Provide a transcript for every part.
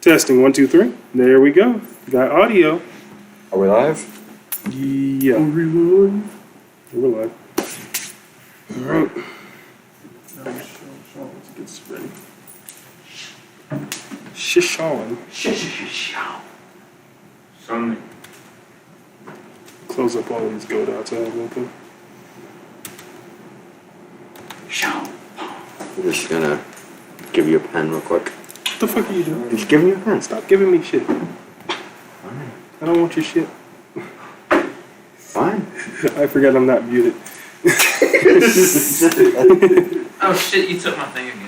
Testing 1, 2, 3. There we go. Got audio. Are we live? Yeah. We're live. All right. Let's get this ready. Shishawin. Sunday. Close up all these Godot tabs open. I'm just gonna give you a pen real quick. What the fuck are you doing? Just give me a pen. Stop giving me shit. Fine. I don't want your shit. Fine. I forgot I'm not muted. Oh shit, you took my thing again.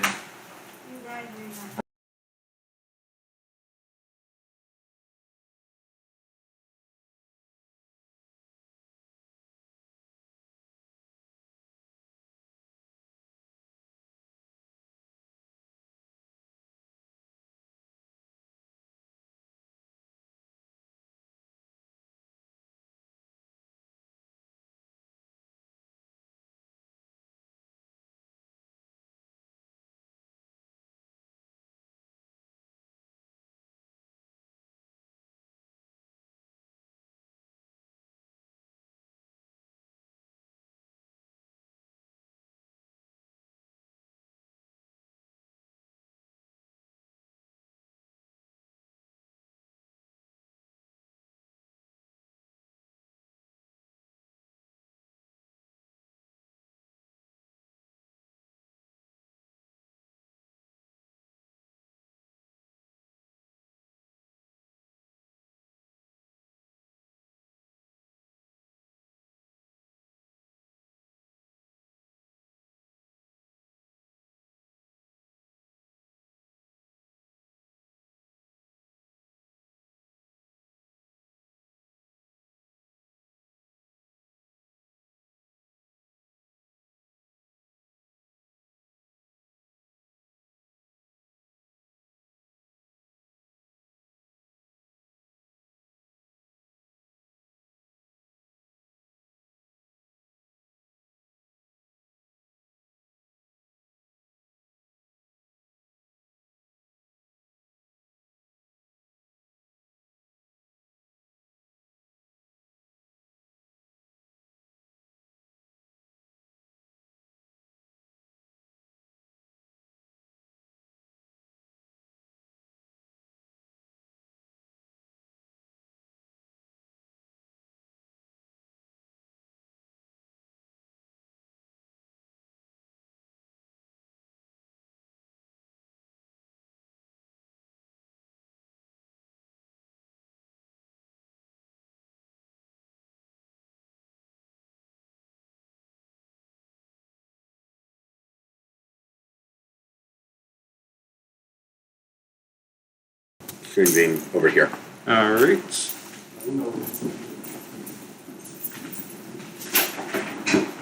Should be over here. All right.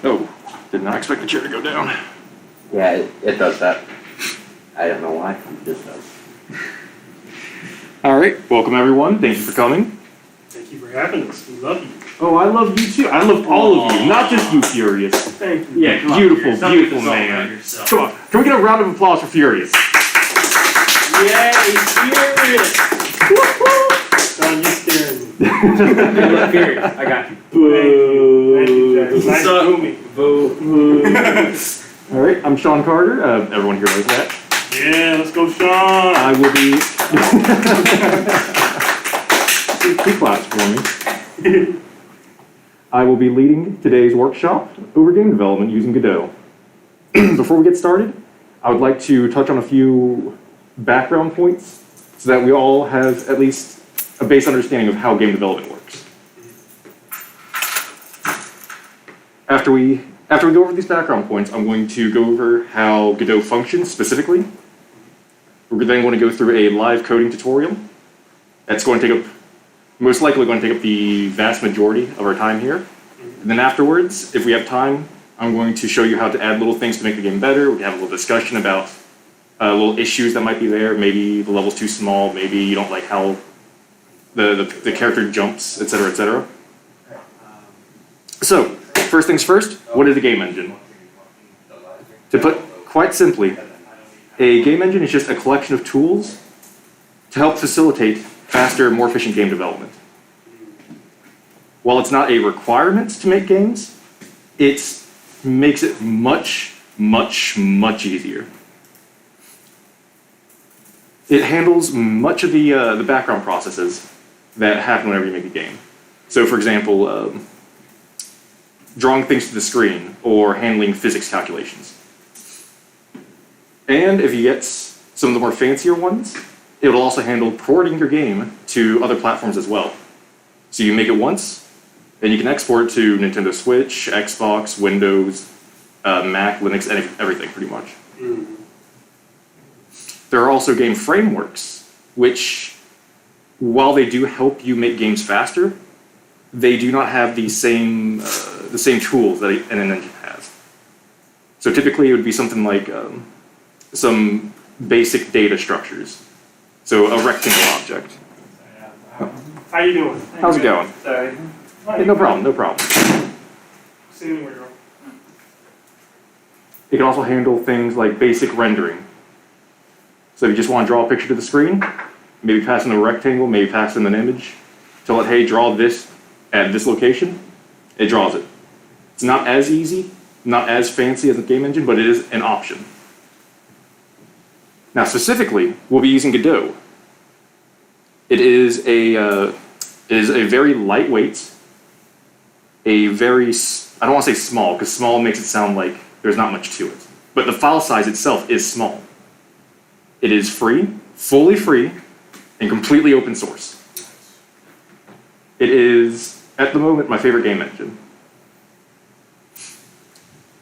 Oh, did not expect the chair to go down. Yeah, it does that. I don't know why. It just does. All right. Welcome, everyone. Thank you for coming. Thank you for having us. We love you. Oh, I love you too. I love all of you, not just you, Furious. Thank you. Yeah, beautiful, beautiful man. Come on. Can we get a round of applause for Furious? Yay, Furious! Don, you scaring me. Look, Furious, I got you. Thank you, Jack. Nice to meet you. All right, I'm Sean Carter. Everyone here knows that. Yeah, let's go, Sean. I will be. Two claps for me. I will be leading today's workshop over game development using Godot. Before we get started, I would like to touch on a few background points so that we all have at least a base understanding of how game development works. After we go over these background points, I'm going to go over how Godot functions specifically. We're then going to go through a live coding tutorial. That's going to take up, most likely going to take up the vast majority of our time here. And then afterwards, if we have time, I'm going to show you how to add little things to make the game better. We can have a little discussion about little issues that might be there. Maybe the level's too small. Maybe you don't like how the character jumps, etc., etc. So, first things first, what is a game engine? To put quite simply, a game engine is just a collection of tools to help facilitate faster, more efficient game development. While it's not a requirement to make games, it makes it much, much, much easier. It handles much of the background processes that happen whenever you make a game. So, for example, drawing things to the screen or handling physics calculations. And if you get some of the more fancier ones, it will also handle porting your game to other platforms as well. So you make it once, and you can export it to Nintendo Switch, Xbox, Windows, Mac, Linux, everything pretty much. There are also game frameworks, which, while they do help you make games faster, they do not have the same tools that an engine has. So typically it would be something like some basic data structures. So a rectangle object. How you doing? How's it going? Sorry. Hey, no problem, no problem. See where you're. It can also handle things like basic rendering. So if you just want to draw a picture to the screen, maybe pass in a rectangle, maybe pass in an image, tell it, hey, draw this at this location, it draws it. It's not as easy, not as fancy as a game engine, but it is an option. Now specifically, we'll be using Godot. It is a very lightweight, I don't want to say small, because small makes it sound like there's not much to it. But the file size itself is small. It is free, fully free, and completely open source. It is, at the moment, my favorite game engine.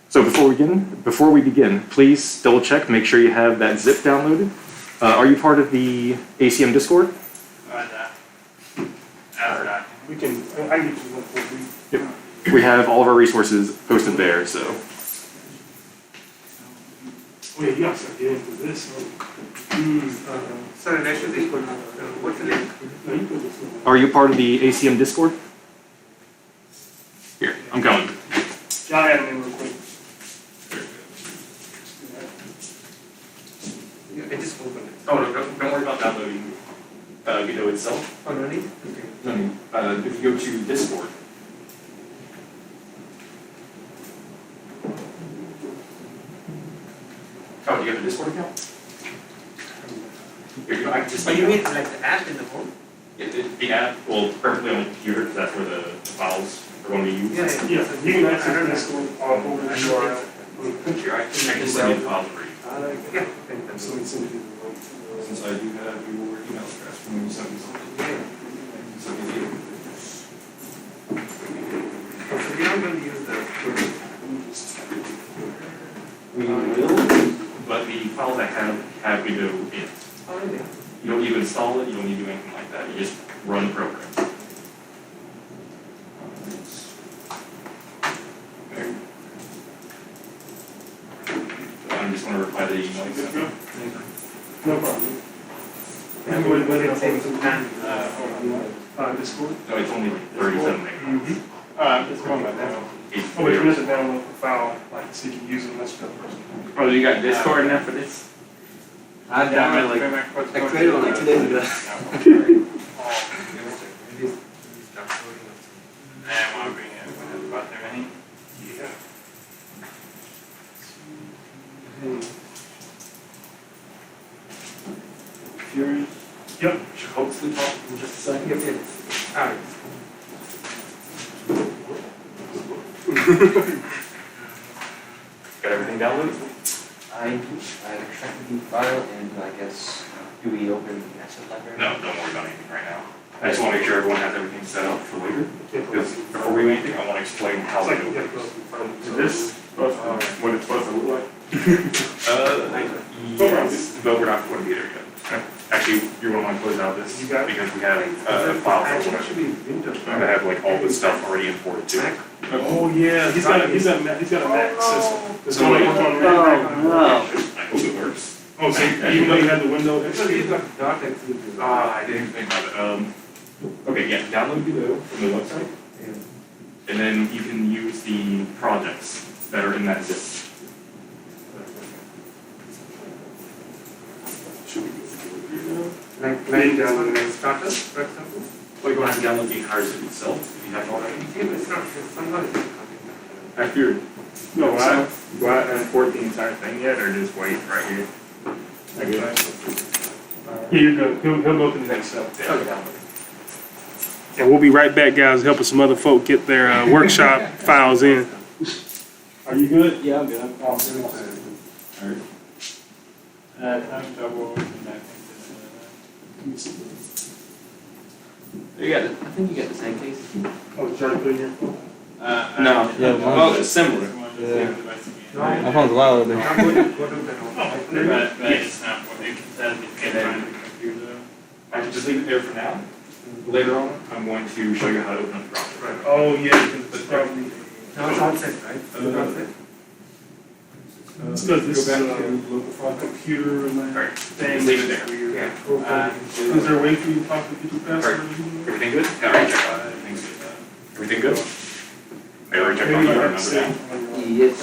So before we begin, please double check, make sure you have that zip downloaded. Are you part of the ACM Discord? We can. I can get you one. Yep. We have all of our resources posted there, so. Wait, you got to get into this. Sorry, next to this one, what's the link? No, you put this one. Are you part of the ACM Discord? Here, I'm coming. Y'all add them in real quick. I just opened it. Oh, no, don't worry about downloading Godot itself. Oh, no need? Okay. No, if you go to Discord. Oh, do you have a Discord account? Here, I can just. Oh, you mean like the app in the phone? The app, well, preferably on the computer, because that's where the files are going to be used. Yeah. Yeah, you can access this one over the URL. Here, I can send you the files for you. Yeah. So we send it to the Since I do have your email address from when you sent me something. So So you're not going to use the. we will, but the files I have Godot in it. Oh, really? You don't need to install it, you don't need to do anything like that, you just run the program. There. So I'm just going to reply to the email you sent me. No problem. And what it says to plan. Discord? No, it's only 37 megabytes. It's going like that. Oh, wait, you have to download the file, like, so you can use it unless you have the person. Oh, you got Discord now for this? I downloaded I created one like 2 days ago. Yeah. Fury Yep. should hopefully pop in just a second. Yep. Alright. Got everything downloaded? I extracted the file and I guess, do we open the asset library? No, don't worry about anything right now. I just want to make sure everyone has everything set up for later. Because before we do anything, I want to explain how It's I like, do yeah, it. go from. Is this what it's supposed to look like? Yes, but we're not going to be there yet. Actually, you're going to want to close out this You got it? because we have a file I for actually Windows. I have like all this stuff already imported too. Oh, yeah, he's got a Mac system. It's going to work on Mac. no. I hope it works. Oh, so even though you have the window, So you got .exe. I didn't think about it. Okay, yeah, download Godot from the website, and then you can use the projects that are in that zip. Should we go through it here now? Like Then this one, download like starters, for example. Well, you want to download the entire zip itself if you haven't already. It's not, somehow it's not coming back. After you're, no, will I import the entire thing yet, or just wait right here? I guess. Yeah, you're good. He'll go to the next step. Yeah. And we'll be right back, guys, helping some other folk get their workshop files in. Are you good? Yeah, I'm good. I'm Awesome. Alright. I'm double You got it. I think you got the same case. Oh, did you already put in your phone? No. Yeah, Well, it's similar. Yeah. My phone's loud. Now go to the But it's not what they said to get on the computer. I can just leave it there for now. Later on, I'm going to show you how to open up the browser. Oh, yeah, because it's probably, Now it's all set, right? It's all set? it's because this is a computer Alright, thing. just leave it there. Yeah. Is there a way for you to possibly get your password? Everything good? Yeah, alright, check. Everything's good. Everything good? I already checked on Maybe you, I remember have to that? say. Yes.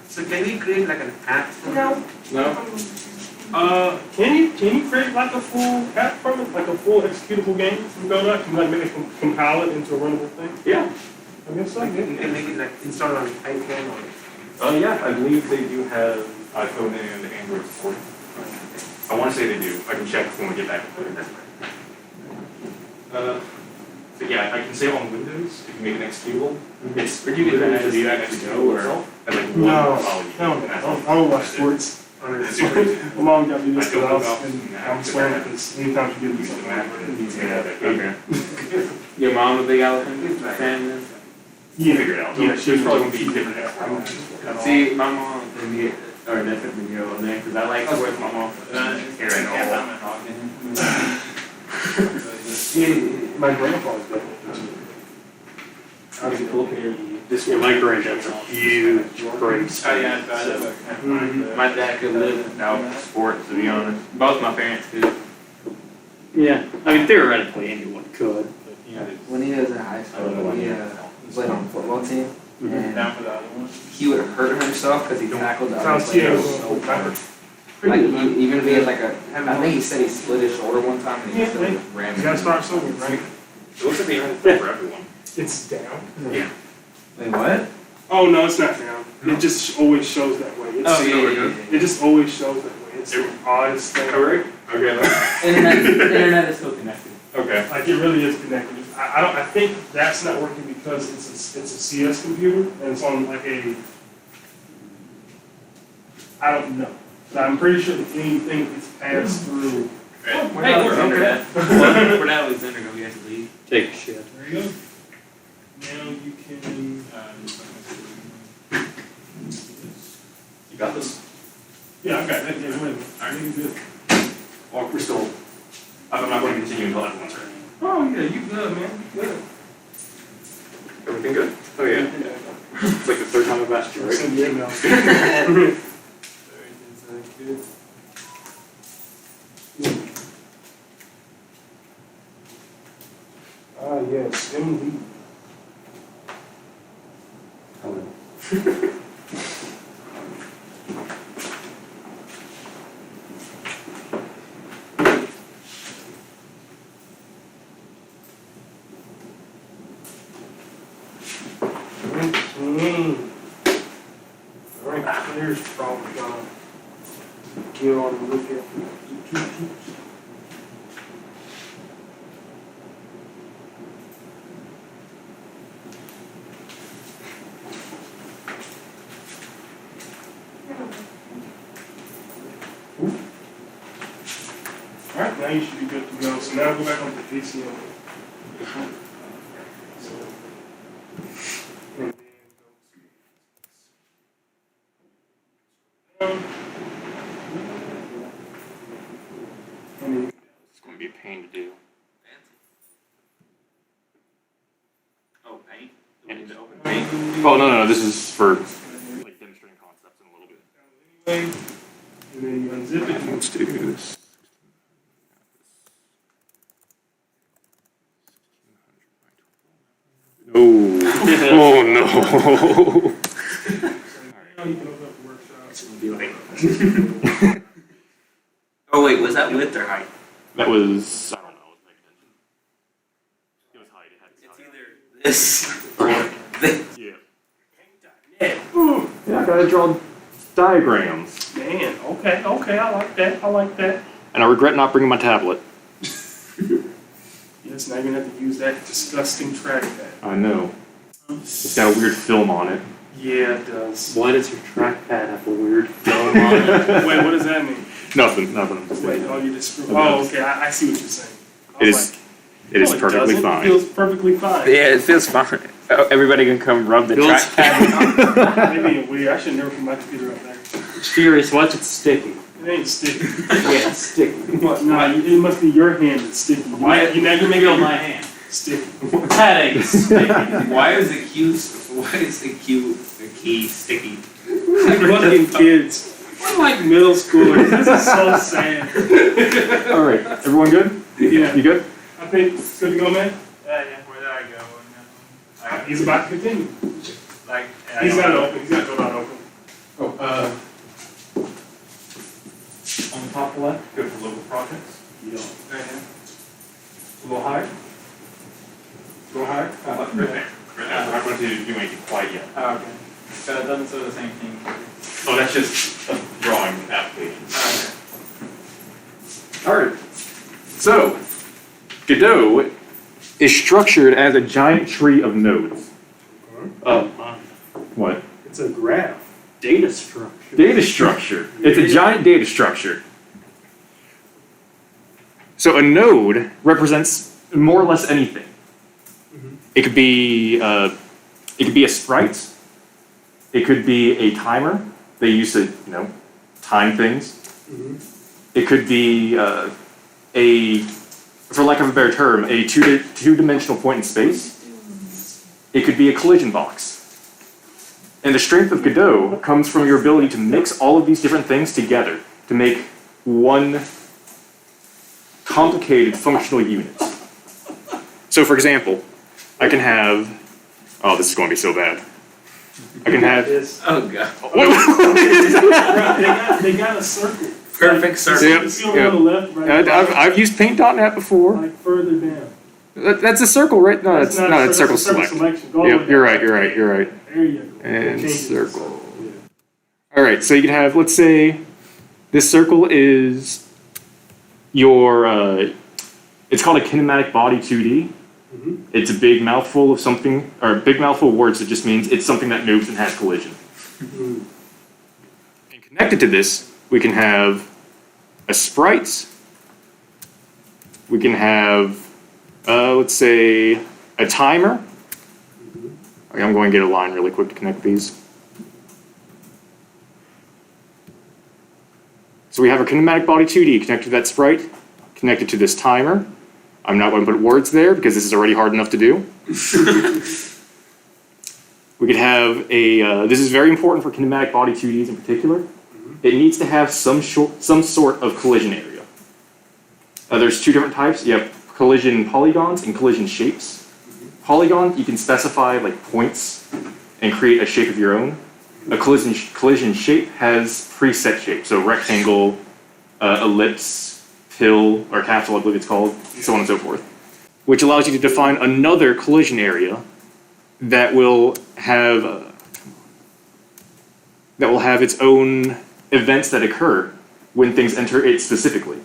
So can we create like an app? No. No? Can you create like a full app from it, like a full executable game from Godot? Can you like make it compile it into a runnable thing? Yeah. I guess so. Like you can make it like install on iPhone or. Yeah, I believe they do have iPhone and Android support. I want to say they do. I can check when we get back. But yeah, I can say on Windows, if you make an executable, it's pretty good to do that as you go, or at like one No, volume. no, and that's I don't watch sports. My mom got me this I don't house, know. and I'm swearing because anytime she gives me something, Okay. Your mom a big elephant fan? Yeah, Figure it out. Yeah, She's probably going to be different. See, my mom didn't get, or definitely go on there, because I like to work my mom for Here I know. my grandpa's got it. How's it cool here? This one, my grandparents are huge grapes. Oh, yeah, my dad could live without sports, to be honest. Both my parents could. Yeah, I mean theoretically anyone could, but you know. When he was in high school, he played on a football team, and Down for the other one. he would hurt himself because he tackled the other Sounds player cute. so hard. Like, even if he had like a, I think he said he split his shoulder one time and he still Yeah, ran. You gotta start somewhere, right? It looks like they have it for everyone. It's down. Yeah. Wait, what? Oh, no, it's not down. It just always shows that way. It's, Oh, yeah. It just always shows that way. It's the oddest thing. Alright, okay. Internet is still connected. Okay. Like it really is connected. I think that's not working because it's a CS computer and it's on like a, I don't know. But I'm pretty sure that anything that's passed through. Hey, we're under that. We're not Alexander, go, we have to leave. Take a shit. There you go. Now you can. You got this? Yeah, I got that. Yeah, wait a minute. Alright, you good. Well, we're still, I'm not going to continue until everyone's ready. Oh yeah, you good, man. You good. Everything good? Oh yeah. It's like the third time I've asked you, right? Send the email. Everything's good. Ah, yes, indeed. Alright, here's probably gonna get on and look at. Alright, now you should be good to go. So now go back on to ACM. So, and then go to. And then It's going to be a pain to do. Oh, paint? We need to open Oh, no, this is for like demonstrating concepts in a little bit. anyway, and then you unzip it. Let's do this. Oh, oh no. Now you can open up the workshop. It's gonna be like. Oh, Oh wait, was that width or height? That was, I don't know, I wasn't paying attention. It was height, it had It's either this or this. Yeah. Yeah, I gotta draw diagrams. Man, okay, I like that. And I regret not bringing my tablet. Yes, now you're gonna have to use that disgusting trackpad. I know. It's got a weird film on it. Yeah, it does. Why does your trackpad have a weird film on it? Wait, what does that mean? Nothing. I'm just Wait, saying. oh, you just screw. Oh, okay, I see what you're saying. I It was is, like, it is no, perfectly doesn't. fine. It feels perfectly fine. Yeah, it feels fine. Oh, everybody can come rub the Feels trackpad. They being weird. I should never put my computer up there. Furious, watch it sticky. It ain't sticky. Yeah, it's sticky. What? Nah, it must be your hand that's sticky. You never make Feel it my hand. sticky. That ain't sticky. Why is the key sticky? Fucking kids. We're like middle schoolers. This is so sad. All right, everyone good? Yeah. You good? I think it's good to go, man. Yeah, where did I go? He's about to continue. Like, He's got it open. He's got Godot open. On the top left, go for local projects. Yeah. A little higher. Go higher. Right there. Right now, I'm not going to do anything quite yet. Oh, okay. But it doesn't show the same thing. Oh, that's just a drawing application. All right. So, Godot is structured as a giant tree of nodes. Oh, What? It's a graph. data structure. Data structure. It's a giant data structure. So a node represents more or less anything. It could be a sprite. It could be a timer. They used to, time things. It could be for lack of a better term, a two-dimensional point in space. It could be a collision box. And the strength of Godot comes from your ability to mix all of these different things together to make one complicated functional unit. So for example, I can have, oh, this is going to be so bad. I can have, This. Oh god. They got a circle. Perfect circle. Yep. You see on the left, right? I've used paint.net before. Like further down. That's a circle, right? No, it's not a circle that's a select. selection. Go all the Yep, way you're down. right. There you go. And Changes. circle. Yeah. All right, so you can have, let's say, this circle is your, it's called a kinematic body 2D. It's a big mouthful of something, or a big mouthful of words that just means it's something that moves and has collision. And connected to this, we can have a sprite. We can have, let's say, a timer. Okay, I'm going to get a line really quick to connect these. So we have a kinematic body 2D connected to that sprite, connected to this timer. I'm not going to put words there because this is already hard enough to do. We could have a, this is very important for kinematic body 2Ds in particular. It needs to have some sort of collision area. There's two different types. You have collision polygons and collision shapes. Polygon, you can specify like points and create a shape of your own. A collision shape has preset shapes, so rectangle, ellipse, pill, or capsule, I believe it's called, so on and so forth. Which allows you to define another collision area that will have its own events that occur when things enter it specifically.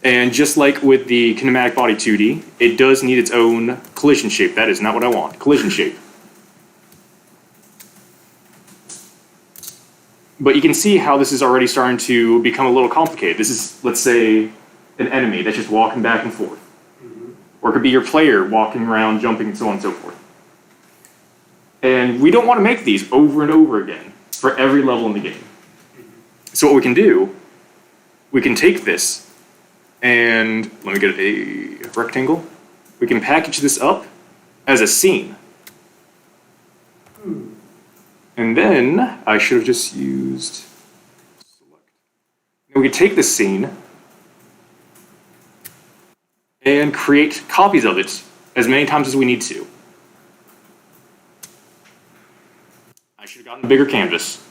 And just like with the kinematic body 2D, it does need its own collision shape. That is not what I want. Collision shape. But you can see how this is already starting to become a little complicated. This is, let's say, an enemy that's just walking back and forth. Or it could be your player walking around, jumping, and so on and so forth. And we don't want to make these over and over again for every level in the game. So what we can do, we can take this and, let me get a rectangle. We can package this up as a scene. And then I should have just used select. And we can take this scene and create copies of it as many times as we need to. I should have gotten a bigger canvas.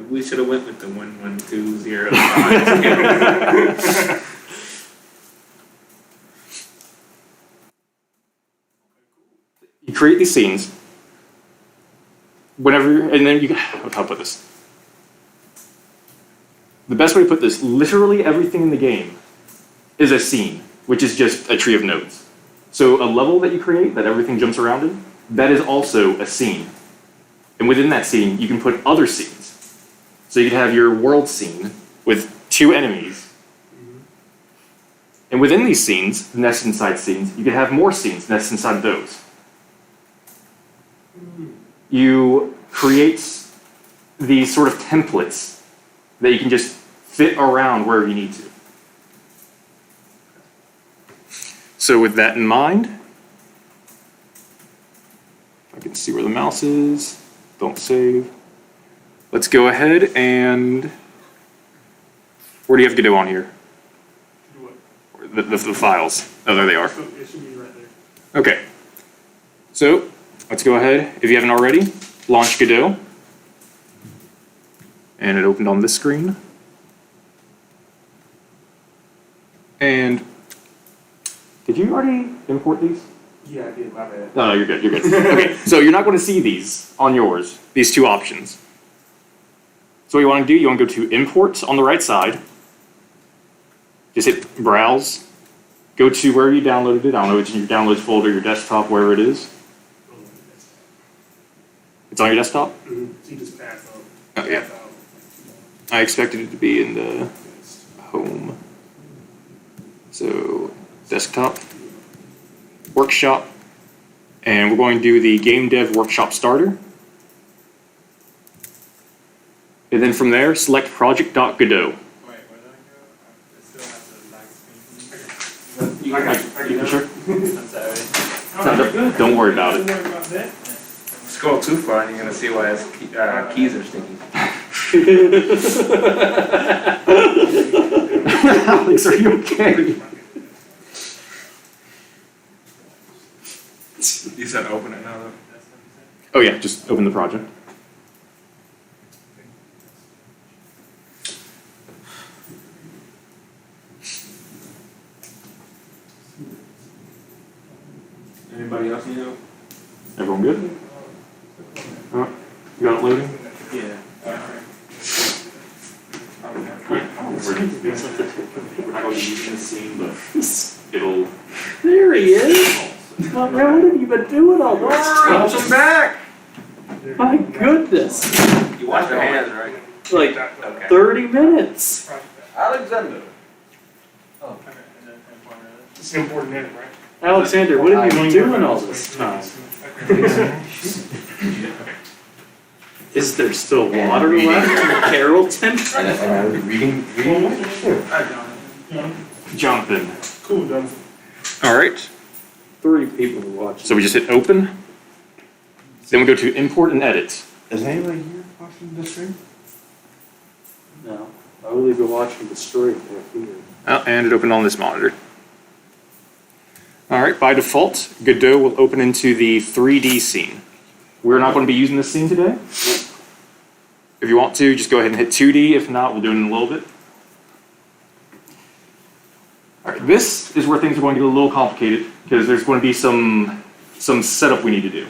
We should have went with the 11205. You create these scenes. Whenever, and then how to put this? The best way to put this, literally everything in the game is a scene, which is just a tree of nodes. So a level that you create that everything jumps around in, that is also a scene. And within that scene, you can put other scenes. So you can have your world scene with 2 enemies. And within these scenes, nested inside scenes, you can have more scenes nested inside those. You create these sort of templates that you can just fit around wherever you need to. So with that in mind, I can see where the mouse is. Don't save. Let's go ahead and where do you have Godot on here? The files. Oh, there they are. It should be right there. Okay. So let's go ahead. If you haven't already, launch Godot. And it opened on this screen. And did you already import these? Yeah, I did, my bad. No, you're good, you're good. Okay, so you're not going to see these on yours, these 2 options. So what you want to do, you want to go to Import on the right side. Just hit Browse. Go to wherever you downloaded it. I don't know, it's in your Downloads folder, your desktop, wherever it is. It's on your desktop? So you just pass up. Oh, yeah. I expected it to be in the Home. So, Desktop. Workshop. And we're going to do the Game Dev Workshop Starter. And then from there, select project.godot. Wait, where did I go? I still have the lag screen. You sure? I'm sorry. Don't worry about it. Scroll too far and you're gonna see why his keys are sticky. Alex, are you okay? You said open it now though? Oh yeah, just open the project. Anybody else need help? Everyone good? Alright, you got it loading? Yeah. We're not going to use this scene, but it'll... There he is. What have you been doing all this time? Welcome back! My goodness. You wash your hands, right? Like Okay. 30 minutes. Alexander. It's important, right? Alexander, what have you been doing all this time? Is there still water left in the Carrollton? Reading. Jonathan. Cool, done. Alright, 3 people are watching. so we just hit open. Then we go to import and edit. Is anybody here watching this stream? No, I will be watching the stream back here. Oh, and it opened on this monitor. Alright, by default, Godot will open into the 3D scene. We're not going to be using this scene today. If you want to, just go ahead and hit 2D. If not, we'll do it in a little bit. Alright, this is where things are going to get a little complicated because there's going to be some setup we need to do.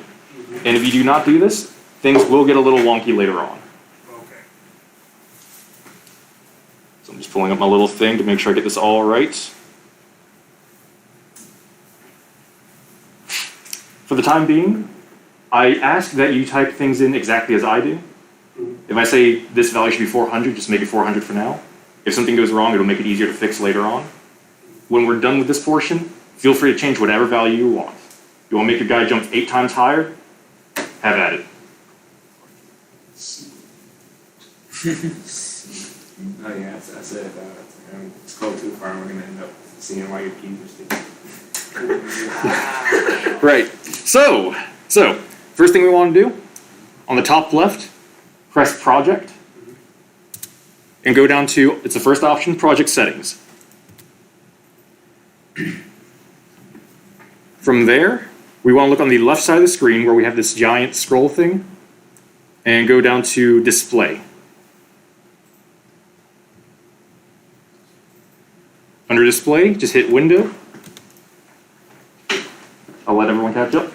And if you do not do this, things will get a little wonky later on. Okay. So I'm just pulling up my little thing to make sure I get this all right. For the time being, I ask that you type things in exactly as I do. If I say this value should be 400, just make it 400 for now. If something goes wrong, it'll make it easier to fix later on. When we're done with this portion, feel free to change whatever value you want. You want to make your guy jump 8 times higher? Have at it. Oh yeah, I said scroll too far and we're gonna end up seeing why your keys are sticky. Right. So, first thing we want to do, on the top left, press Project, and go down to, it's the first option, Project Settings. From there, we want to look on the left side of the screen where we have this giant scroll thing, and go down to Display. Under display, just hit window. I'll let everyone catch up.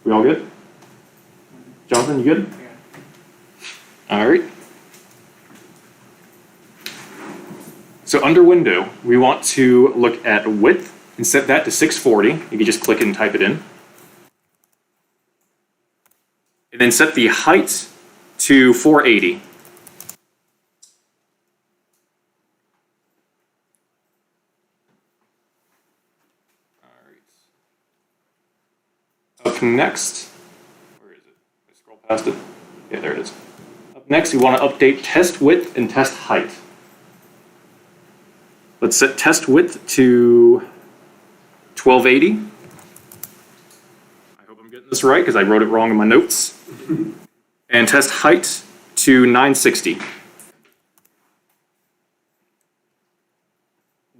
We all good? Jonathan, you good? All right. So under window, we want to look at width and set that to 640. You can just click it and type it in. And then set the height to 480. Up next, where is it? I scroll past it. Yeah, there it is. Up next, we want to update test width and test height. Let's set test width to 1280. I hope I'm getting this right because I wrote it wrong in my notes. And test height to 960.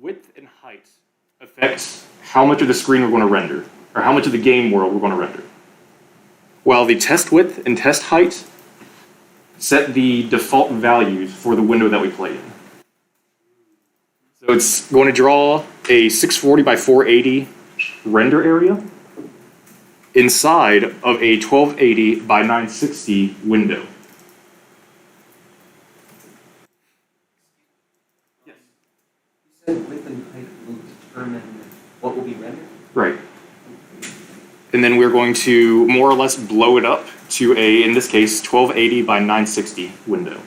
Width and height affects how much of the screen we're going to render, or how much of the game world we're going to render. While the test width and test height set the default values for the window that we play in. So it's going to draw a 640 by 480 render area inside of a 1280 by 960 window. Yes. You said width and height will determine what will be rendered? Right. And then we're going to more or less blow it up to a, in this case, 1280 by 960 window.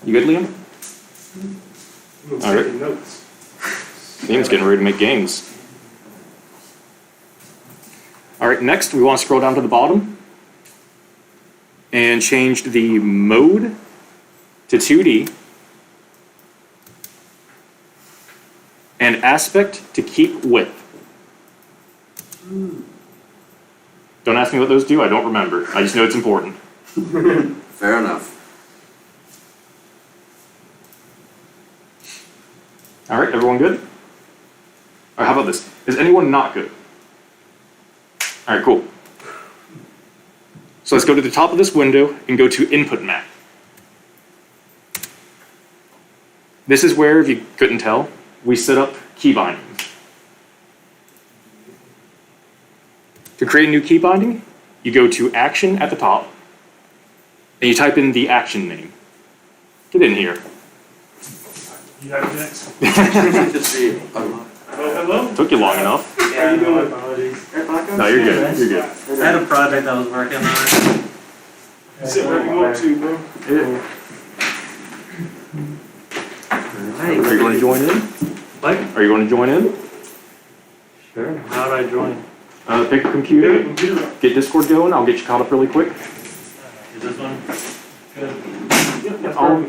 You good, Liam? All right. Taking notes. Liam's getting ready to make games. All right, next we want to scroll down to the bottom and change the mode to 2D and aspect to keep width. Don't ask me what those do, I don't remember. I just know it's important. Fair enough. All right, everyone good? All right, how about this? Is anyone not good? All right, cool. So let's go to the top of this window and go to Input Map. This is where, if you couldn't tell, we set up key bindings. To create a new key binding, you go to Action at the top, and you type in the action name. Get in here. You have next. Good to see you. Hello? Took you long enough. How you doing? No, you're good. You're good. I had a project I was working on. Sit where you want to, bro. Are you going to join in? What? Are you going to join in? Sure. How do I join? Pick a computer, get Discord going. I'll get you caught up really quick. Is this one? Good.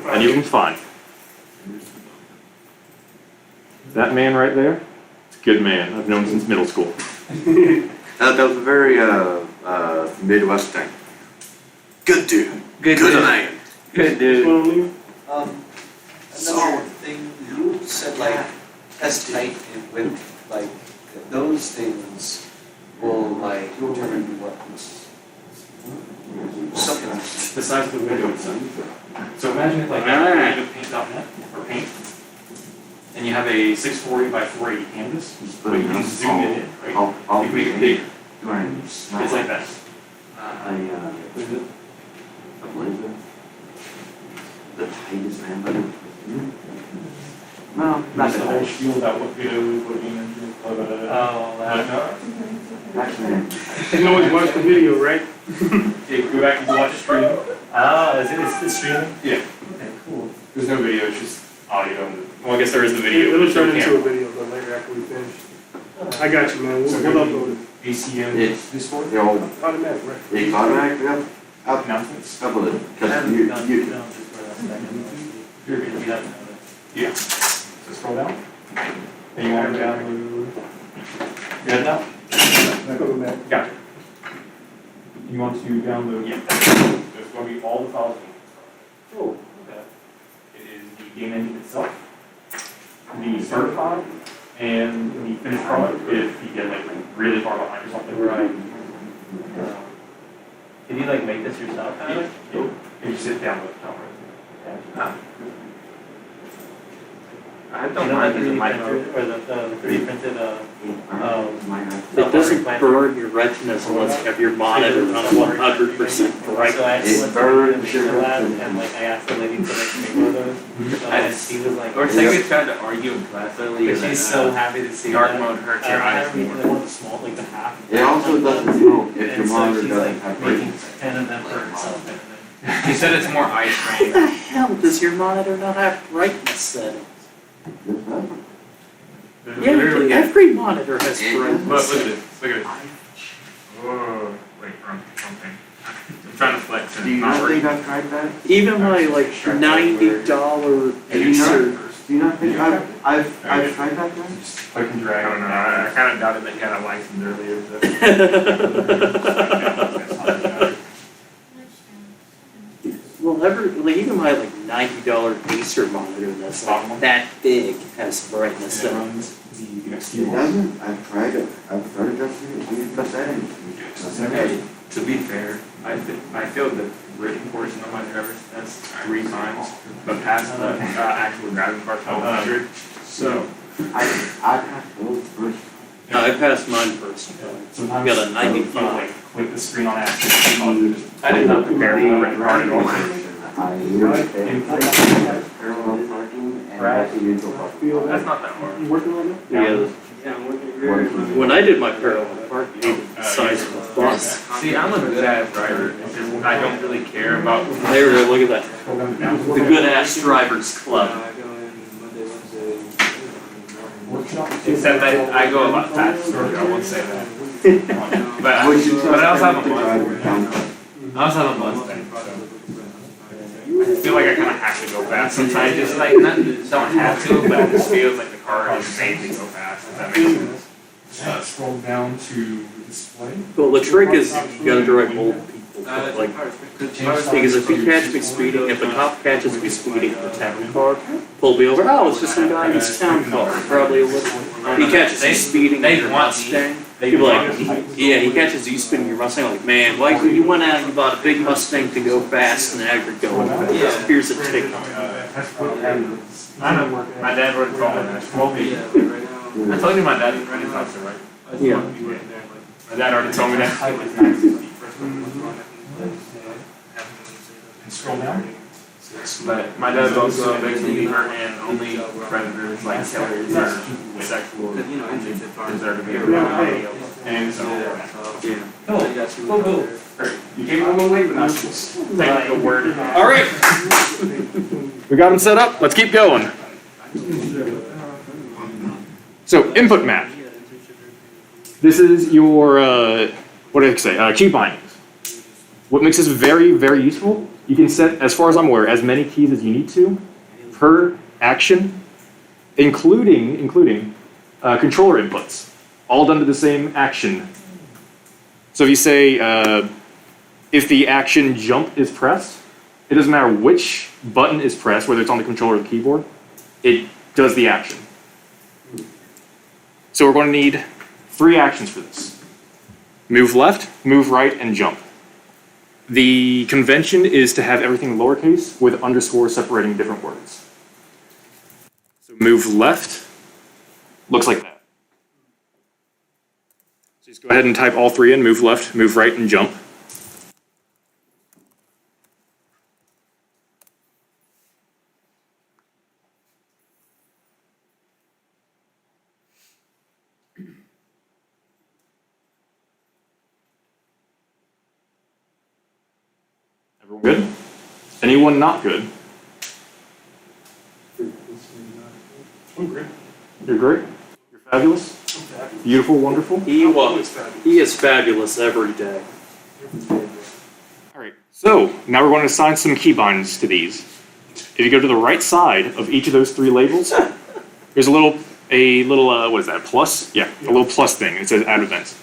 Any of them's fine. That man right there, it's a good man. I've known him since middle school. That was a very Midwest thing. Good dude. Good Good dude. man. Good dude. Another thing, you said like test height and width, like those things will like determine what something else. The size of the window itself. So imagine if like paint.net or paint, and you have a 640 by 480 canvas, but you can zoom it in, right? You can make it bigger. It's like that. The tightest man, but No, not the whole spiel about what Godot is looking into. Oh, that. You can always watch the video, right? Yeah, go back and watch the stream. Oh, is it streaming? Yeah. Okay, cool. There's no video, it's just audio. Well, I guess there is the video. It'll turn No into a camera. video though later after we finish. I got you, man. We'll upload it. ACM. it's Discord. the old Automatic, right? it's automatic. Yeah, up Announcements. with it I because haven't you done you. films just for a second. You're good. You haven't noticed. Yeah. So scroll down. And you want to download. You got it now? Go back. Got it. You want to download, yeah. So it's going to be all the files. Oh, okay. It is the game engine itself, the certified, and the finished product if you get like really far behind or something. Right. Can you like make this yourself, kind of? Yeah. If you sit down with the camera. I don't mind using my Or the 3D printed, It doesn't burn your retinas unless you have your monitor on 100% brightness. It burns your and like I asked the lady to like make one of those. And she was like, Or Sega tried to argue in class earlier but that she's so happy to see dark that. mode hurts I your have eyes me more. the one small, like the half. It also doesn't help if your And so monitor she's doesn't like have making brightness. 10 of them for herself. And He said it's more eye Why strain. the hell does your monitor not have brightness settings? Yeah, Literally, every monitor has Yeah. Look, brightness look at settings. this, look at this. Whoa, wait, wrong thing. I'm trying to flex Do you and not not think working. I've tried that? Even my like $90 Do you not, Acer. do you not think I've tried that then? Click and I drag. don't know, I kind of doubted that he had a license earlier, so. Well, like even my like $90 Acer monitor that's like that big has brightness And it settings. runs the next It few ones. doesn't, I've tried it, I've started adjusting it, used the settings. Doesn't Hey, help. to be fair, I failed the written portion of my driver's test 3 times, but passed the actual driving part of 100. So, I passed those first. No, I passed mine first. Sometimes Got a you 95. click the screen on accident. I did not prepare for the written part at all. I used parallel parking and residential parking. that's not that hard. Yeah. Working. When I did my parallel parking, it was the size of a bus. See, I'm a bad driver. It's just, I don't really care about. There we go, look at that. The good ass drivers club. Except that I go a lot faster, I won't say that. But, Would you but I also have a driver down? Mustang. I also have a Mustang, so. I feel like I kind of have to go fast sometimes, just like, not, don't have to, but it just feels like the car is made to go fast, if that makes sense. Scroll down to display. Well, the trick is you gotta direct old people. Like, because if you catch me speeding, if a cop catches me speeding in a town car, pull me over, oh, it's just some guy in his town car, probably a little. He catches you speeding in your Mustang. People like, yeah, he catches you speeding in your Mustang, like, man, why you went out and you bought a big Mustang to go fast and now you're going fast. Here's a ticket. I know, my dad would call me, I told you my dad is running officer, right? Yeah. My dad already told me that. And scroll down. But my dad's also a big believer in only predators like killers or sexual deserve to be around. And so, Yeah. cool. You came a little late, but not take the word. All right. We got them set up. Let's keep going. So input map. This is your what did I say? Key bindings. What makes this very, very useful? You can set, as far as I'm aware, as many keys as you need to per action, including controller inputs, all done to the same action. So if you say if the action jump is pressed, it doesn't matter which button is pressed, whether it's on the controller or the keyboard, it does the action. So we're going to need 3 actions for this. Move left, move right, and jump. The convention is to have everything lowercase with underscores separating different words. So move left looks like that. So just go ahead and type all 3 in, move left, move right, and jump. Everyone good? Anyone not good? I'm great. You're great? You're fabulous? Beautiful, wonderful? He is fabulous every day. Alright, so now we're going to assign some keybinds to these. If you go to the right side of each of those 3 labels, there's a little what is that, plus? Yeah, a little plus thing. It says add events.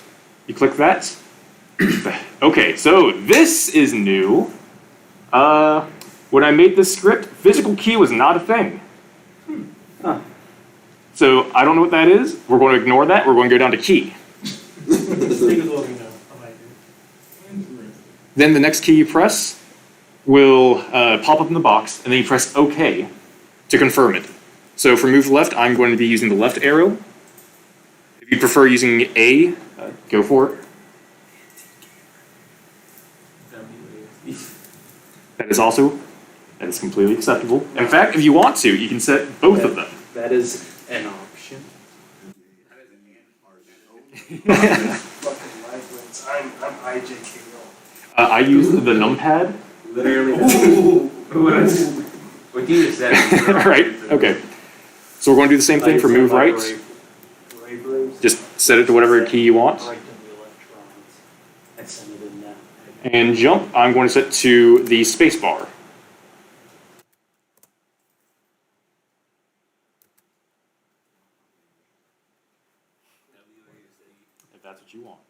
You click that. Okay, so this is new. When I made this script, physical key was not a thing. Huh. So I don't know what that is. We're going to ignore that. We're going to go down to key. Then the next key you press will pop up in the box, and then you press OK to confirm it. So for move left, I'm going to be using the left arrow. If you prefer using A, go for it. That is completely acceptable. In fact, if you want to, you can set both of them. That is an option. Fucking lifeless. I'm IJKO. I use the numpad. Literally. What you just said. Right, okay. So we're going to do the same thing for move right. Just set it to whatever key you want. Right to the electrons. I send it in now. And jump, I'm going to set to the space bar. If that's what you want.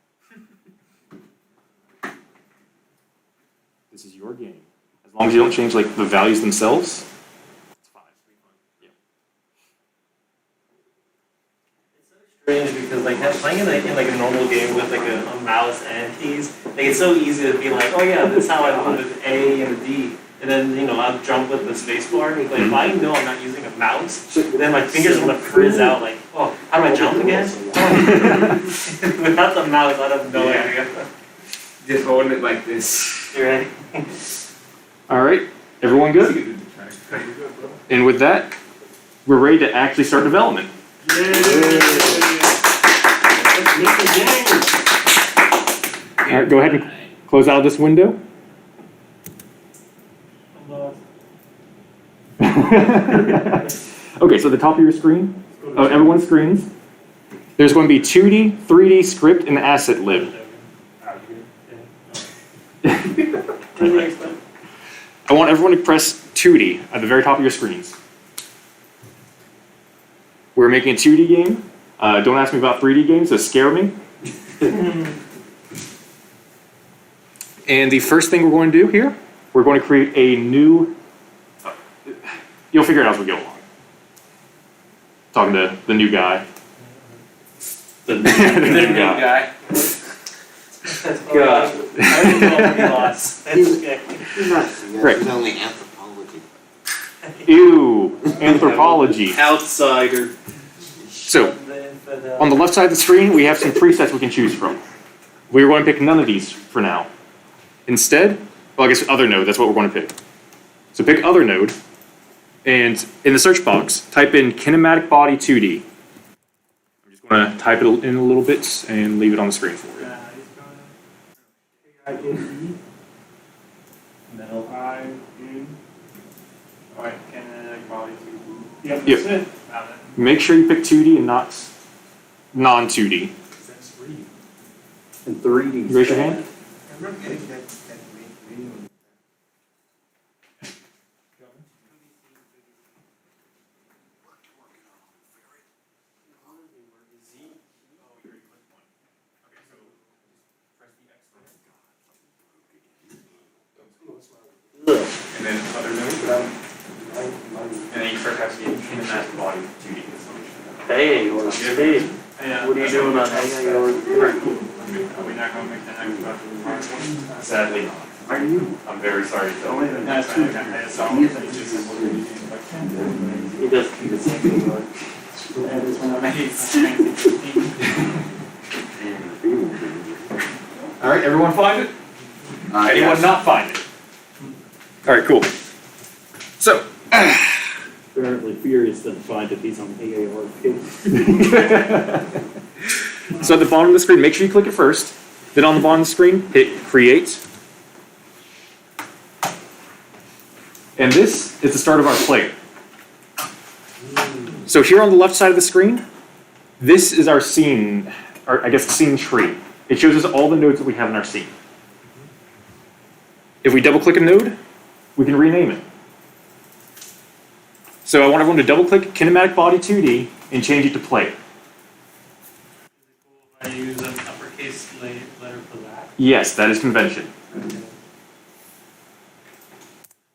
This is your game. As long as you don't change like the values themselves, it's fine. Yeah. Strange because like playing in like a normal game with like a mouse and keys, like it's so easy to be like, oh yeah, this is how I do with A and a D, and then I'll jump with the space bar. Like if I know I'm not using a mouse, then my fingers are gonna frizz out. Like, oh, how do I jump again? Without the mouse, I have no idea. Just holding it like this. You're right. All right, everyone good? And with that, we're ready to actually start development. All right, go ahead and close out this window. Okay, so the top of your screen, everyone's screens, there's going to be 2D, 3D, script, and asset lib. I want everyone to press 2D at the very top of your screens. We're making a 2D game. Don't ask me about 3D games, those scare me. And the first thing we're going to do here, we're going to create a new, you'll figure it out as we go along. Talking to the new guy. The The new guy. God. I don't know if we lost. That's okay. He's not, Right. he's only anthropology. Ew, anthropology. outsider. So, on the left side of the screen, we have some presets we can choose from. We're going to pick none of these for now. Instead, well, I guess other node, that's what we're going to pick. So pick other node, and in the search box, type in kinematic body 2D. I'm just going to type it in a little bit and leave it on the screen for you. Metal eye in. Alright, kinetic body 2D. Yep, Yep. that's it. Got it. Make sure you pick 2D and not non-2D. That's 3D. And 3D. Raise your hand. I'm not getting that video. And then other node. And then you start to see kinematic body 2D. Hey, or Steve. Yeah, What are you doing on AI or? Are we not gonna make the next one? Sadly not. Are you? I'm very sorry, though. That's two. That's all. He does keep the same thing going. All right, everyone find it? Anyone Yes. not find it? All right, cool. So, Apparently furious to find if he's on AARP. so at the bottom of the screen, make sure you click it first. Then on the bottom of the screen, hit create. And this is the start of our player. So here on the left side of the screen, this is our scene, or I guess scene tree. It shows us all the nodes that we have in our scene. If we double click a node, we can rename it. So I want everyone to double click Kinematic Body 2D and change it to player. I use an uppercase letter for that. Yes, that is convention.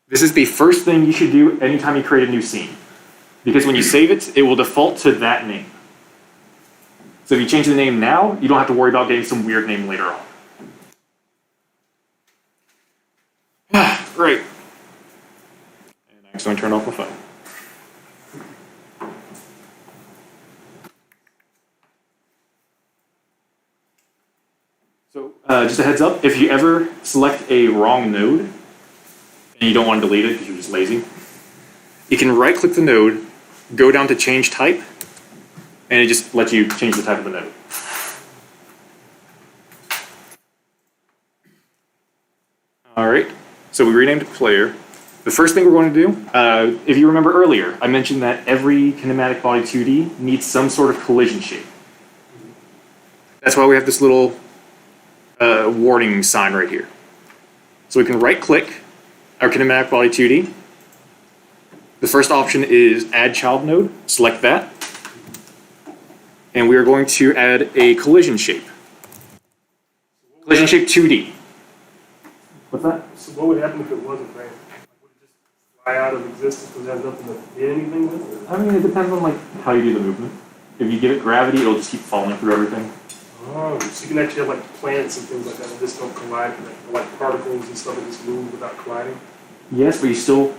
This is the first thing you should do anytime you create a new scene. Because when you save it, it will default to that name. So if you change the name now, you don't have to worry about getting some weird name later on. Right. And I'm just going to turn off my phone. just a heads up, if you ever select a wrong node and you don't want to delete it because you're just lazy, you can right click the node, go down to change type, and it just lets you change the type of the node. All right, so we renamed player. The first thing we're going to do, if you remember earlier, I mentioned that every kinematic body 2D needs some sort of collision shape. That's why we have this little warning sign right here. So we can right click our kinematic body 2D. The first option is add child node, select that. And we are going to add a collision shape. Collision shape 2D. What's that? So what would happen if it wasn't there? Would it just fly out of existence because it has nothing to hit anything with? Or? I mean, it depends on like how you do the movement. If you give it gravity, it'll just keep falling through everything. Oh, so you can actually have like planets and things like that that just don't collide, like particles and stuff that just move without colliding? Yes, but you still,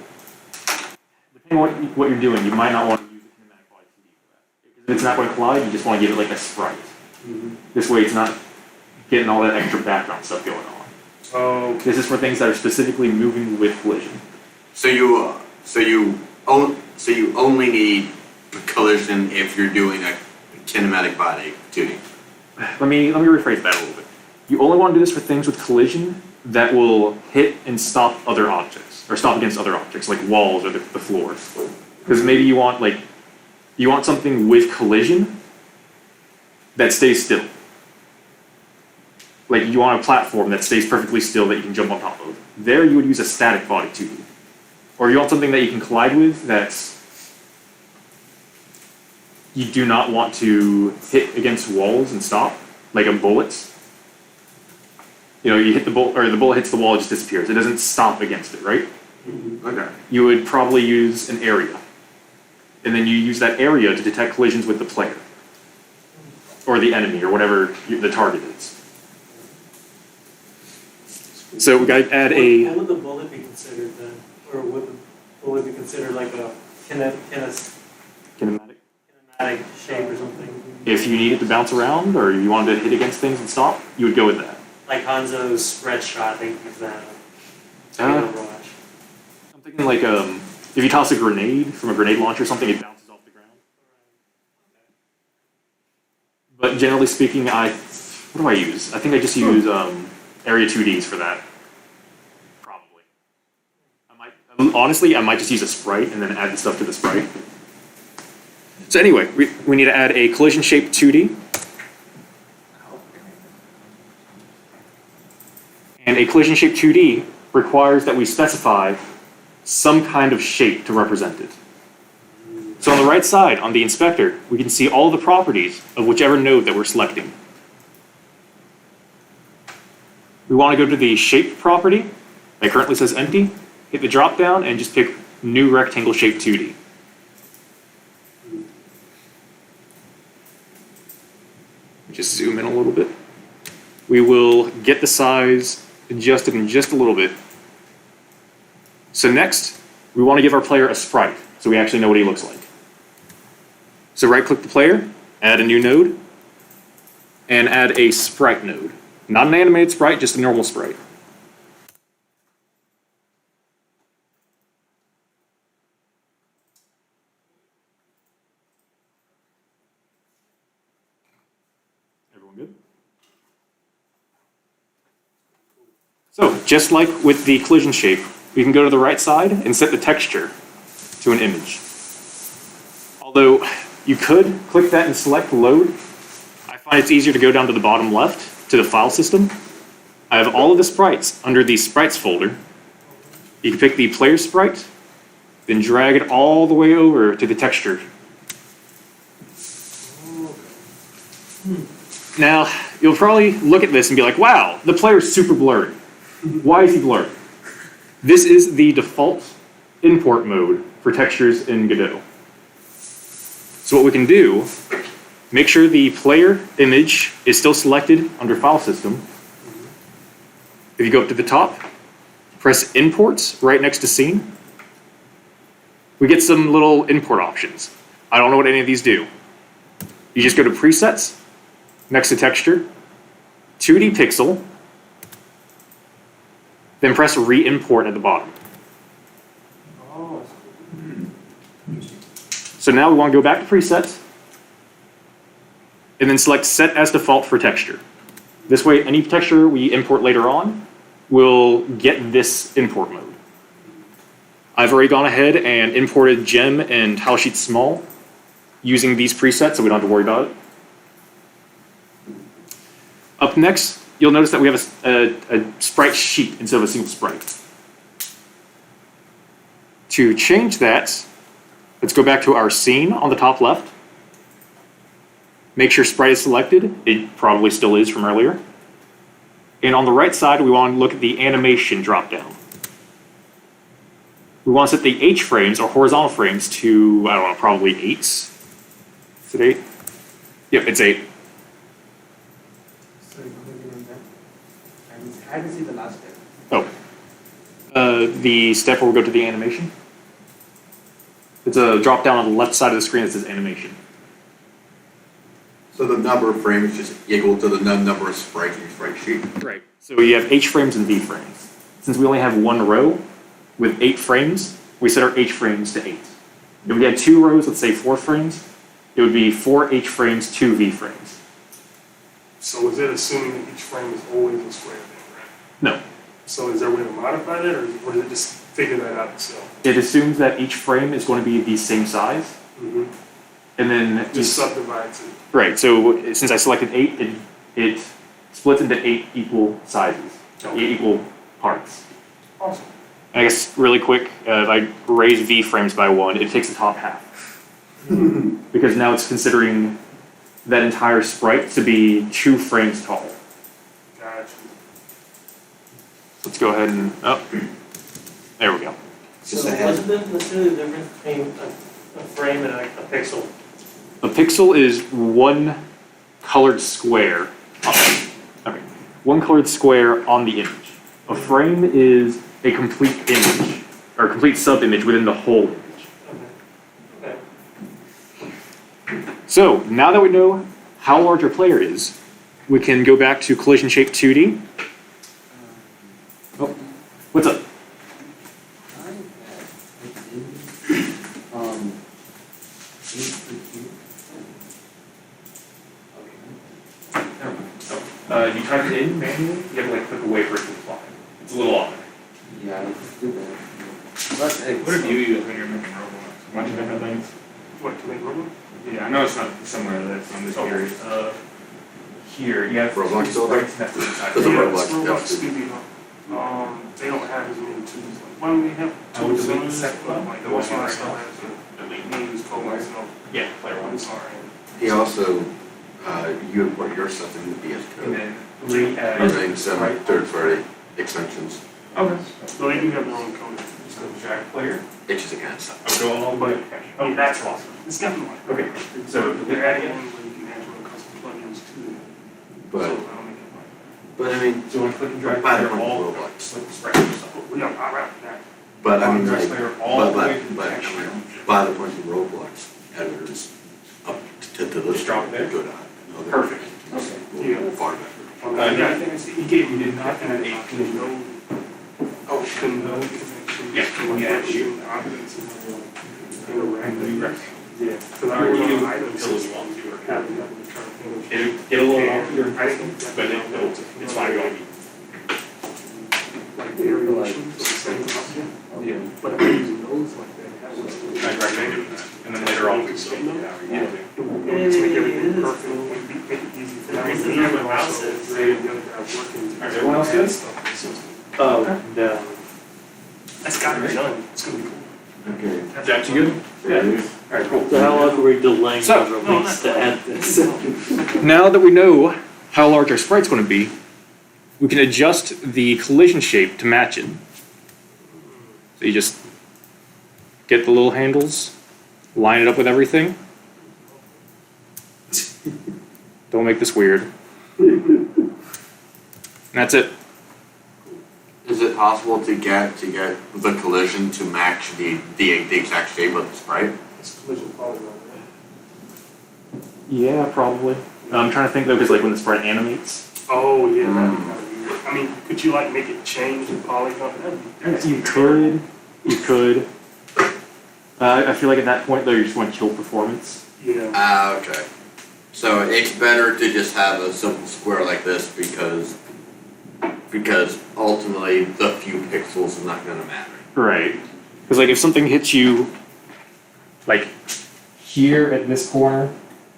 depending on what you're doing, you might not want to use the kinematic body 2D for that. Because if it's not going to collide, you just want to give it like a sprite. Mm-hmm. This way it's not getting all that extra background stuff going on. Oh, okay. This is for things that are specifically moving with collision. So you only need collision if you're doing a kinematic body 2D. Let me rephrase that a little bit. You only want to do this for things with collision that will hit and stop other objects, or stop against other objects, like walls or the floor. Because maybe you want something with collision that stays still. Like you want a platform that stays perfectly still that you can jump on top of. There you would use a static body 2D. Or you want something that you can collide with that's you do not want to hit against walls and stop, like a bullet. You know, you hit the bullet, or the bullet hits the wall, it just disappears. It doesn't stop against it, right? Okay. You would probably use an area. And then you use that area to detect collisions with the player. Or the enemy, or whatever the target is. So we gotta add What would the bullet be considered then? Or would the bullet be considered like a kinematic. shape or something? If you need it to bounce around, or you wanted to hit against things and stop, you would go with that. Like Hanzo's red shot, they use that. I'm thinking like if you toss a grenade from a grenade launcher or something, it bounces off the ground. But generally speaking, what do I use? I think I just use Area 2Ds for that. Probably. Honestly, I might just use a sprite and then add the stuff to the sprite. So anyway, we need to add a collision shape 2D. And a collision shape 2D requires that we specify some kind of shape to represent it. So on the right side, on the inspector, we can see all the properties of whichever node that we're selecting. We want to go to the shape property that currently says empty, hit the drop down, and just pick new rectangle shape 2D. Just zoom in a little bit. We will get the size adjusted in just a little bit. So next, we want to give our player a sprite, so we actually know what he looks like. So right-click the player, add a new node, and add a sprite node. Not an animated sprite, just a normal sprite. Everyone good? So, just like with the collision shape, we can go to the right side and set the texture to an image. Although, you could click that and select load. I find it's easier to go down to the bottom left to the file system. I have all of the sprites under the sprites folder. You can pick the player sprite, then drag it all the way over to the texture. Now, you'll probably look at this and be like, wow, the player's super blurry. Why is he blurry? This is the default import mode for textures in Godot. So what we can do, make sure the player image is still selected under file system. If you go up to the top, press imports right next to scene. We get some little import options. I don't know what any of these do. You just go to presets, next to texture, 2D pixel, then press re-import at the bottom. Oh. So now we want to go back to presets, and then select set as default for texture. This way, any texture we import later on will get this import mode. I've already gone ahead and imported gem and tile sheet small using these presets, so we don't have to worry about it. Up next, you'll notice that we have a sprite sheet instead of a single sprite. To change that, let's go back to our scene on the top left. Make sure sprite is selected. It probably still is from earlier. And on the right side, we want to look at the animation dropdown. We want to set the H frames, or horizontal frames, to, I don't know, probably 8s. Is it 8? Yep, it's 8. I didn't see the last step. Oh. The step where we go to the animation. It's a drop down on the left side of the screen that says animation. So the number of frames is just equal to the number of sprites in your sprite sheet. Right. So you have H frames and V frames. Since we only have one row with 8 frames, we set our H frames to 8. If we had 2 rows, let's say 4 frames, it would be 4 H frames, 2 V frames. So is it assuming that each frame is always a square thing, right? No. So is there a way to modify that, or does it just figure that out itself? It assumes that each frame is going to be the same size, Mm-hmm. and then Just subdivides it. right. So since I selected 8, it splits into 8 equal sizes, 8 equal parts. Awesome. And I guess really quick, if I raise V frames by 1, it takes the top half. Because now it's considering that entire sprite to be 2 frames tall. Gotcha. Let's go ahead and, oh, there we go. So what's the difference between a frame and a pixel? A pixel is one colored square. Okay, one colored square on the image. A frame is a complete image, or a complete sub-image within the whole image. Okay. So, now that we know how large our player is, we can go back to collision shape 2D. Oh, what's up? If you type it in manually, you have to like click away for it to apply. It's a little odd. Yeah, let's do that. What have you used when you're making Roblox? A bunch of different things? What, to make Roblox? Yeah, I know it's not somewhere that's on this period. Here, you have Roblox two builder? sprites nested inside. Does it Yeah, Roblox it's Roblox definitely- Studio. They don't have as many tools. Like, why don't we have I would tools? delete the on second this? one, Like, the the one one right still now. has Delete. a names called myself. Yeah, player one. I'm sorry. He also, you import your stuff into VS And Code, then re-add. using some Right. third-party extensions. Okay. So they do have their own code. So drag player. It's just a kind of stuff. I would go all the way. Oh, that's awesome. It's definitely. Okay, so They're adding adding it. where you can add your own custom plugins to it. But, So, I'll make it work. but I mean, So when click and drag by the player point all of Roblox. with the sprite yourself. Well, yeah, all right, yeah. But I mean, Drag like, player all the way to the but, texture. by the point of Roblox, editors up to this. Just drop it there? Good on. Perfect. Yeah. Far better. Yeah, I think it's, he gave me did not add a no. Oh, couldn't no connection. Yeah, yeah, you. Objects and Yeah. Because I Or work you on items. until you want to, or have it. It'll It'll get a little off your pricing, but it's fine going. like variations of the same object. Yeah. But I'm using those like that. That was. I recommend it, and then later on we So, still. yeah. It will just make everything perfect, make it easy for them. This is And where then my mouse also, is. Ray and the other guys working to. Alright, everyone else good? Oh, no. That's gotta be done, it's gonna be cool. Okay. Jack, you good? Yeah. Alright, cool. So how long are we delaying So- the release to add this? Now that we know how large our sprite's going to be, we can adjust the collision shape to match it. So you just get the little handles, line it up with everything. Don't make this weird. And that's it. Is it possible to get the collision to match the exact shape of the sprite? It's collision polygon, Yeah, probably. I'm trying to think though, because like when the sprite animates. Oh, yeah, that'd be kind of weird. I mean, could you like make it change the polygon? That'd be You could. I feel like at that point though, you just want to kill performance. Yeah. Okay. So it's better to just have a simple square like this because ultimately the few pixels are not gonna matter. Right. Because like if something hits you, like here at this corner,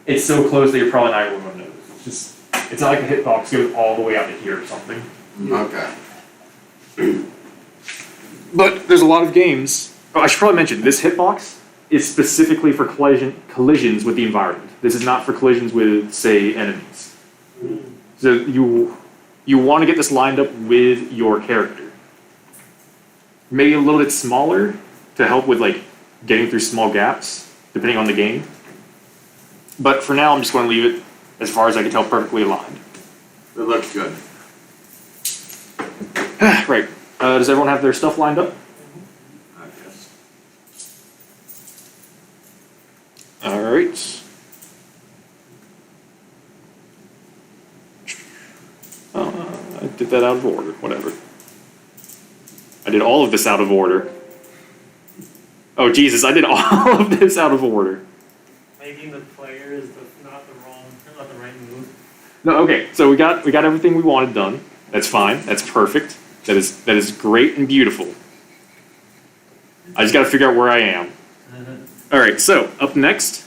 it's so close that you're probably not even gonna notice. It's not like a hitbox goes all the way out to here or something. Okay. But there's a lot of games. Oh, I should probably mention this hitbox is specifically for collisions with the environment. This is not for collisions with, say, enemies. So you want to get this lined up with your character. Maybe a little bit smaller to help with like getting through small gaps, depending on the game. But for now, I'm just going to leave it as far as I can tell perfectly aligned. It looks good. Right. Does everyone have their stuff lined up? I guess. All right. I did that out of order. Whatever. I did all of this out of order. Oh Jesus! I did all of this out of order. Making the player is not the right move. No. Okay. So we got everything we wanted done. That's fine. That's perfect. That is great and beautiful. I just got to figure out where I am. All right. So up next.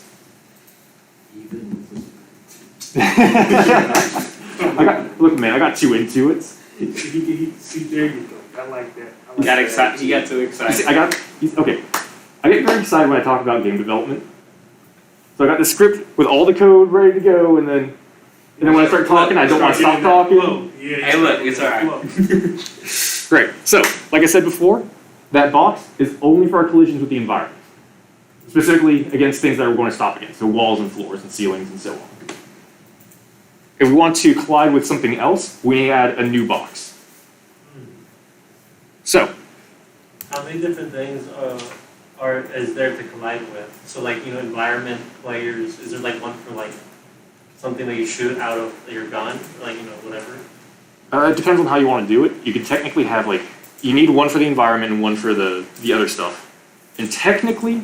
Look, man, I got too into it. See, there you go. I like that. I like He got that. excited. He got too excited. I get very excited when I talk about game development. So I got the script with all the code ready to go, and then when I start talking, I don't want to stop talking. Yeah, Hey, look, it's alright. Great. So, like I said before, that box is only for our collisions with the environment, specifically against things that we're going to stop against, so walls and floors and ceilings and so on. If we want to collide with something else, we add a new box. So, How many different things is there to collide with? So like, environment players, is there like one for like something that you shoot out of your gun, like, whatever? it depends on how you want to do it. You could technically have you need one for the environment and one for the other stuff. And technically,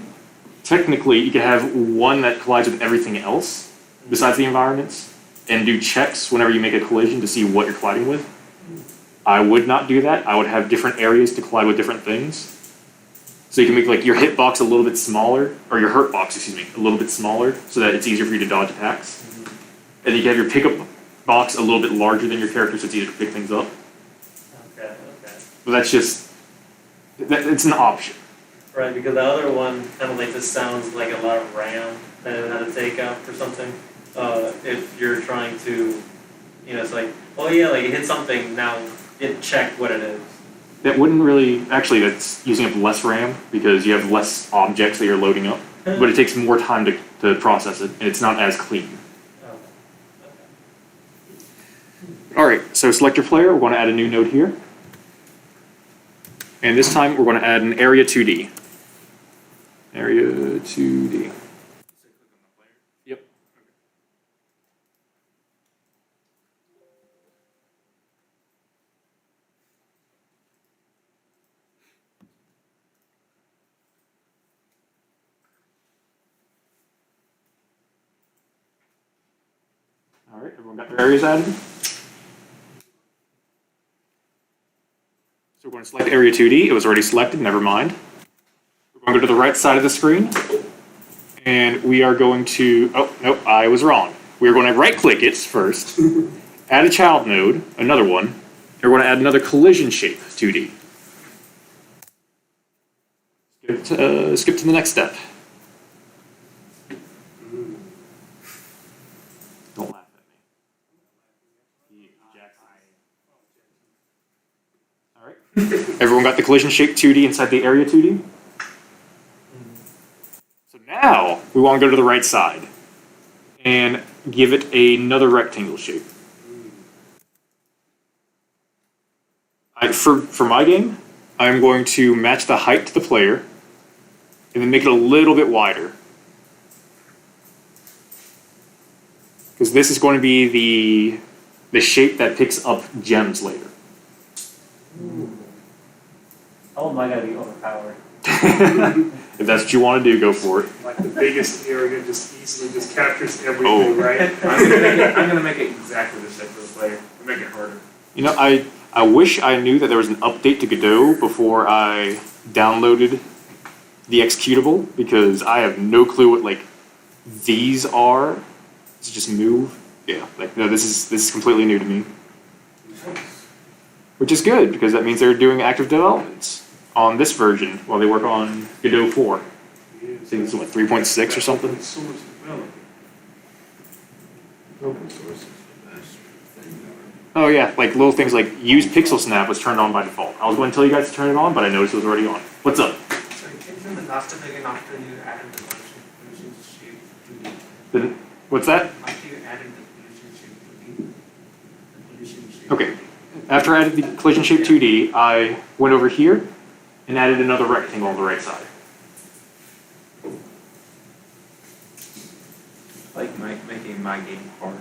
you could have one that collides with everything else besides the environments, and do checks whenever you make a collision to see what you're colliding with. I would not do that. I would have different areas to collide with different things. So you can make like your hitbox a little bit smaller, or your hurt box, a little bit smaller, so that it's easier for you to dodge attacks. And you can have your pickup box a little bit larger than your character, so it's easier to pick things up. Okay. But that's just, it's an option. Right, because the other one kind of like this sounds like a lot of RAM that it would have to take out for something. If you're trying to, it's like, oh yeah, like it hit something, now it check what it is. That wouldn't really, actually that's using up less RAM because you have less objects that you're loading up, but it takes more time to process it, and it's not as clean. Oh, okay. Alright, so select your player, we're going to add a new node here. And this time we're going to add an area 2D. Area 2D. Yep. Alright, everyone got their areas added? So we're going to select Area 2D. It was already selected, never mind. We're going to go to the right side of the screen. And we are going to, oh, nope, I was wrong. We're going to right-click it first, add a child node, another one, and we're going to add another collision shape 2D. Skip to the next step. Don't laugh at me. All right. Everyone got the collision shape 2D inside the area 2D? So now we want to go to the right side and give it another rectangle shape. For my game, I'm going to match the height to the player and then make it a little bit wider. Because this is going to be the shape that picks up gems later. Oh my god, be overpowered. If that's what you want to do, go for it. Like the biggest area just easily just captures everything, Oh. right? I'm gonna make it exactly the same for the player. Make it harder. You know, I wish I knew that there was an update to Godot before I downloaded the executable, because I have no clue what like these are. To just move. Yeah, like no, this is completely new to me. Which is good, because that means they're doing active development on this version while they work on Godot 4. I think it's what, 3.6 or something? Open source is the best thing Oh yeah, like little things like use pixel snap was turned on by default. I was going to tell you guys to turn it on, but I noticed it was already on. What's up? So it came from the last time again after you added the collision shape 2D. What's that? After you added the collision shape 2D. The collision shape. Okay. After I added the collision shape 2D, I went over here and added another rectangle on the right side. Like making my game hard.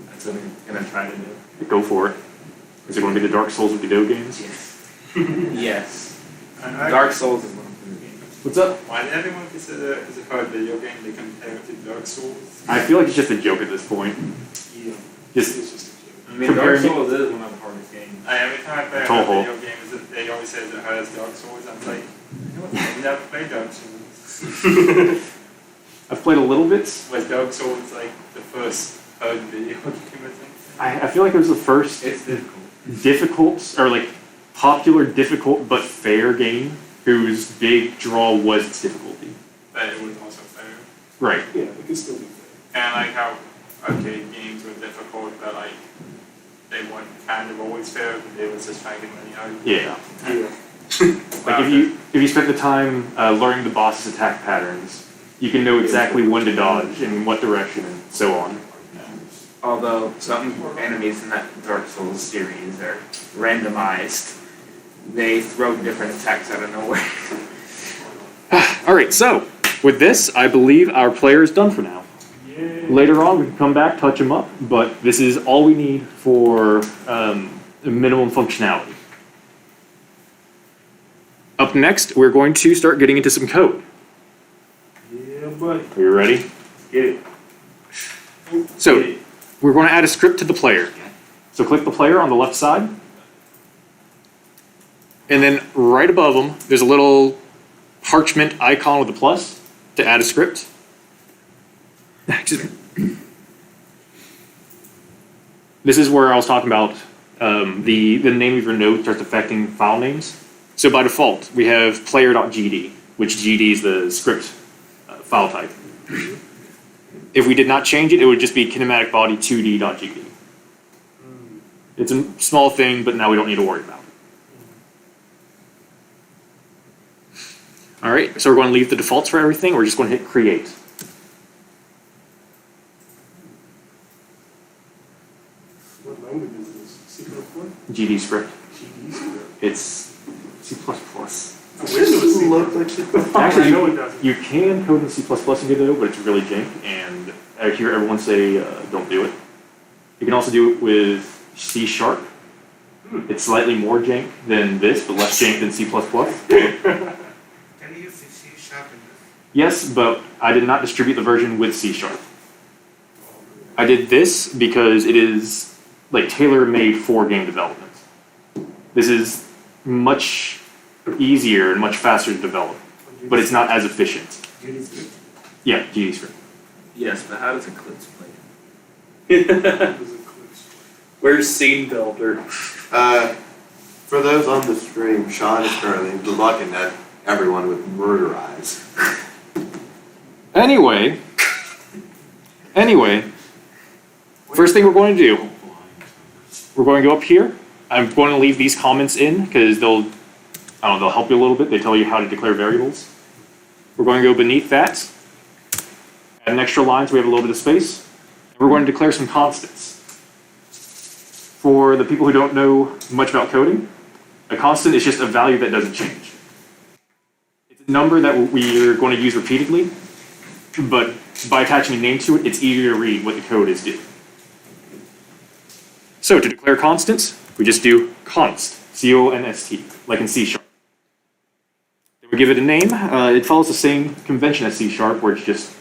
That's what I'm gonna try to do. Go for it. Is it going to be the Dark Souls of Godot games? Yes. I- Dark Souls is one of the games. What's up? Why did everyone consider it's a hard video game they compare it to Dark Souls? I feel like it's just a joke at this point. Yeah. Just It's just a joke. I mean, Compare Dark me- Souls is one of the hardest games. Every time I play a Toho. video game, they always say it's as hard as Dark Souls. I'm like, you know what? I've never played Dark Souls. I've played a little bit. Was Dark Souls like the first hard video game or something? I feel like it was the first It's difficult. difficult, or like popular, difficult, but fair game whose big draw was its difficulty. But it was also fair. Right. Yeah, it can still be fair. And I like how arcade games were difficult, but like they weren't kind of always fair, but they was just trying to get money out of it. Yeah. Yeah. Like if you spent the time learning the boss's attack patterns, you can know exactly when to dodge and in what direction and so on. Although some enemies in that Dark Souls series are randomized, they throw different attacks out of nowhere. All right, so with this, I believe our player is done for now. Later on, we can come back, touch them up, but this is all we need for minimum functionality. Up next, we're going to start getting into some code. Yeah, buddy. Are you ready? Get it. So, we're going to add a script to the player. So click the player on the left side. And then right above them, there's a little parchment icon with a plus to add a script. This is where I was talking about the name of your node starts affecting file names. So by default, we have player.gd, which GD is the script file type. If we did not change it, it would just be kinematic body 2d.gd. It's a small thing, but now we don't need to worry about it. All right, so we're going to leave the defaults for everything. We're just going to hit create. What language is this? C++? GD script. GD script. It's C++. I wish it was C++. Look like C++. Actually, I know it doesn't. you can code in C++ in Godot, but it's really jank, and I hear everyone say don't do it. You can also do it with C#. It's slightly more jank than this, but less jank than C++. Can you use C# in this? Yes, but I did not distribute the version with C#. I did this because it is like tailor-made for game development. This is much easier and much faster to develop, but it's not as efficient. GD script. Yeah, GD script. Yes, but how does Eclipse play? What is it called? Where's Scene Builder? For those on the stream, Sean is currently looking at everyone with murder eyes. Anyway, first thing we're going to do, we're going to go up here. I'm going to leave these comments in because they'll help you a little bit. They tell you how to declare variables. We're going to go beneath that, add an extra line so we have a little bit of space. And we're going to declare some constants. For the people who don't know much about coding, a constant is just a value that doesn't change. It's a number that we're going to use repeatedly, but by attaching a name to it, it's easier to read what the code is doing. So to declare constants, we just do const, C-O-N-S-T, like in C#. We give it a name. It follows the same convention as C#, where it's just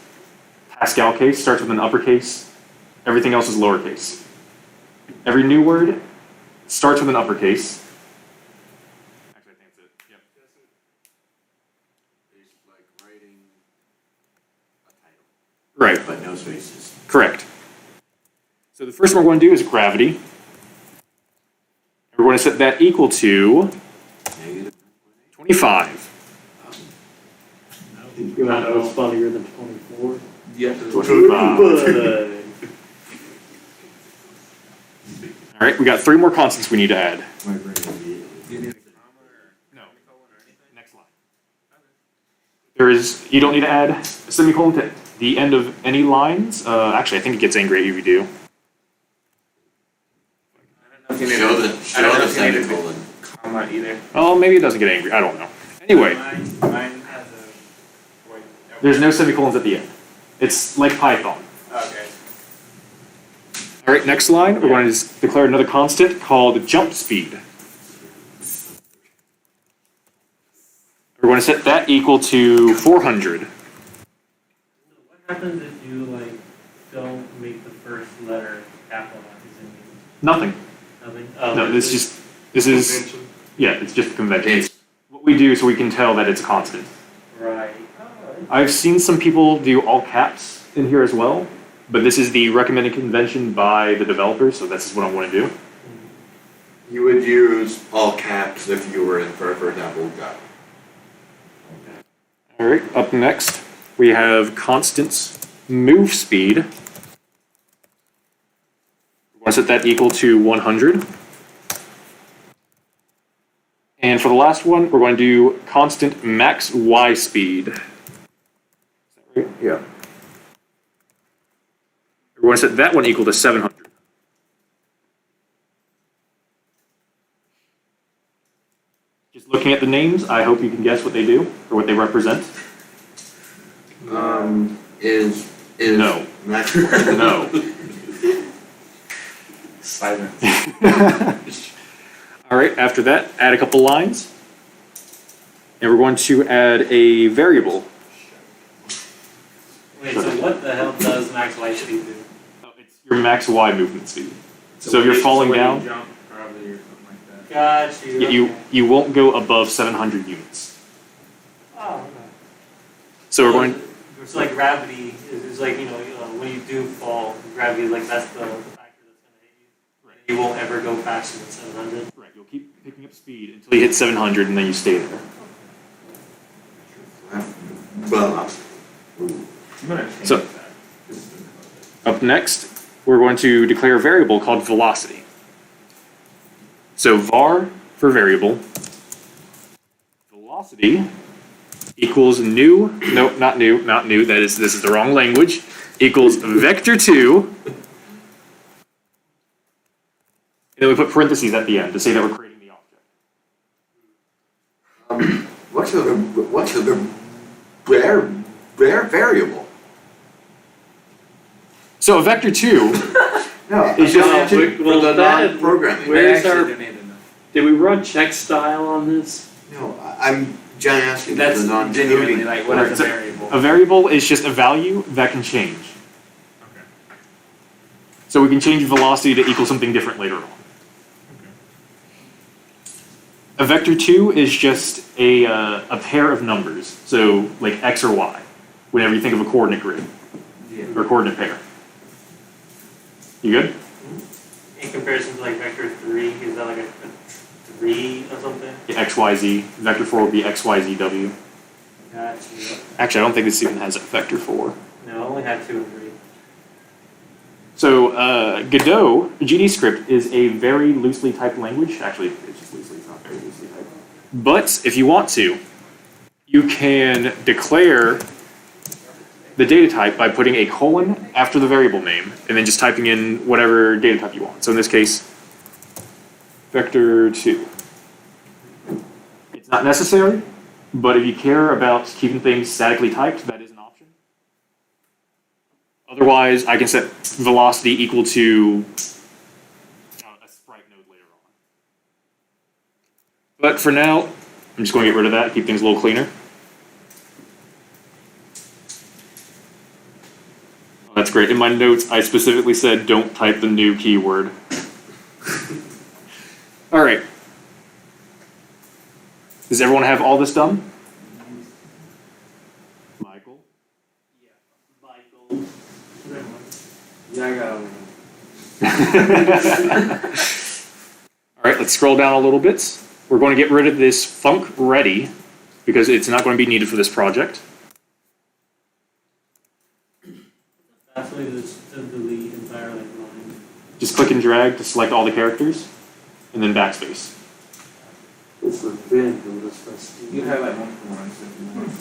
Pascal case, starts with an uppercase. Everything else is lowercase. Every new word starts with an uppercase. Actually, I think that's it. Yep. It's like writing a title, Right. but no spaces. Correct. So the first one we're going to do is gravity. We're going to set that equal to Negative. 25. You want to know what's funnier than 24? Yeah. 25. All right, we got 3 more constants we need to add. My brain immediately. No. Next line. You don't need to add a semicolon to the end of any lines. Actually, I think it gets angry at you if you do. Show the semicolon. Comma either. Oh, maybe it doesn't get angry. I don't know. Anyway, Mine has a, wait. there's no semicolons at the end. It's like Python. Okay. All right, next line, we're going to declare another constant called jump speed. We're going to set that equal to 400. What happens if you like don't make the first letter capitalized? Nothing. Nothing. No, this is, yeah, it's just a convention. It's what we do so we can tell that it's a constant. Right. I've seen some people do all caps in here as well, but this is the recommended convention by the developers, so this is what I'm going to do. You would use all caps if you were in, for example, Godot. All right, up next, we have constants move speed. We're going to set that equal to 100. And for the last one, we're going to do constant max y speed. Is that right? Yeah. We're going to set that one equal to 700. Just looking at the names, I hope you can guess what they do or what they represent. Is No. max No. Silence. All right, after that, add a couple lines. And we're going to add a variable. Wait, so what the hell does max light speed do? It's your max y movement speed. So if you're falling when you down, jump, probably, or something like that. Got you. you won't go above 700 units. Oh, okay. So we're going, So like gravity is like, when you do fall, gravity is like that's the factor that's gonna hit you. Right. You won't ever go faster than 700. right, you'll keep picking up speed until you hit 700 and then you stay there. well, I'm gonna change So- that. Up next, we're going to declare a variable called velocity. So var for variable, velocity equals new, nope, not new, this is the wrong language, equals vector2, and then we put parentheses at the end to say that we're creating the object. what's a variable? So a vector2 No, is just, for well, the that- non-programming. Where's I our- actually don't even know. Did we run check style on this? No, I'm just asking That's for the genuinely non-coding. like, what is a variable? a variable is just a value that can change. Okay. So we can change velocity to equal something different later on. A vector2 is just a pair of numbers, so like x or y, whenever you think of a coordinate grid Yeah. or coordinate pair. You good? In comparison to like vector 3, is that like a 3 or something? Yeah, x, y, z. Vector 4 would be x, y, z, w. Got you. Actually, I don't think this even has a vector 4. No, I only had 2 and 3. So Godot, GD script, is a very loosely typed language. Actually, it's just loosely, it's not very loosely typed. But if you want to, you can declare the data type by putting a colon after the variable name and then just typing in whatever data type you want. So in this case, vector2. It's not necessary, but if you care about keeping things statically typed, that is an option. Otherwise, I can set velocity equal to a sprite node later on. But for now, I'm just going to get rid of that, keep things a little cleaner. great. In my notes, I specifically said don't type the new keyword. All right. Does everyone have all this done? Michael? Michael. Yeah, I got All right, let's scroll down a little bit. We're going to get rid of this func ready because it's not going to be needed for this project. Fast way to delete entire like line. Just click and drag to select all the characters, and then backspace. It's a bin, though, that's first. You have like multiple ones if you want.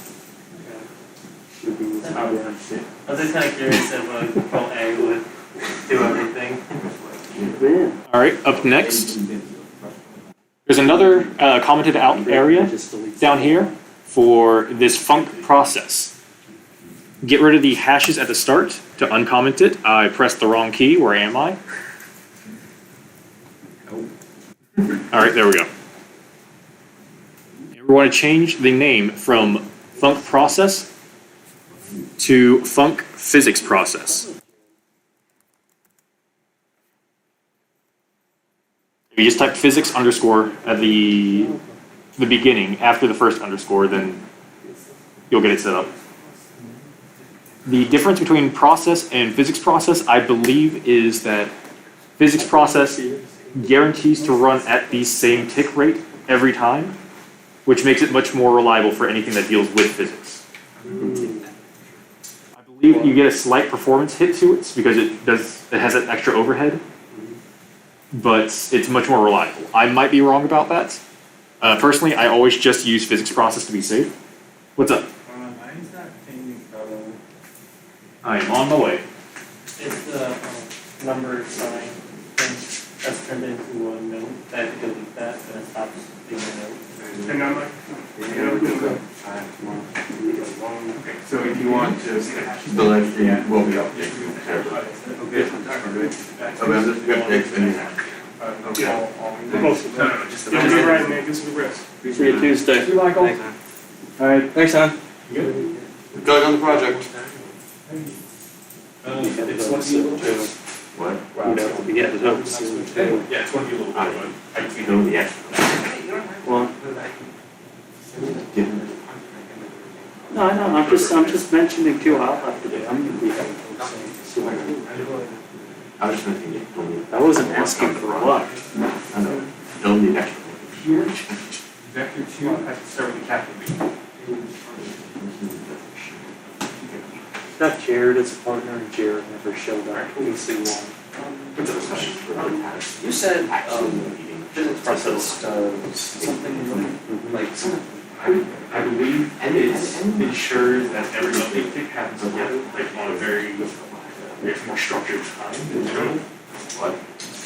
Should be with I would bin. understand. I was just kind of curious if Control A would do everything. Bin. All right, up next, there's another commented out area Just delete down here for this func process. Get rid of the hashes at the start to uncomment it. I pressed the wrong key. Where am I? All right, there we go. And we want to change the name from func process to func physics process. If you just type physics underscore at the beginning after the first underscore, then you'll get it set up. The difference between process and physics process, I believe, is that physics process guarantees to run at the same tick rate every time, which makes it much more reliable for anything that deals with physics. I believe you get a slight performance hit to it because it has that extra overhead, but it's much more reliable. I might be wrong about that. Personally, I always just use physics process to be safe. What's up? Mine's not changing color. I am on my way. It's the number sign thing that's turned into a note that delete that and it stops being a note. And I'm like, Okay, so if you want to see the hashes. The live stream will be updated. Okay. So I'm just gonna take any hash. Okay. no, Just you'll be right, man, get some rest. See you Tuesday. You, Michael. All right. Thanks, son. Good luck on the project. It's going to be a little bit. What? You'd have to be getting up soon too. Yeah, it's going to be a little bit, but I tweeted Know the extra. Well, no, I know, I'm just mentioning too, I'll have to do, I'm gonna be having those things. I was just thinking, don't need. I wasn't asking for what. I know, don't need extra. Vector 2 has to start with a capital B. Got Jared as a partner and Jared never showed up, we see one. You said, physics process does something like, I believe it ensures that every update tick happens like on a very, it's more structured time in general. But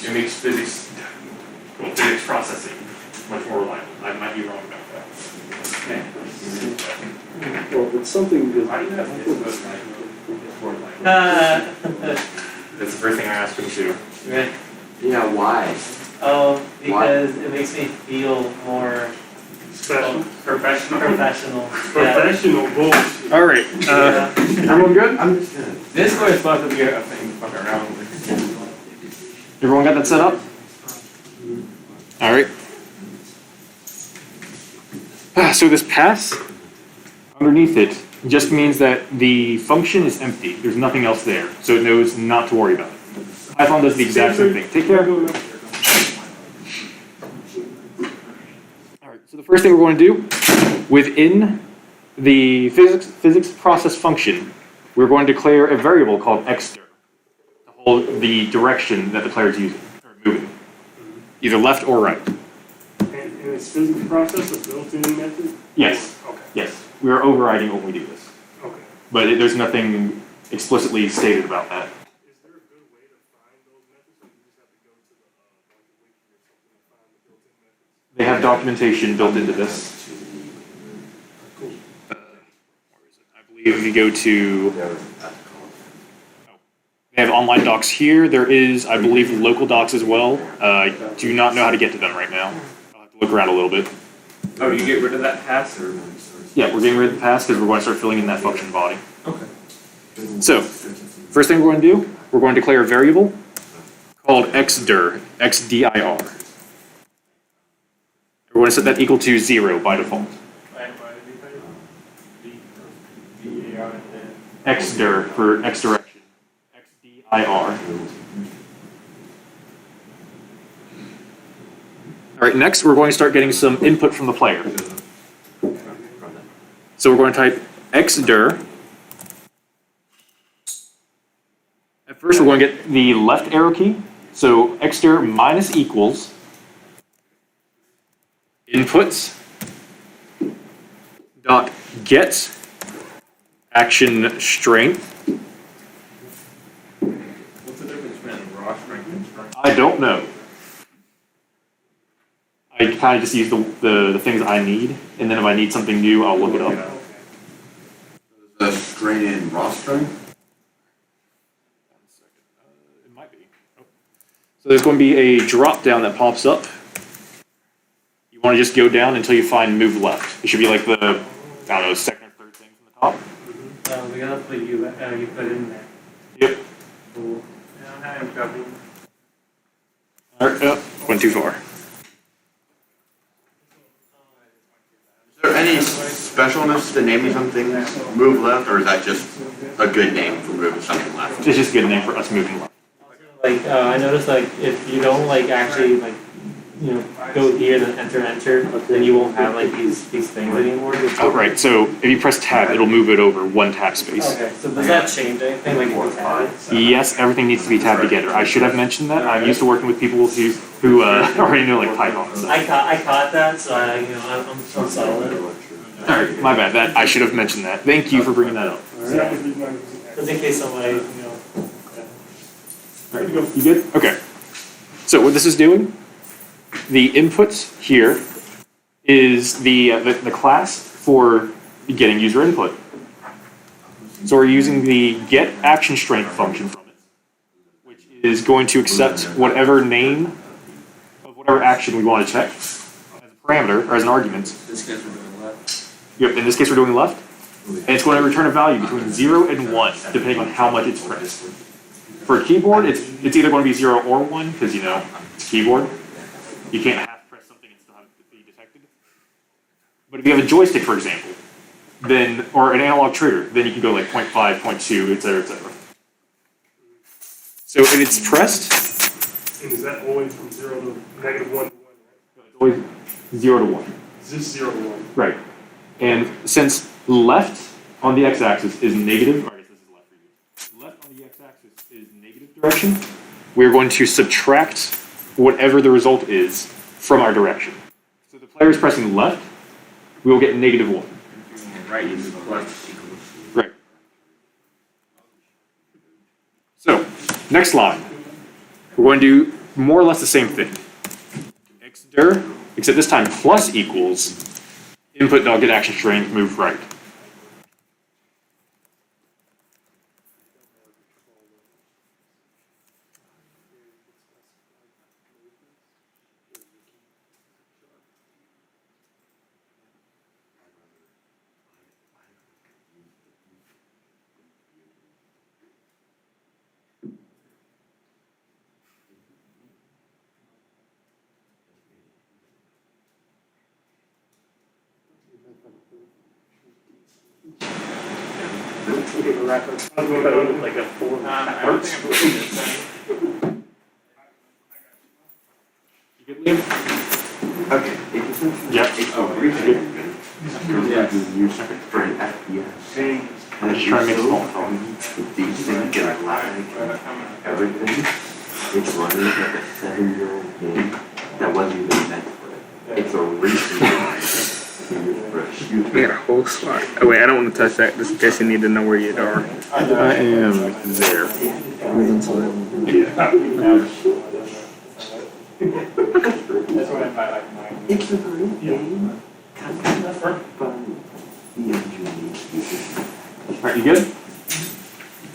it makes physics processing much more reliable. I might be wrong about that. Well, it's something that. Why do you have this? That's the first thing I asked him to. Right. Yeah, why? Oh, because it makes me feel more Special. professional. Yeah. Professional bullshit. All right. Yeah. Everyone good? I'm just gonna. Discord is supposed to be a thing to fuck around with. Everyone got that set up? All right. So this pass underneath it just means that the function is empty. There's nothing else there, so it knows not to worry about it. Python does the exact same thing. Take care. All right. So the first thing we're going to do within the physics process function, we're going to declare a variable called xdir to hold the direction that the player is using or moving, either left or right. And it's physics process, a built-in method? Yes. Okay, Yes. We are overriding when we do this, okay. but there's nothing explicitly stated about that. Is there a good way to find those methods, or you just have to go to the, like the wiki or something to find the built-in methods? They have documentation built into this. Where is it? I believe if you go to, they have online docs here. There is, I believe, local docs as well. I do not know how to get to them right now. I'll have to look around a little bit. Oh, you get rid of that pass or? Yeah, we're getting rid of the pass because we're going to start filling in that function body. Okay. So, First thing we're going to do, we're going to declare a variable called xdir, xdir. We're going to set that equal to 0 by default. Xdir for x direction, xdir. All right, next we're going to start getting some input from the player. So we're going to type xdir. At first we're going to get the left arrow key. So xdir minus equals inputs dot get action strength. What's the difference between raw strength and strength? I don't know. I kind of just use the things I need, and then if I need something new, I'll look it up. The strain in raw strength? It might be. Oh. So there's going to be a drop down that pops up. You want to just go down until you find move left. It should be like the, I don't know, second or third thing from the top. We gotta put you put in there. Yep. Cool. Yeah, I'm copying. All right, went too far. Is there any specialness to naming something move left, or is that just a good name for moving something left? It's just a good name for us moving left. Like I noticed like if you don't like actually like go here then enter, then you won't have like these things anymore. Oh, right. So if you press tab, it'll move it over one tab space. Okay, so does that change anything like if you tab it? Yes, everything needs to be tabbed together. I should have mentioned that. I'm used to working with people who already know like Python and stuff. I caught that, so I'm solid. All right, my bad. That I should have mentioned that. Thank you for bringing that up. Just in case somebody All right, you good? Okay. So what this is doing, the inputs here is the class for getting user input. So we're using the get action strength function from it, which is going to accept whatever name of whatever action we want to check as a parameter or as an argument. This case we're doing left. Yep, in this case we're doing left. And it's going to return a value between 0 and 1, depending on how much it's pressed. For a keyboard, it's either going to be 0 or 1, because, it's a keyboard. You can't half press something and still have it be detected. But if you have a joystick, for example, then, or an analog trigger, then you can go like 0.5, 0.2, etc., etc. So if it's pressed, And is that always from 0 to -1 to 1, right? it's always 0 to 1. Is this 0 to 1? Right. And since left on the x-axis is negative, or I guess this is left for you. Left on the x-axis is negative direction. We're going to subtract whatever the result is from our direction. So the player is pressing left, we will get -1. Right, is plus equals. Right. So, next line. We're going to do more or less the same thing. Xdir, except this time plus equals input.get action strength move right. like a 4 I don't think I'm putting this in. You good, Liam? Okay. Yeah. For an FPS. I'm just trying to make it small. These things get lag, everything. It's running like a 7-year-old game that wasn't even meant for it. It's a recent We got a whole slot. Oh wait, I don't want to touch that just in case you need to know where you are. I am there. It's a great game. Kind of fun. The engine needs to be. Alright, you good?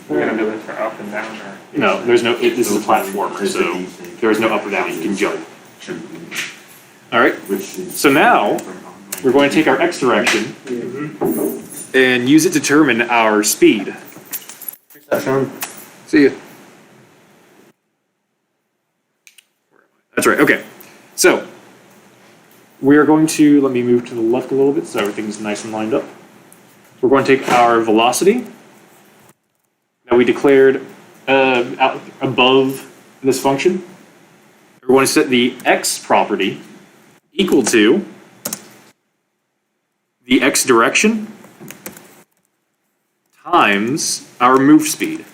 We're gonna do this for up and down or? No, there's no, this is a platformer, so there is no up or down, you can jump. Alright, so now we're going to take our x direction and use it to determine our speed. Fix that, Sean. See ya. That's right, okay. So, we are going to, let me move to the left a little bit so everything's nice and lined up. We're going to take our velocity that we declared out above this function. We're going to set the x property equal to the x direction times our move speed.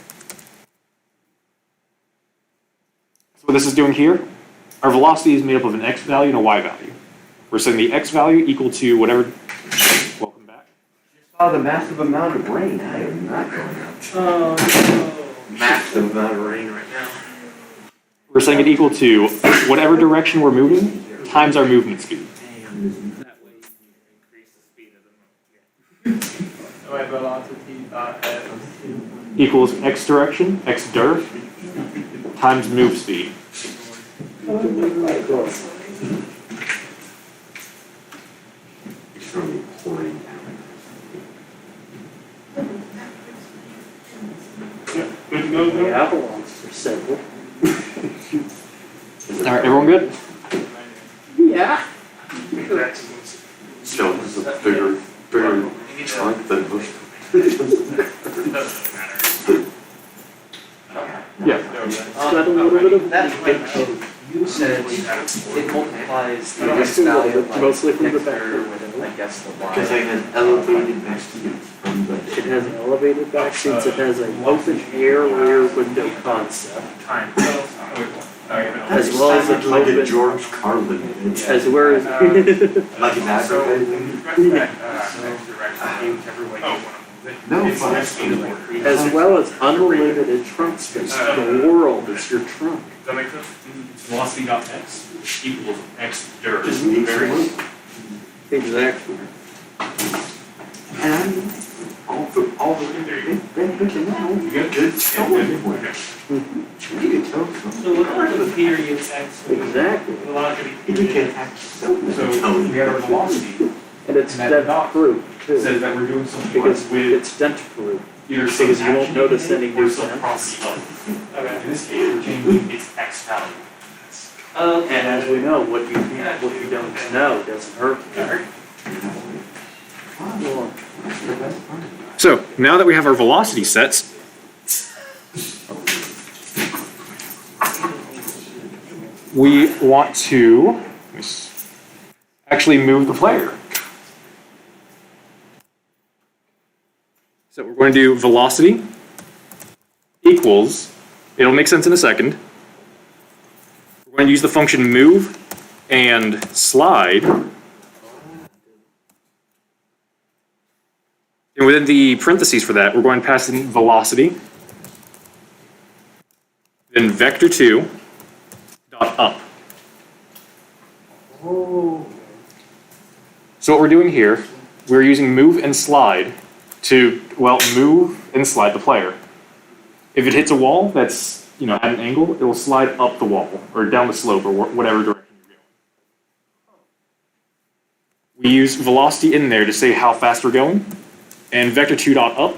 So what this is doing here, our velocity is made up of an x value and a y value. We're setting the x value equal to whatever, welcome back. Oh, the massive amount of rain. I am not going out. Massive amount of rain right now. We're setting it equal to whatever direction we're moving times our movement speed. That way you can increase the speed of the motion. So my velocity dot f Equals x direction, x dir, times move speed. It's really pouring down. Good to go, The avalanches are simple. All right, everyone good? Yeah. Still, this is a bigger trunk than most. Yeah. It's got a little bit of That function, you said it multiplies the Yeah, x it's a little value bit, like mostly from the x back. or with, I guess, the y. Because I had elevated vestige from the. It has an elevated back seats, it has an open air rear window concept, Time. as well as an Like a open, George Carlin. as well as, Like an advertising. No, but as well as unlimited trunk space. The world is your trunk. Does that make sense? Velocity dot x equals x dir. just makes Very it. Exactly. And I mean, all the You good? good story for it. Okay. You can tell. So what are the period x? Exactly. Velocity. You can act so. So we have our velocity. And it's And that dent dot proof too, Says that we're doing something because with it's dent proof. either some because you won't action notice in it any or some dents. property of it. Okay. In this case, we're changing its x value. And as we know, what you don't know doesn't hurt you. Well, So now that we have our velocity sets, we want to actually move the player. So we're going to do velocity equals, it'll make sense in a second. We're going to use the function move and slide. And within the parentheses for that, we're going to pass in velocity, then vector2 dot up. So what we're doing here, we're using move and slide to, well, move and slide the player. If it hits a wall that's, at an angle, it will slide up the wall or down the slope or whatever direction you're going. We use velocity in there to say how fast we're going. And vector2 dot up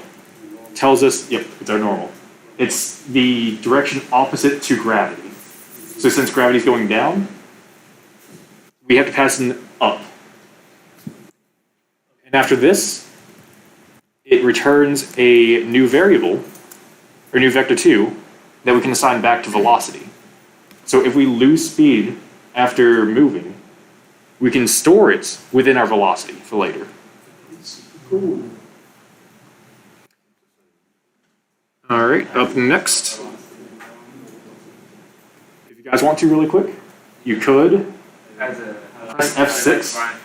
tells us, yep, it's our normal. It's the direction opposite to gravity. So since gravity is going down, we have to pass in up. And after this, it returns a new variable, or new vector2, that we can assign back to velocity. So if we lose speed after moving, we can store it within our velocity for later. All right, up next. If you guys want to really quick, you could press F6.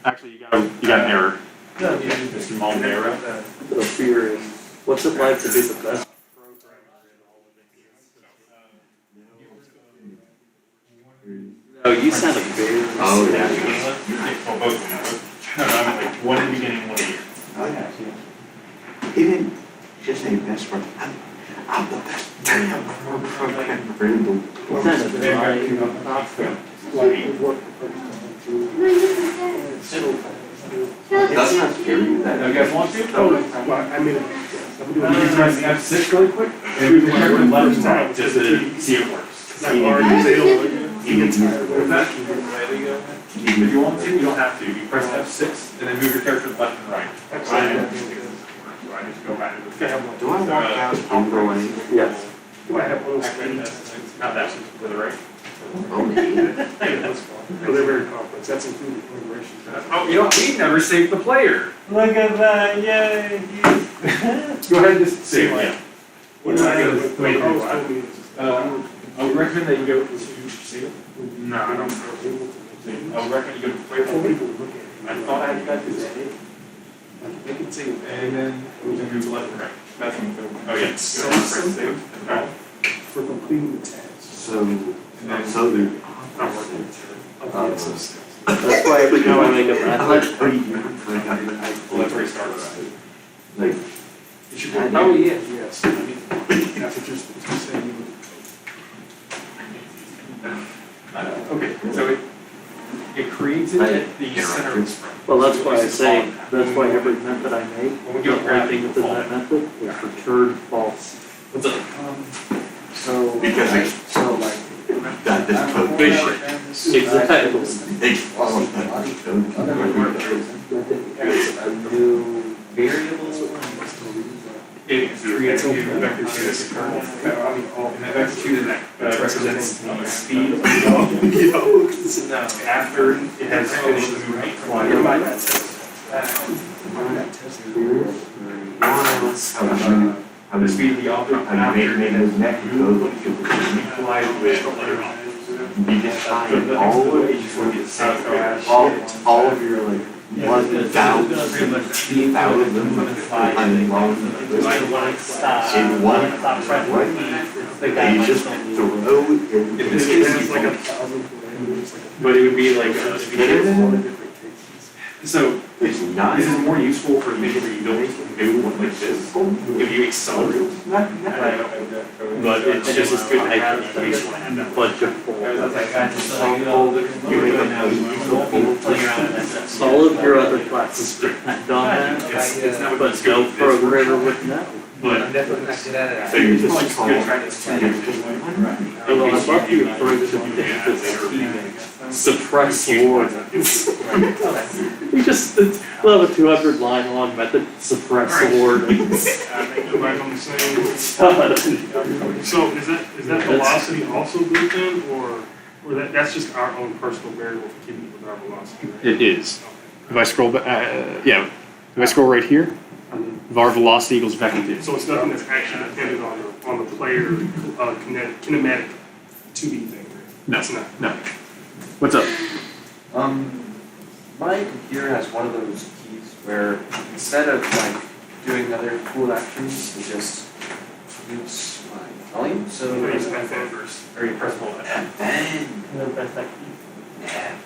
Actually, you got an error. Mr. Malmera. so furious. What's it like to be the best? No, you sound very Oh, yeah. Well, both of them. Like one in the beginning, one at the end. Oh, yeah. Even just a best friend. I'm the best damn friend. Kind of That's not scary. Now, you guys want to? I mean, You can press F6 really quick. And we can turn left and right just to see if it works. Like RDZ. If you want to, you don't have to. You press F6 and then move your character left and right. So I just go back to the Do I walk out and go in? Yes. Do I have one of those Actually, screens? not that, to the right. Okay. Yeah, that's fine. But they're very complex. That's included integration. Oh, you know, we never saved the player. Look at that, yay! Go ahead and just save it. When I go to Wait, Carlos told me it's just- I would recommend that you go to save it. No, I don't. I would recommend you go to player People form. look at it. I thought I had got this. They can say that And then we can move left and right. That's when we go. Oh, yeah. So- Go press save. Okay. for completing the task. So the opposite. That's why every time I make a I method, like pretty different. Well, that's where it starts. Like, It should be. Oh, yeah. Yes, I mean, that's what you're saying. I know. Okay, so it creates it at the center of the spring. well, that's why I say, that's why every method I make, When we the go only gravity, thing within that method is return false. What's up? So. because I So like. got this code. Exactly. They follow that code. A new variable. It creates a new vector two that's a kernel. And that vector two represents the speed of the dog. No. After it has finished the movement. The speed of the object after it has moved equalized with You just find all of your like 1,000, 3,000 Stop. in one, you just throw in this in. case, it's like a, but it would be like so It's not. this is more useful for things where you don't do one like this. If you accelerate, but it's just as good to have that Bunch of Playground. all of your other classes depend on that, It's not but no programmer would know. But Definitely not good at So it. you're it's like just good practice. Although I'd love you to bring some this suppress ordinance. We just love a 200 line long method, suppress ordinance. Go back on the same. So is that velocity also built in, or that's just our own personal variable for keeping with our velocity? Right? It is. If I scroll back, yeah, if I scroll right here, var velocity equals vector 2. So it's nothing that's actually dependent on the player kinematic 2D thing. No. It's not. No. What's up? My computer has one of those keys where instead of like doing other cool actions, it just mutes my volume. So Press FN first. Or you press hold.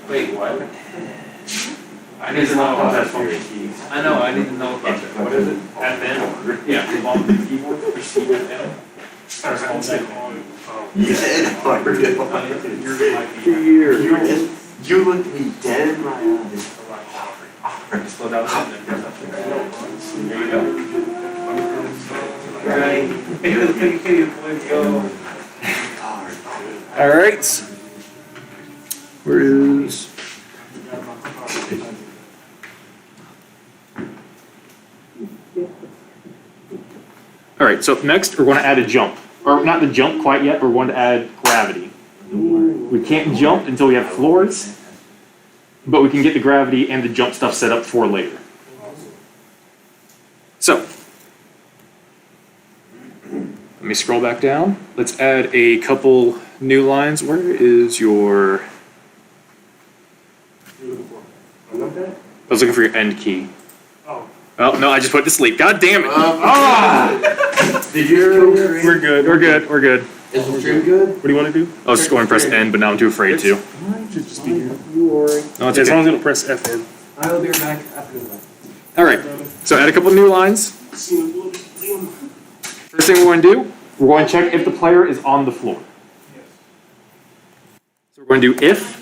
wait, what? I need to know about that function keys. I know. I need to know about that. What is it? FN? Yeah, on the keyboard, push FN. Press hold that. You said hard. You looked me dead in my eyes. Slow down and then press up. There you go. Right. Let's go. All right. Where is? All right. So next, we're going to add a jump, or not the jump quite yet. We're going to add gravity. We can't jump until we have floors, but we can get the gravity and the jump stuff set up for later. So, let me scroll back down. Let's add a couple new lines. Where is your... I was looking for your end key. Oh. Oh, no, I just put it to sleep. God damn it. Did you? We're good, we're good, we're good. Is the stream good? What do you want to do? I was just going to press N, but now I'm too afraid to. Should just be here. No, it's As long okay. as you don't press FN. I will be right back after the. All right, so add a couple new lines. First thing we're going to do, we're going to check if the player is on the floor. So we're going to do if,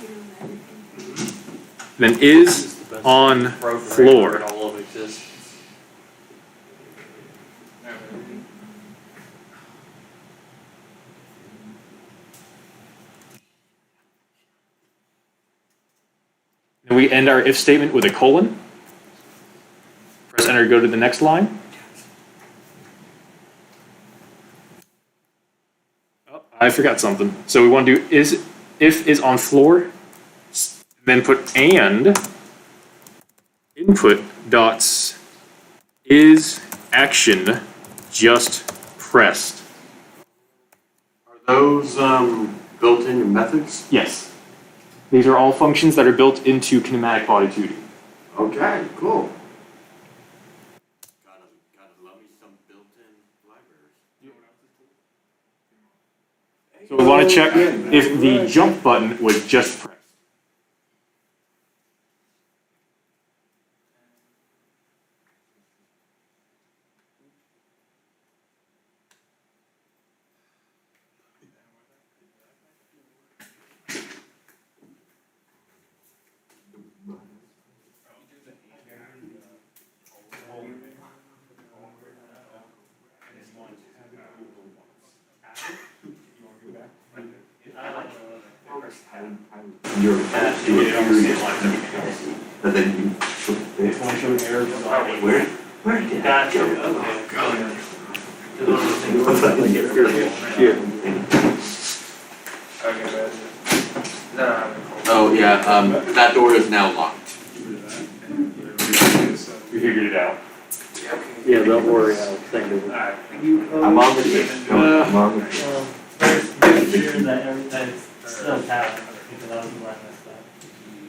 then is on floor. All of exists. we end our if statement with a colon. Press enter to go to the next line. Oh, I forgot something. So we want to do if is on floor, then put and input dots is action just pressed. Are those built in your methods? Yes. These are all functions that are built into kinematic body 2D. Okay, cool. Gotta love me some built-in libraries. So we want to check if the jump button was just pressed. Your but then you where did that go? Oh yeah, that door is now locked. We figured it out. Yeah, don't worry, I'll think of it. I'm on the case. I'm on the case. There's fear that everything's still happening, because I was the one that messed up.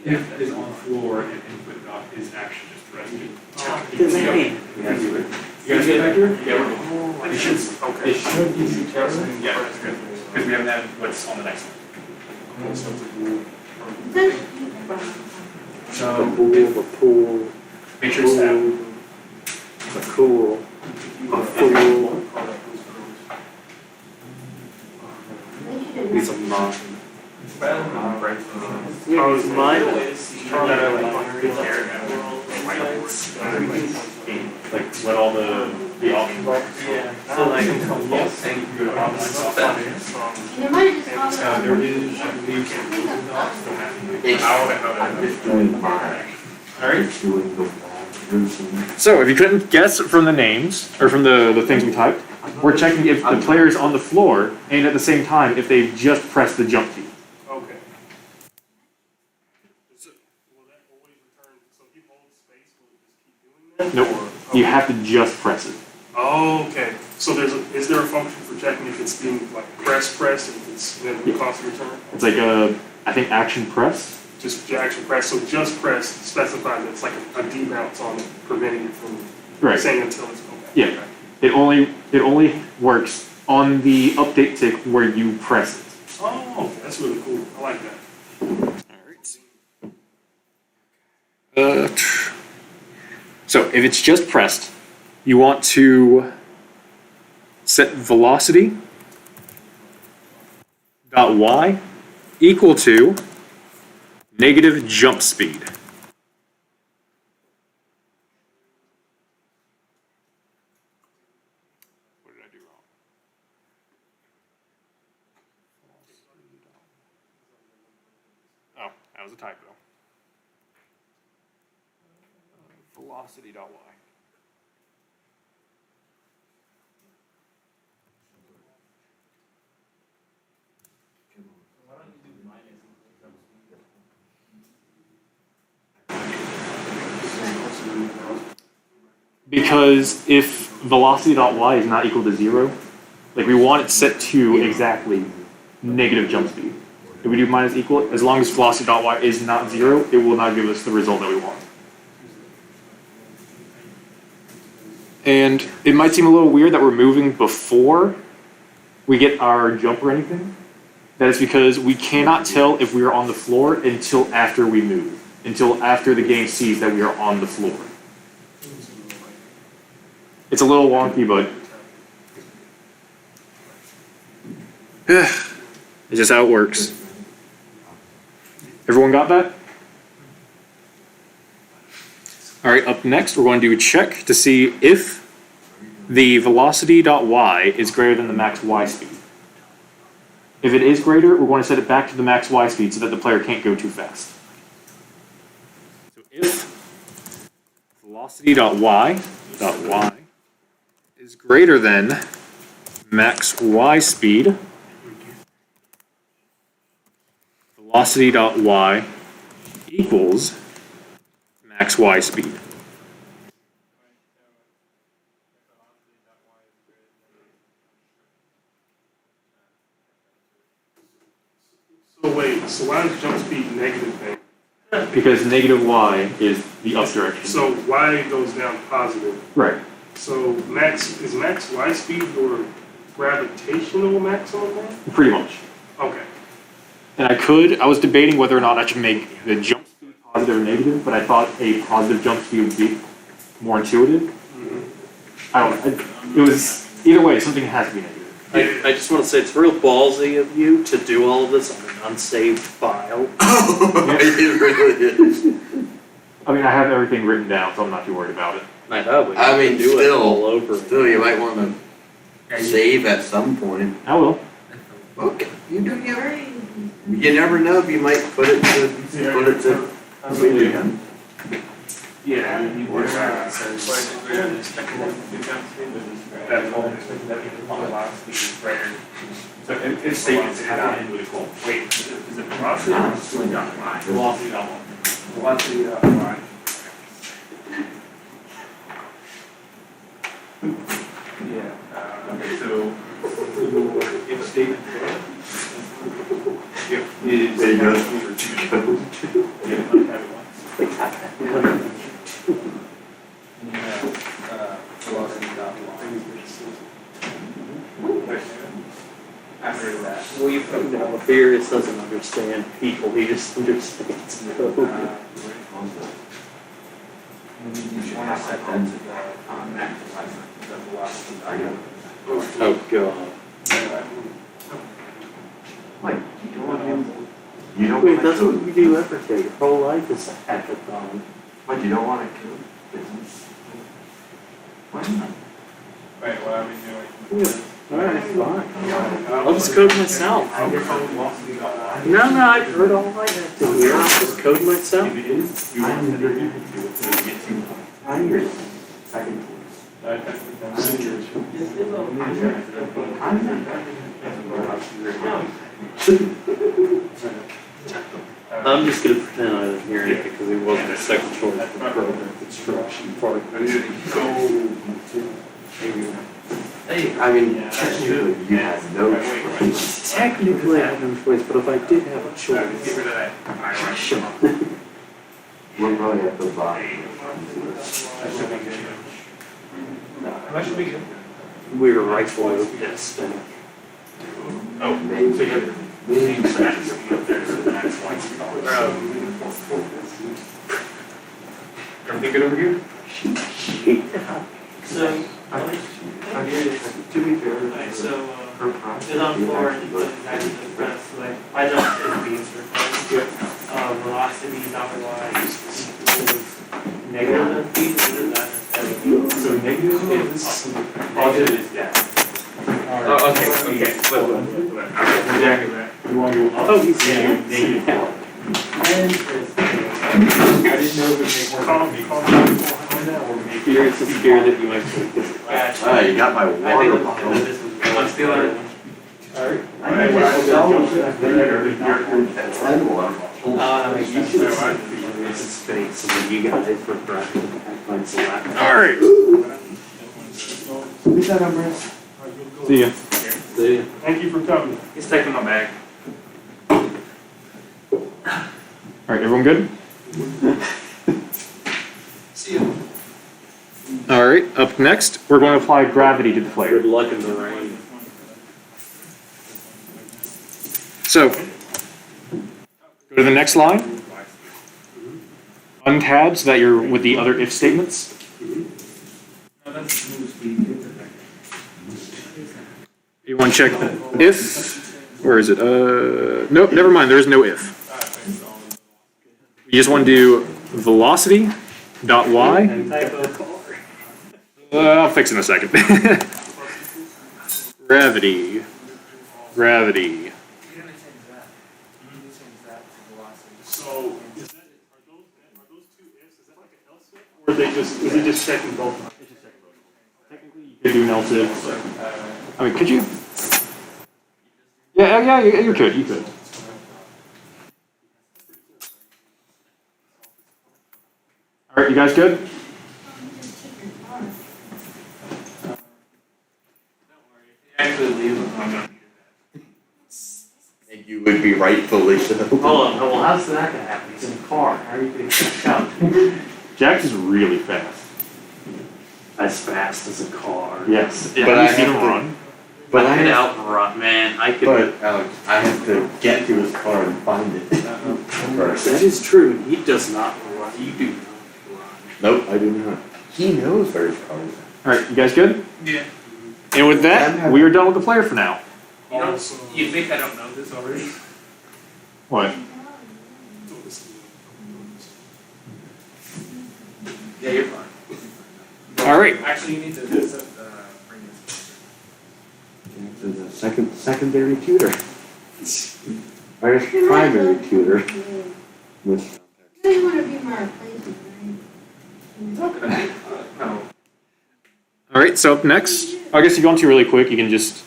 If is on floor and input dot is action just pressed. What does that mean? You guys get back here? Yeah, it should, okay. It should be testing. Yeah, that's good. Because we haven't had what's on the next one. So, The pool, make sure it's that. a cool, a fool. He's a mom. How's mine? Like, what all the options are. Yeah, so like, yes, Thank you. And it might just cause There is, I believe, I'm just doing mine. Alright. Doing the lab. So if you couldn't guess from the names, or from the things we typed, we're checking if the player is on the floor, and at the same time, if they've just pressed the jump key. Okay. Will that always return, so if you hold space, will it just keep doing that? Nope. Or- You have to just press it. Oh, okay. So is there a function for checking if it's being like press, and if it's then the cost of return? It's like I think action press. Just action press, so just press specifies that it's like a debounce on it, preventing it from Right. saying until it's okay. Yeah. It only works on the update tick where you press it. Oh, okay. That's really cool. I like that. So if it's just pressed, you want to set velocity dot y equal to negative jump speed. What did I do wrong? Oh, that was a typo. Velocity dot y. Because if velocity.y is not equal to 0, like we want it set to exactly negative jump speed. If we do minus equal, as long as velocity.y is not 0, it will not give us the result that we want. And it might seem a little weird that we're moving before we get our jump or anything. That is because we cannot tell if we are on the floor until after we move, until after the game sees that we are on the floor. It's a little wonky, but it's just how it works. Everyone got that? All right, up next, we're going to check to see if the velocity.y is greater than the max y speed. If it is greater, we're going to set it back to the max y speed so that the player can't go too fast. velocity.y is greater than max y speed. Velocity.y equals max y speed. So wait, so why is jump speed negative then? Because negative y is the up direction. So y goes down positive. Right. So is max y speed your gravitational maximum then? Pretty much. Okay. And I was debating whether or not I should make the jump speed positive or negative, but I thought a positive jump speed would be more intuitive. I don't know. It was, either way, something has to be negative. I just want to say it's real ballsy of you to do all of this on an unsaved file. It really is. I mean, I have everything written down, so I'm not too worried about it. I know, but I mean, do it still- all over. Still, you might wanna save at some point. I will. Okay, you do you. You never know, you might put it to. Yeah, you work that whole velocity is greater. So it's safe to have it in with goal. Wait, is it velocity or velocity.y? Velocity.y. Velocity.y. Yeah, okay, so if statement if is. There you go. After that. Well, you put down Furious doesn't understand people, he just understands code. You want to set that to the maximize the velocity. Oh, God. Like, you don't Wait, wanna that's kill- what you do every day, your whole life is a hackathon. But you don't wanna kill business. Why not? Right, what are we doing? Alright, fine. I'll just code myself. No, I've heard all I have to hear, I'll just code myself. If it is, you want to do it, so you get to. Second. I'm just gonna pretend I didn't hear anything because it wasn't a second choice for program construction part. I mean, technically, you have no choice. Technically, I have no choice, but if I did have a Get choice, rid of that. sure. We'll probably have to buy. That should be good. We were right below this thing. Oh, Maybe. so you're. Everything good over here? So, To be fair, alright, so, her price. it's on floor and you put it back to the press, so like, I just did beats for fun. Velocity, y equals negative v, so does that necessarily? So negative is, positive is down. Oh, Okay. Exactly that. You want to go up? Oh, he's Negative. negative. I didn't know if it would make more or make. Furious is scared that you might take this. Ah, you got my I water think bottle. this was. I'm still on it. That makes sense. Space, so when you guys for practice, like the laptop. Alright. See ya. Thank you for coming. He's taking my bag. Alright, everyone good? See you. Alright, up next, we're going to apply gravity to the player. Good luck in the rain. So, go to the next line. Untab so that you're with the other if statements. You want to check if, where is it? Nope, never mind, there is no if. You just want to do velocity dot y. I'll fix it in a second. Gravity. Gravity. So, are those two ifs, is that like an else if? Or is it just checking both? Technically, you could do melted. I mean, could you? Yeah, you could. All right, you guys good? Actually leave them, I'm not. And you would be rightfully so. Hold on, well, how's that gonna happen? He's in a car, how are you gonna catch up? Jax is really fast. As fast as a car. Yes. But Have I you seen have him to- run? But I I could have, outrun, man, I could. but Alex, I have to get to his car and find it first. That is true, he does not run, you do not run. Nope, I do not. He knows where his car is. All right, you guys good? Yeah. And with that, we are done with the player for now. You don't, you think I don't know this already? What? Yeah, you're fine. All right. Actually, you need to bring this. This is a secondary tutor. Or his primary tutor. With You really want to be my replacement, right? No. All right. So up next, I guess if you want to really quick, you can just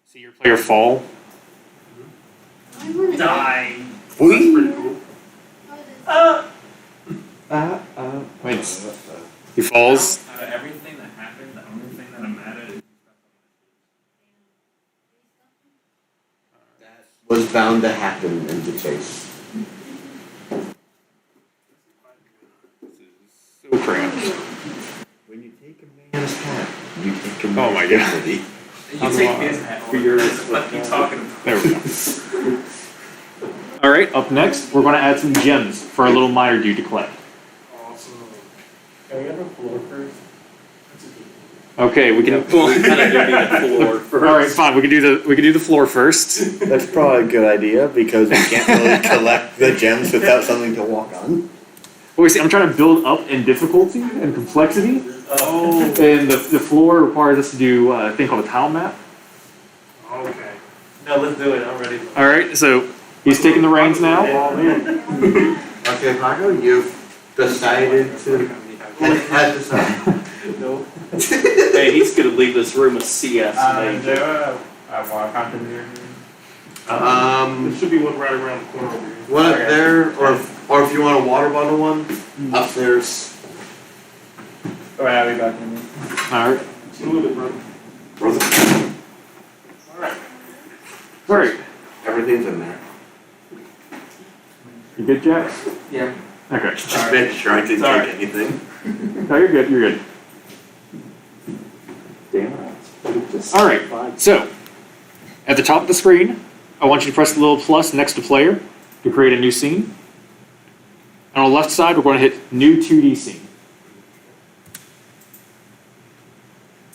see your player fall. I want to Die. Pretty cool. Wait, he falls. Out of everything that happened, the only thing that I'm mad at is. was bound to happen in the chase. So cramped. When you take a man's hat, you take a Oh man's my God. dignity. You take his hat. What the fuck you talking about? There we go. All right. Up next, we're going to add some gems for our little miner dude to collect. Awesome. Can we have a floor first? Okay, we can. Well, we kind of do need a floor first. All right, fine. We can do the floor first. That's probably a good idea because we can't really collect the gems without something to walk on. Well, see, I'm trying to build up in difficulty and complexity, Oh, and the floor requires us to do a thing called a tile map. okay. No, let's do it, I'm ready. All right, so he's taking the reins now. Oh, man. Okay, Paco, you've decided to head this up. No. Hey, he's gonna leave this room a CS major. there a water fountain here? There should be one right around the corner over here. One up there, or if you want a water bottle one, upstairs. Alright, I'll be back in. All right, Just move it, bro. all right. Everything's in there. You good, Jax? Yeah. Okay. Just making sure I didn't Sorry. take anything. No, you're good. You're good. Damn it. All right. So, at the top of the screen, I want you to press the little plus next to player to create a new scene. And on the left side, we're going to hit new 2D scene.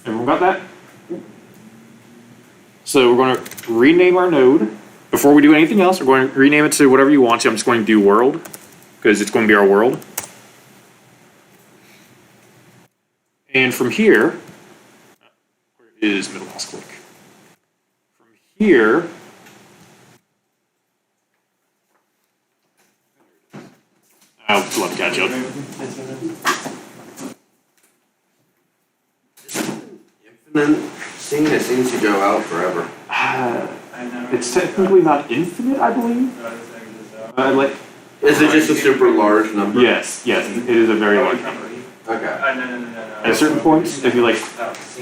Everyone got that? So we're going to rename our node. Before we do anything else, we're going to rename it to whatever you want to. I'm just going to do world, because it's going to be our world. And from here, where is middle mouse click? From here, I'll let it catch up. Infinite scene, it seems to go out forever. It's technically not infinite, I believe. Like, Is it just a super large number? yes, it is a very large number. Okay. At certain points, if you like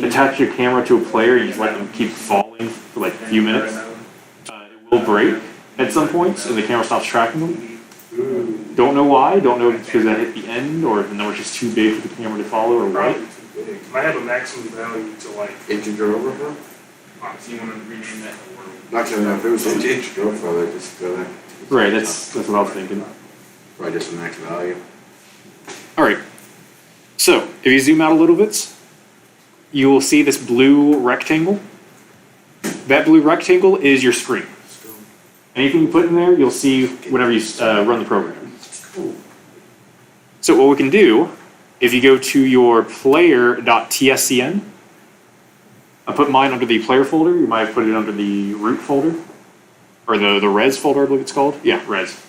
attach your camera to a player and you just let them keep falling for like a few minutes, it will break at some points and the camera stops tracking them. Don't know why, don't know if it's because I hit the end or if the number's just too big for the camera to follow or what. I have a maximum value to like, Integer overflow? So you want to rename that to world? Not gonna know if it was integer overflow, they just go there. Right, that's what I was thinking. Probably just a max value. Alright, so if you zoom out a little bit, you will see this blue rectangle. That blue rectangle is your screen. Anything you put in there, you'll see whenever you run the program. So what we can do, if you go to your player.tscn, I put mine under the player folder, you might have put it under the root folder, or the res folder I believe it's called. Yeah, res.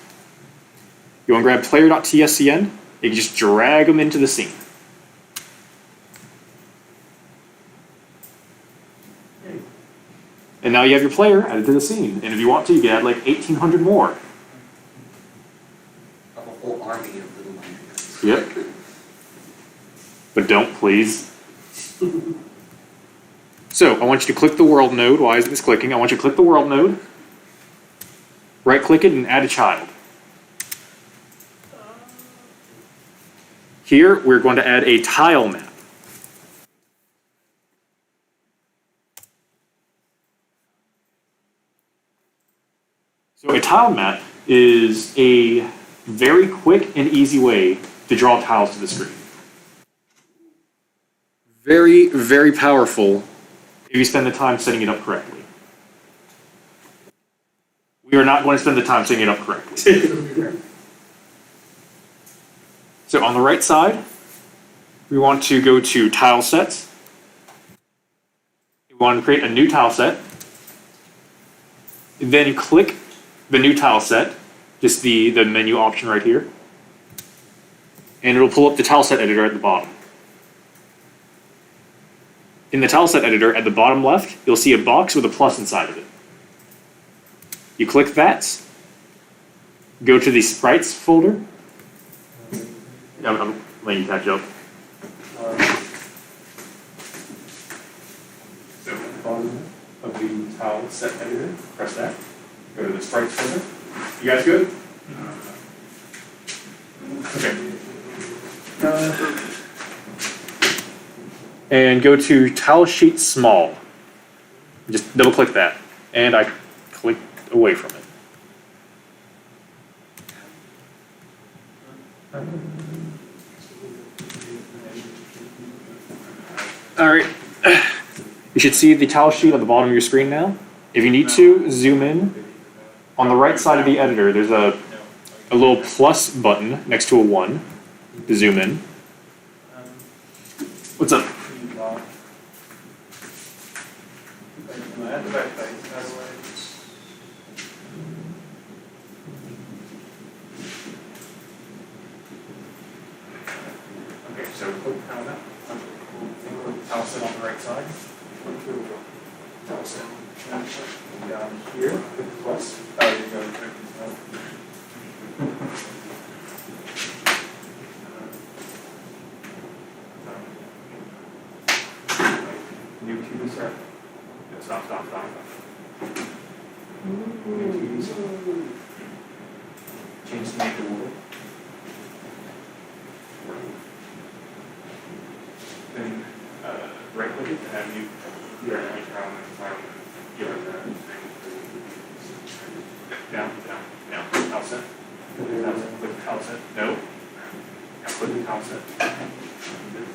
You want to grab player.tscn, you can just drag them into the scene. And now you have your player added to the scene. And if you want to, you can add like 1,800 more. Of a whole army of little guys. Yep. But don't, please. So, I want you to click the world node. Why isn't this clicking? I want you to click the world node. Right-click it and add a child. Here, we're going to add a tile map. So a tile map is a very quick and easy way to draw tiles to the screen. Very, very powerful if you spend the time setting it up correctly. We are not going to spend the time setting it up correctly. So on the right side, we want to go to tile sets. We want to create a new tile set. Then click the new tile set, just the menu option right here. And it'll pull up the tile set editor at the bottom. In the tile set editor at the bottom left, you'll see a box with a plus inside of it. You click that, go to the sprites folder. I'm letting you catch up. So at the bottom of the tile set editor, press that. Go to the sprites folder. You guys good? Okay. And go to tile sheet small. Just double click that. And I clicked away from it. Alright. You should see the tile sheet at the bottom of your screen now. If you need to, zoom in. On the right side of the editor, there's a little plus button next to a 1 to zoom in. What's up? Okay, so click tile map. Tile set on the right side. Tile set. Down here, click plus. Oh, you go. New cube is there. Stop. New cubes. Change the name to wood. Then right click it and add new. Down. Tile set. Click tile set. No. Now click the tile set.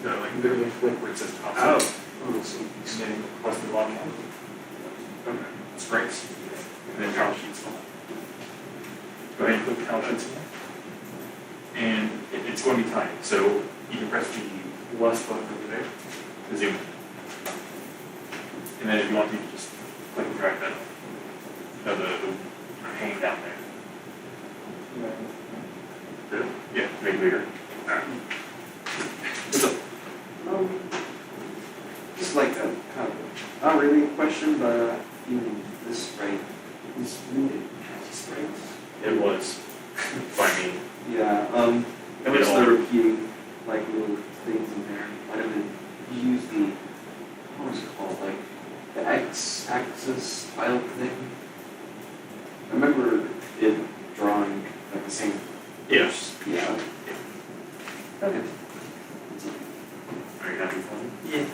No, like literally click where it says tile set. Oh, so and then press the bottom one. Okay. Sprites. And then tile sheets. Go ahead and click tile sheets. And it's going to be tiny. So you can press the plus button over there to zoom in. And then if you want to, you can just click and drag that the pane down there. Good? Yeah, make it bigger. Alright. What's up? Just like a kind of, not really a question, but even this sprite is really catchy sprites. It was. By me. Yeah, I wish they're repeating like little things in there. Might have been use the, what was it called, like the x-axis tile thing. I remember it drawing like the same. Yes. Yeah. Okay. Are you happy for me? Yeah.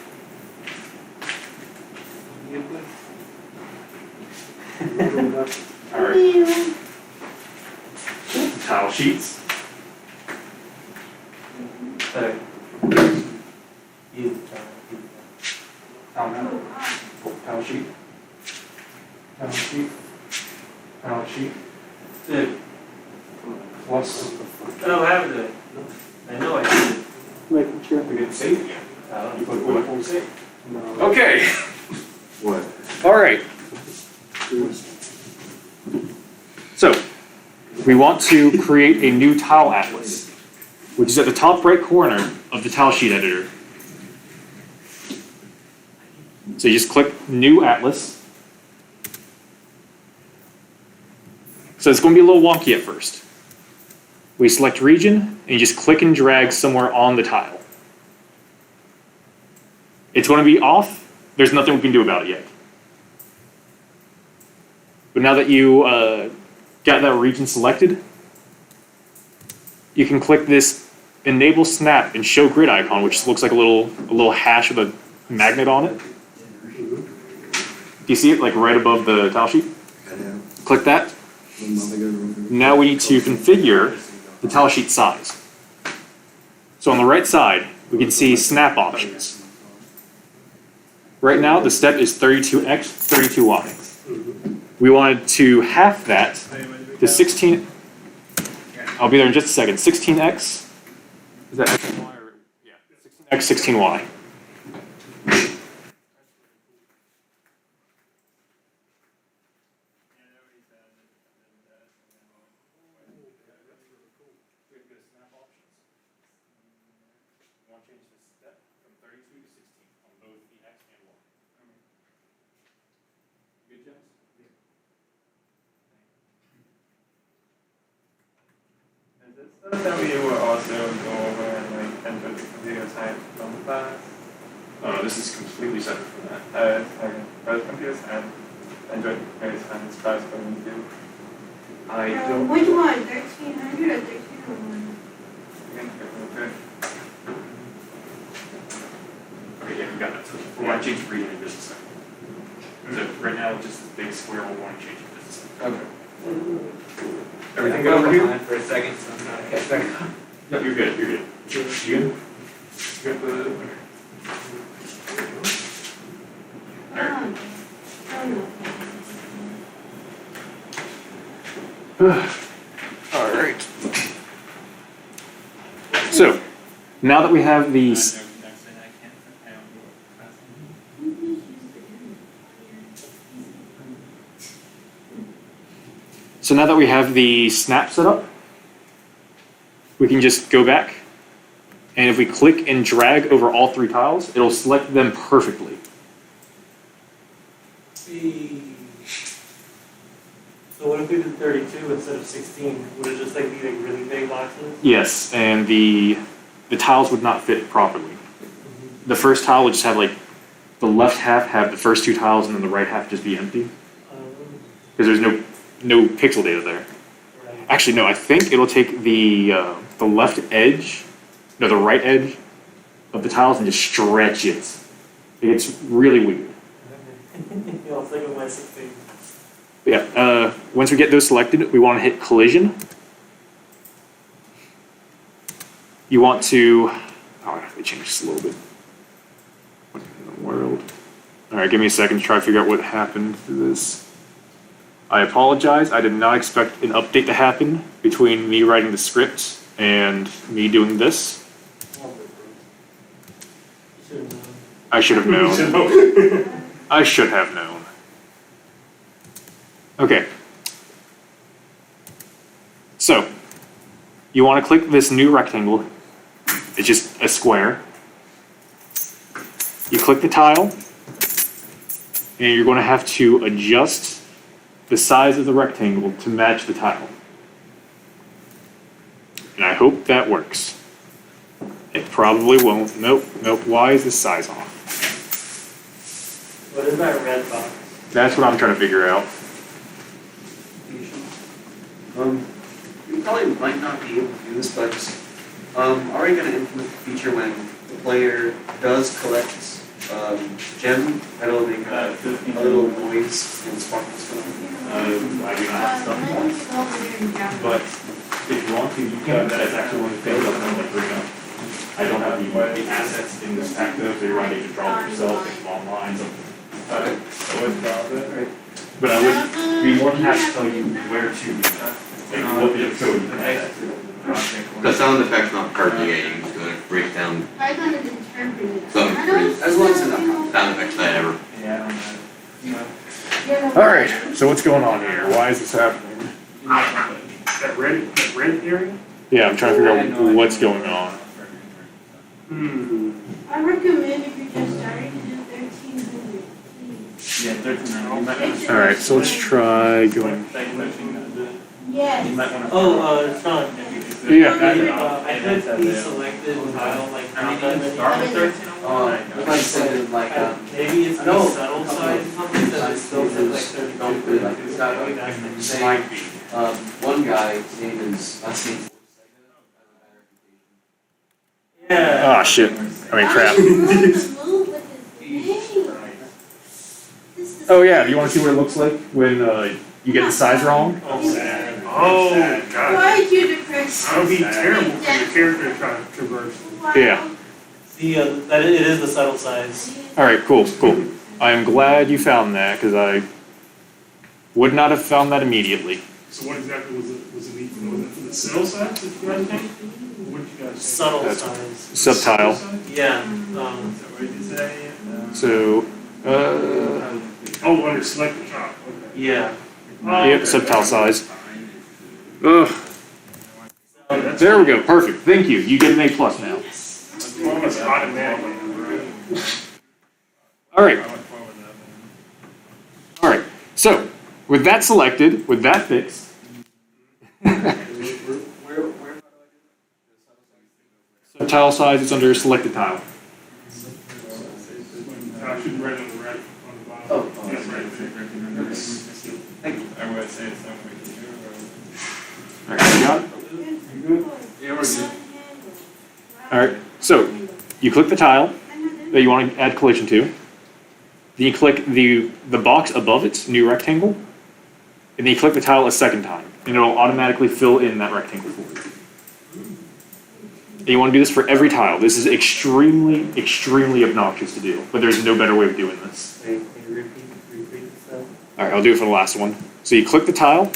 Alright. Tile sheets. Okay. Tile map. Tile sheet. Tile sheet. Tile sheet. Dude, Plus. I don't have it. I know I did it. Making sure. We didn't save it yet. Oh. You click what before we save. Okay. What? Alright. So, we want to create a new tile atlas, which is at the top right corner of the tile sheet editor. So you just click New Atlas, So it's going to be a little wonky at first. We select region, and you just click and drag somewhere on the tile. It's going to be off. There's nothing we can do about it yet. But now that you got that region selected, you can click this Enable Snap and Show Grid icon, which looks like a little hash with a magnet on it. Do you see it like right above the tile sheet? Click that. Now we need to configure the tile sheet size. So on the right side, we can see snap options. Right now, the step is 32x, 32y. We wanted to half that to 16. I'll be there in just a second. 16x. Is that x and y? Or, yeah, 16x, 16y. That we will also go over and like enter the computer science from class. This is completely separate from that. Okay. First computer science, Android computer science class going to do. I don't. Which one, 1300 or 1301? Okay, yeah, we got that. So we want to change region in just a second. So right now, just this big square, we want to change it in just a second. Okay. Everything good over here? For a second, so I'm not catch back up. No, you're good, you're good. You good? You good? All right. So, now that we have these. So now that we have the snap set up, we can just go back, and if we click and drag over all three tiles, it'll select them perfectly. So what if we did 32 instead of 16? Would it just like be like really big boxes? Yes, and the tiles would not fit properly. The first tile would just have like, the left half have the first two tiles, and then the right half just be empty. Because there's no pixel data there. Right. Actually, no, I think it'll take the left edge, no, the right edge of the tiles and just stretch it. It's really weird. Yeah, it's like with my 16. But yeah, once we get those selected, we want to hit collision. You want to, oh, let me change this a little bit. What in the world? All right, give me a second to try to figure out what happened to this. I apologize, I did not expect an update to happen between me writing the script and me doing this. I should have known. I should have known. Okay. So, you want to click this new rectangle. It's just a square. You click the tile, and you're going to have to adjust the size of the rectangle to match the tile. And I hope that works. It probably won't. Nope. Why is this size off? What is that red box? That's what I'm trying to figure out. You probably might not be able to do this, but are we going to implement the feature when the player does collect gem, that'll make a little noise and sparkles going I do not have stuff. But if you want to, you can. That is actually one of the things I was going to bring up. I don't have the assets in this pack though, so you're right, you can draw it yourself, make them online, so. But I would be more than happy to tell you where to, like, what bit of code you can add. The sound effect's not part of the game, it's gonna break down I thought it interpreted. some pretty As long as it's not sound effects that I ever. All right, so what's going on here? Why is this happening? That red area? Yeah, I'm trying to figure out what's going on. I recommend if you're just starting to do 1300, please. Yeah, 1300. All right, so let's try going. Yes. Oh, Sean. Yeah. I clicked the selected tile, like, drop down menu. Like said, like, Maybe it's no. the subtle side or something, that it still says like 30. don't really like this guy, like, That's like saying, one guy, his name is, last name. Yeah. Ah, shit. I mean, crap. Move with his name. This is Oh, yeah. Do you want to see what it looks like when you get the size wrong? Oh, sad. Oh, God. Why are you depressed? That would be terrible for your character to try to traverse. Yeah. See, that it is the subtle size. All right, cool, cool. I am glad you found that because I would not have found that immediately. So what exactly was it the cell size that you guys changed? What did you guys change? Subtle That's- size. Subtile. Yeah, So, Oh, under select the top, okay. yeah. Oh, yep, okay. subtile size. Ugh. So that's There we go. Perfect. Thank you. You get an A plus now. Almost automatically, right? All right. All right. So, with that selected, with that fixed, subtile size is under selected tile. I should write on the right, on the bottom. Oh, Yeah, right. Thank you. I would say it's not going to do All right. You got it? Yeah, we're good. All right. So, you click the tile that you want to add collision to. Then you click the box above its new rectangle, and then you click the tile a second time, and it'll automatically fill in that rectangle for you. And you want to do this for every tile. This is extremely, extremely obnoxious to do, but there's no better way of doing this. Wait, can you repeat the stuff? All right, I'll do it for the last one. So you click the tile.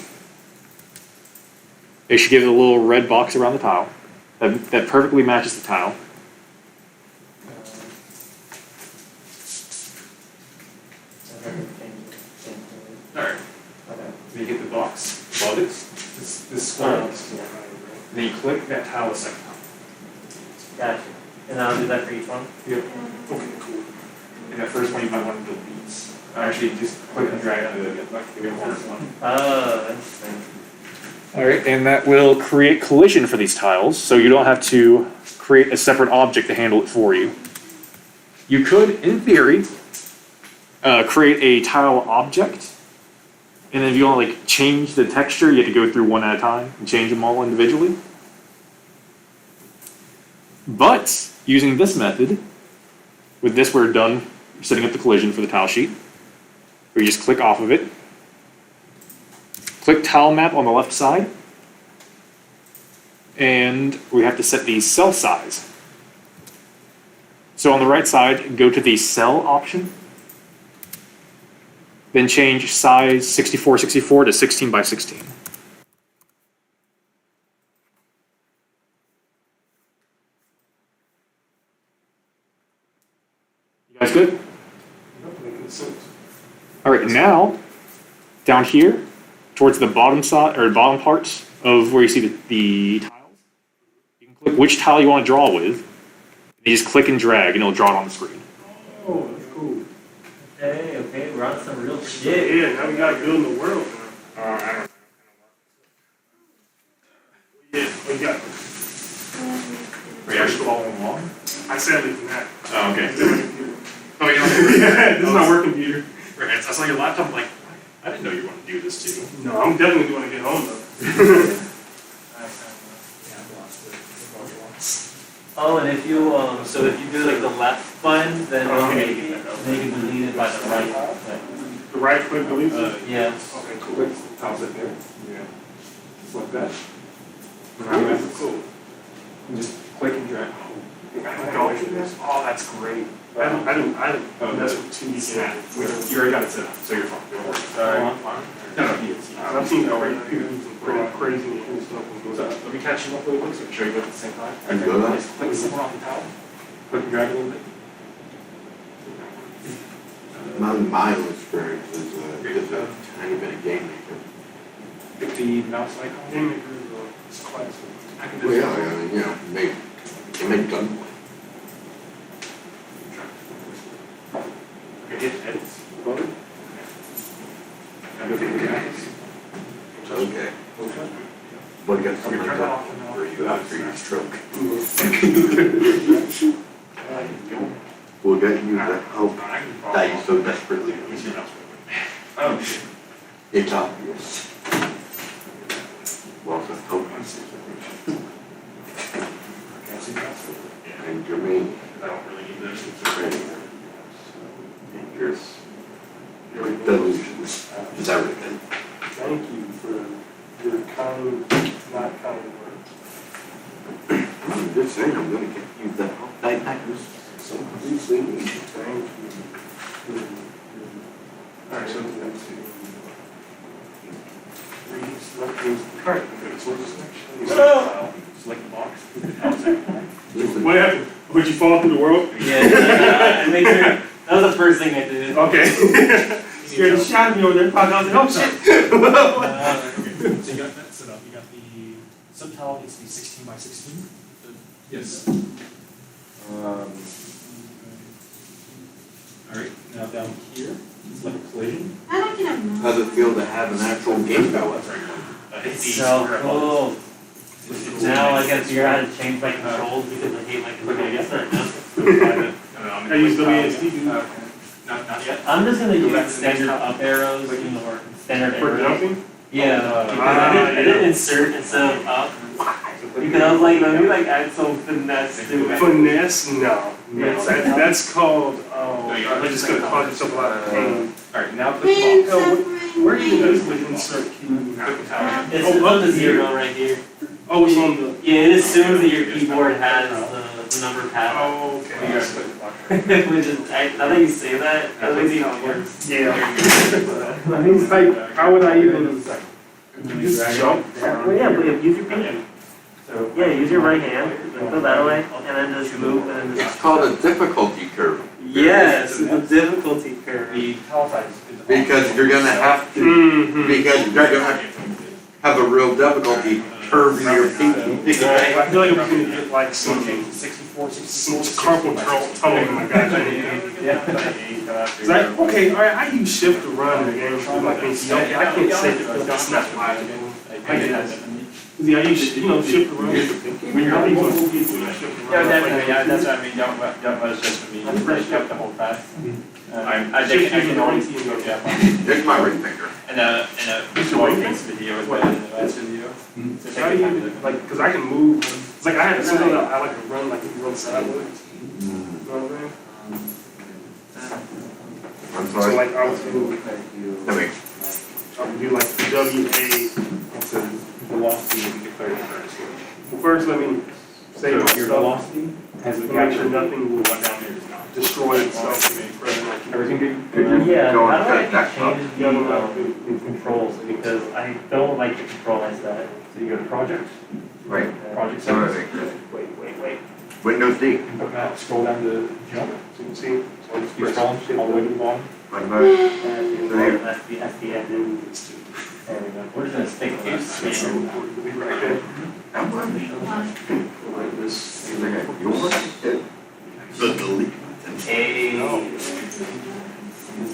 It should give it a little red box around the tile that perfectly matches the tile. Alright. Then you get the box above it, this square. Then you click that tile a second time. Gotcha. And I'll do that for each one? Yep. Okay, cool. And that first one you might want to delete. Actually, just click and drag under the first one. Oh, interesting. Alright, and that will create collision for these tiles, so you don't have to create a separate object to handle it for you. You could, in theory, create a tile object, and then if you want to like change the texture, you have to go through one at a time and change them all individually. But using this method, with this we're done setting up the collision for the tile sheet. We just click off of it. Click tile map on the left side. And we have to set the cell size. So on the right side, go to the cell option. Then change size 6464 to 16 by 16. You guys good? Making sense. All right, now down here, towards the bottom side or bottom parts of where you see the tiles, you can click which tile you want to draw with. And you just click and drag, and it'll draw it on the screen. Oh, that's cool. Okay, we're on some real shit. Yeah, now we gotta build in the world now. I don't know. Yeah, we got. Are you actually following along? I said it from that. Oh, okay. It's my computer. Oh, you don't Yeah, this is my work computer. Right, I saw your laptop, I'm like, I didn't know you wanted to do this too. No, I'm definitely gonna get home though. Oh, and if you, so if you do like the left button, then you can delete it by the right. The right click delete. Yeah. Okay, cool. Tops it there. Yeah. Just like that. Cool. And just click and drag. Oh, that's great. I didn't mess with 2D Snap. snap. You already got it set up, so you're fine. Don't worry. Sorry. No, you I've seen crazy people do some pretty crazy and cool stuff with So, those. let me catch you up really quick, so I can show you both at the same time. And go Just click somewhere on the towel. Click and drag a little bit. My own experience is a tiny bit of game maker. Hit the mouse icon. Game Maker is classic. I can do Well, this. yeah, I mean, you know, they make gunplay. Okay, hit edits above it. Now go to the guys. Okay. Okay. will get you the help that you so desperately need. Oh, It's obvious. Well, it's hope. And Jermaine, I don't really need this. it's a very dangerous delusions. Is everything. Thank you for your kind, not kind words. I'm just saying, I'm gonna get you the help that you so completely need. Thank you. Alright, so Select those card. Okay, so what's next? select the box. Listen, What happened? Would you fall through the world? Yeah, I made sure, that was the first thing I did. Okay. Scared the shit out of me over there. I was like, oh shit. So you got that set up, you got the subtile needs to be 16 by 16. Yes. Alright, now down here, select collision. I don't get them. how's it feel to have an actual game going? It's so cool. Now I gotta figure out how to change my controls because I hate my controls right now. I use WASD. Not yet. I'm just gonna use standard up arrows, you know, or standard For arrows. jumping? Yeah, because I didn't insert instead of up. Because I was like, let me like add some finesse to it. Finesse? No. That's called, I'm just gonna cause yourself a lot of pain. Alright, now click Pain, the box. suffering, Where do you pain. usually insert key? It's on the zero right here. Oh, it's on the, Yeah, it assumes that your keyboard has the number pad. oh, You okay. guys click the box. Which is, now that you say that, at least you know it works. Yeah. I mean, it's like, how would I even, just jump? Well, yeah, but use your pinky. So, yeah, use your right hand, go that way, and then just move and then It's just. called a difficulty curve. Yes, it's a difficulty curve. The tile size is. Because you're gonna have to, Mm-hmm. because you're gonna have a real difficulty curve your thinking. I feel like I'm gonna get like some 64, some carpal tunnel in my goddamn. Yeah. It's like, okay, alright, I use shift to run in the game, so like, okay, I can't say that that's not why I do. I guess. Yeah, I use, shift to run. When you're on people, you shift to run. That's what I mean, don't let us just be, just kept the whole path. I Shift can using only, the RT and yeah. There's my ring finger. And a small case video is better than the last video. So How take do your you, time to- like, cause I can move, it's like I had something that I like to run, like if you run sideways, you know what I'm saying? I'm So sorry. like I was doing, I mean, I would do like WA, Velocity will be declared first. well, first let me say my So your stuff, velocity has to the make capture sure nothing will one down there does not. destroy itself. Everything good? could you Yeah, go how and do I cut that up? change the controls, because I don't like the control I set. So you go to project, Right. project Sorry. settings. Wait. Windows D. Scroll down to jump. So you can see, so I just Keep press scrolling shift. all the way to the bottom. One mouse. That's the end. There we go. We're just gonna stick these. It'll be right there. I'm running. Like this. You want it? The delete button. Hey.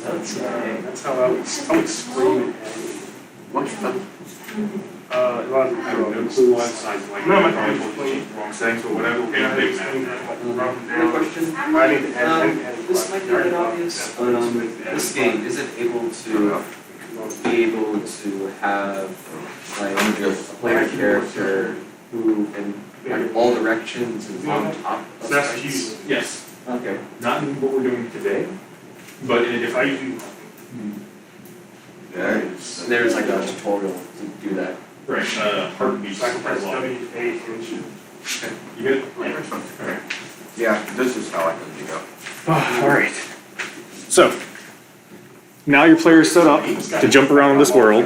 That's how I would scream it. What's the? It was No clue what size, like, No, my probably phone. change the wrong settings, but whatever, okay, big map. Another question? I need to add. This might be a bit obvious, but this game, is it able to be able to have like a player character who can like all directions and on top of So that's sites? huge. Yes, Okay. not in what we're doing today, but in a If I different. use So there's like a tutorial to do that. Right, heartbeat so I can press as well. W, A, and shoot. You good? Yeah, this is how I can go. Alright. So, now your player is set up to jump around in this world.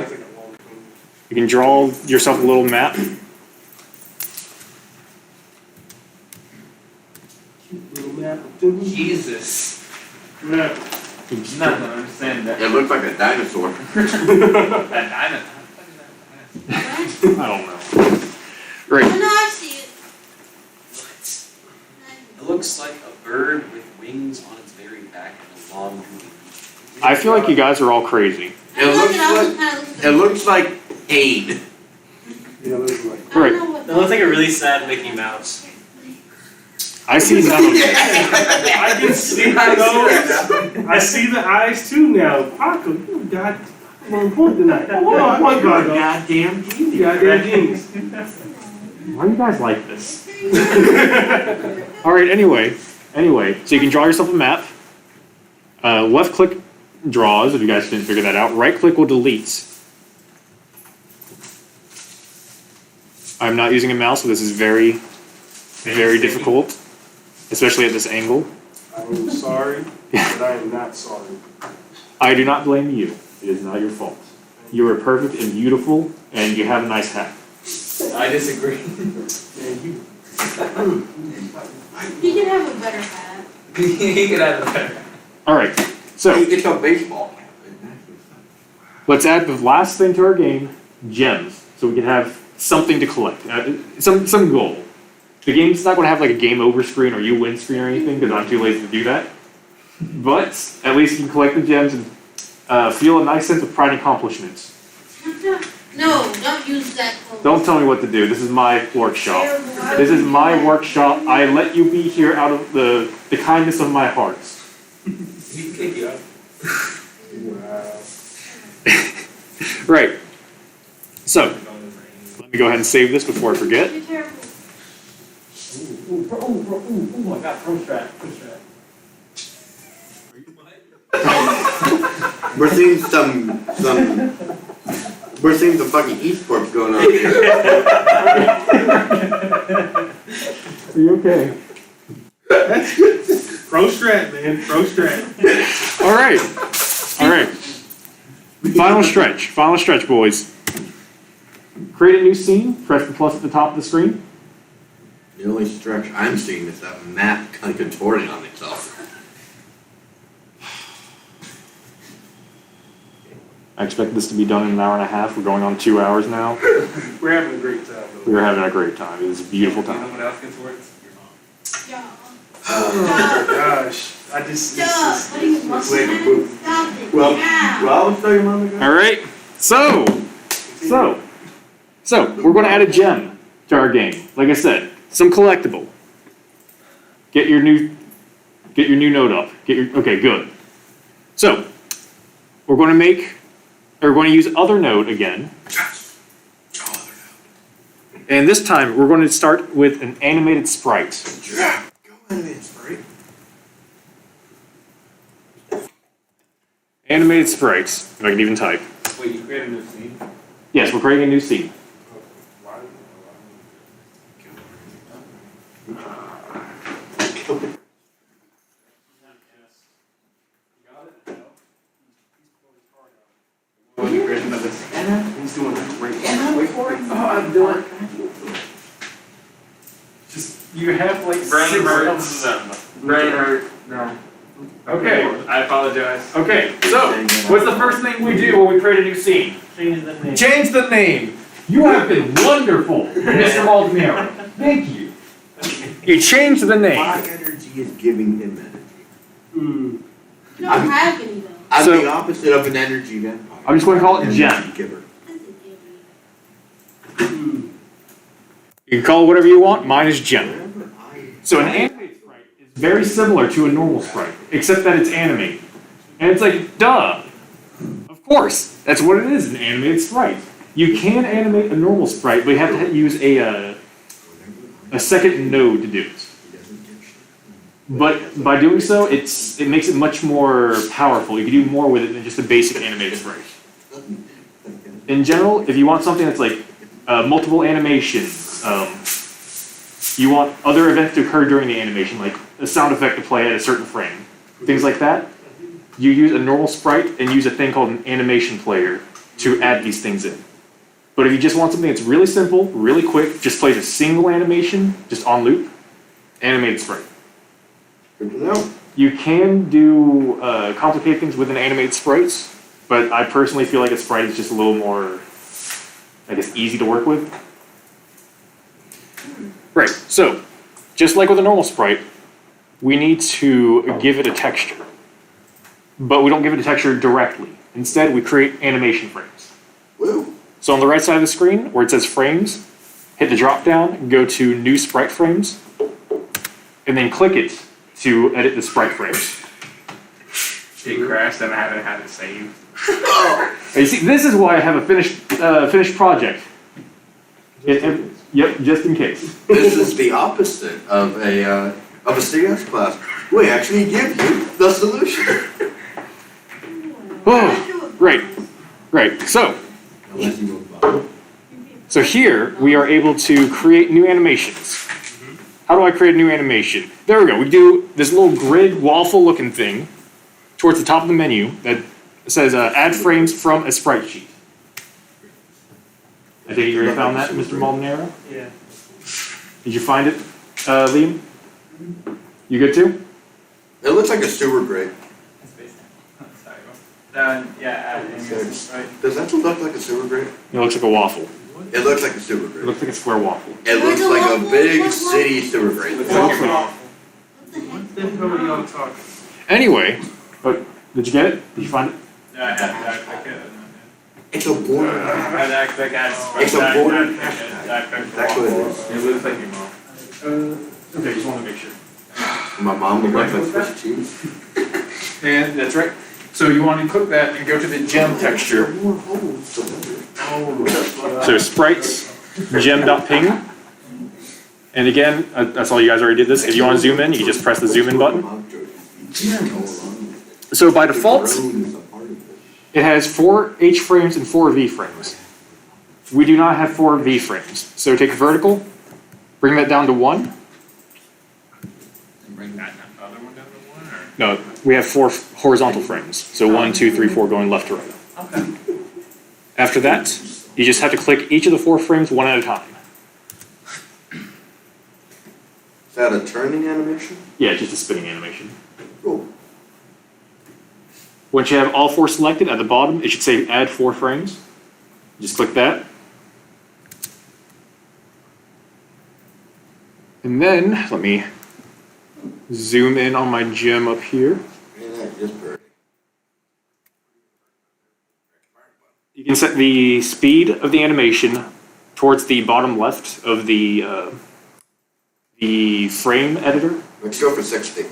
You can draw yourself a little map. Little map. Jesus. Map. Not gonna understand that. It looks like a dinosaur. That dinosaur. I don't know. Right. Oh, no, I see it. It looks like a bird with wings on its very back and a long moving. I feel like you guys are all crazy. I look it up, it kinda looks like. It looks like aid. Yeah, those are like. Right. I don't know what It looks like a really sad Mickey Mouse. I see none of it. I can see See, I see the eyes too now. Paco, you got on point tonight. Oh, my God, Goddamn genius. goddamn genius. Why are you guys like this? Alright, anyway, so you can draw yourself a map. Left click draws, if you guys didn't figure that out. Right click will delete. I'm not using a mouse, so this is very, very difficult, especially at this angle. I'm sorry, but I am not sorry. I do not blame you. It is not your fault. You are perfect and beautiful, and you have a nice hat. I disagree. Man, you. He can have a better hat. He could have a better. Alright, so You get your baseball. let's add the last thing to our game, gems, so we can have something to collect, some goal. The game's not going to have like a game over screen or you win screen or anything, because I'm too lazy to do that. But at least you can collect the gems and feel a nice sense of pride and accomplishment. No, don't use that code. Don't tell me what to do. This is my workshop. Terrible. This is my workshop. I let you be here out of the kindness of my heart. He can kick you out. Right. So, let me go ahead and save this before I forget. You're terrible. Ooh, I got pro strat. We're seeing we're seeing some fucking esports going on here. Are you okay? Pro strat, man, pro strat. Alright. Final stretch, boys. Create a new scene, press the plus at the top of the screen. The only stretch I'm seeing is that map kind of contorting on itself. I expect this to be done in an hour and a half. We're going on 2 hours now. We're having a great time, though. We're having a great time. It was a beautiful You know time. what else gets worse? Your mom. Yeah. Oh, gosh. I just. Stop. What are you muscle man? Stop it. Well, now. I'll tell your mom again. Alright, so we're going to add a gem to our game. Like I said, some collectible. Get your new node up. Okay, good. So, we're going to use other node again. And this time, we're going to start with an animated sprite. Yeah, go animated sprite. Animated sprites, if I can even type. Wait, you created a new scene? Yes, we're creating a new scene. He's doing a great I'm doing. Just, you have like Brain hurts. Brain hurt. No. Okay, I apologize. okay, so, what's the first thing we do when we create a new scene? Change the name. Change the name. You have been wonderful, Mr. Maldonado. Thank you. You changed the name. My energy is giving him energy. You don't have any though. I'm So- the opposite of an energy vampire. I'm just going to call it Energy Gem. giver. You can call it whatever you want. Mine is Gem. Wherever I So an animated sprite is very similar to a normal sprite, except that it's animated. And it's like, duh. Of course, that's what it is, an animated sprite. You can animate a normal sprite, but you have to use a second node to do it. But by doing so, it makes it much more powerful. You can do more with it than just a basic animated sprite. In general, if you want something that's like multiple animations, you want other events to occur during the animation, like a sound effect to play at a certain frame, things like that, you use a normal sprite and use a thing called an animation player to add these things in. But if you just want something that's really simple, really quick, just plays a single animation, just on loop, animated sprite. Good to know. You can do complicate things with an animated sprites, but I personally feel like a sprite is just a little more, I guess, easy to work with. Right, so, just like with a normal sprite, we need to give it a texture. But we don't give it a texture directly. Instead, we create animation frames. Woo. So on the right side of the screen, where it says frames, hit the drop down, go to new sprite frames, and then click it to edit the sprite frames. It crashed and I haven't had it saved. You see, this is why I have a finished project. Yep, just in case. This is the opposite of a CS class. We actually give you the solution. Oh, great. So here we are able to create new animations. How do I create a new animation? There we go. We do this little grid waffle looking thing towards the top of the menu that says add frames from a sprite sheet. I think you already found that, Mr. Maldonado? Yeah. Did you find it, Liam? You good too? It looks like a sewer grate. Yeah, Does that look like a sewer grate? It looks like a waffle. It looks like a sewer It grate. looks like a square waffle. It looks like a big city sewer grate. What the heck? What are y'all talking? Anyway, but did you get it? Did you find it? It's a border. It's a border hashtag. That's what it is. It looks like your mom. Okay, just want to make sure. My mom would like that Swiss cheese. And that's right. So you want to click that and go to the gem texture. So sprites, gem.ping. And again, that's all you guys already did this. If you want to zoom in, you can just press the zoom in button. So by default, it has 4 H frames and 4 V frames. We do not have 4 V frames. So take vertical, bring that down to 1. Bring that other one down to 1 or? No, we have 4 horizontal frames. So 1, 2, 3, 4 going left to right. Okay. After that, you just have to click each of the 4 frames one at a time. Is that a turning animation? Yeah, just a spinning animation. Cool. Once you have all 4 selected, at the bottom, it should say add 4 frames. Just click that. And then, let me zoom in on my gem up here. You can set the speed of the animation towards the bottom left of the frame editor. Let's go for 60.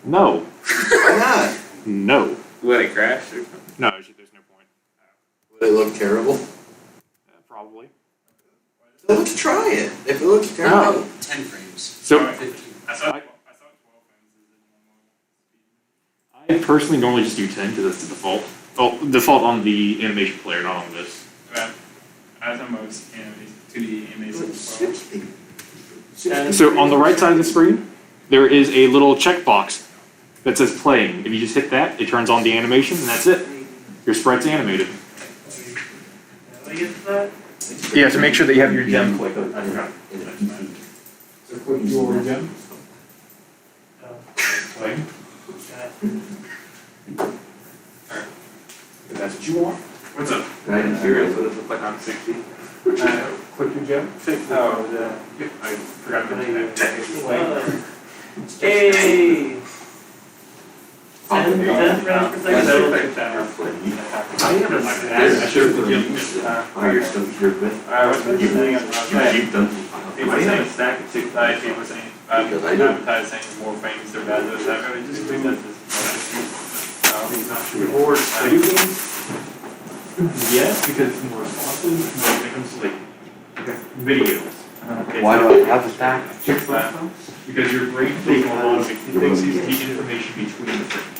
No. Why not? No. Will it crash or something? No, there's no point. Would it look terrible? Probably. So let's try it. If it looks terrible. 10 frames. So, 15. I saw 12 frames is the normal speed. I personally normally just do 10 because that's the default. Oh, default on the animation player, not on this. But as on most animation, 2D animation as well. 60. So on the right side of the screen, there is a little checkbox that says playing. If you just hit that, it turns on the animation, and that's it. Your sprite's animated. You have to make sure that you have your gem clicked on your gun. So click your gem. Play. If that's what you want. What's up? I didn't hear it, but it looked like I'm 60. Click your gem. Oh, yeah. I forgot to mention that. Hey! Oh, Ten frames per second. I should have put fire stuff here, but What's the thing? you've done some It was saying a stack of 6 dice, people were saying, Because I do. advertising more frames, they're bad, those, I really just think that's just. Rewards video games? Yes, because it's more responsive when it comes to like videos. Why do I have a stack? Because your brain takes a lot of things, the information between the frames.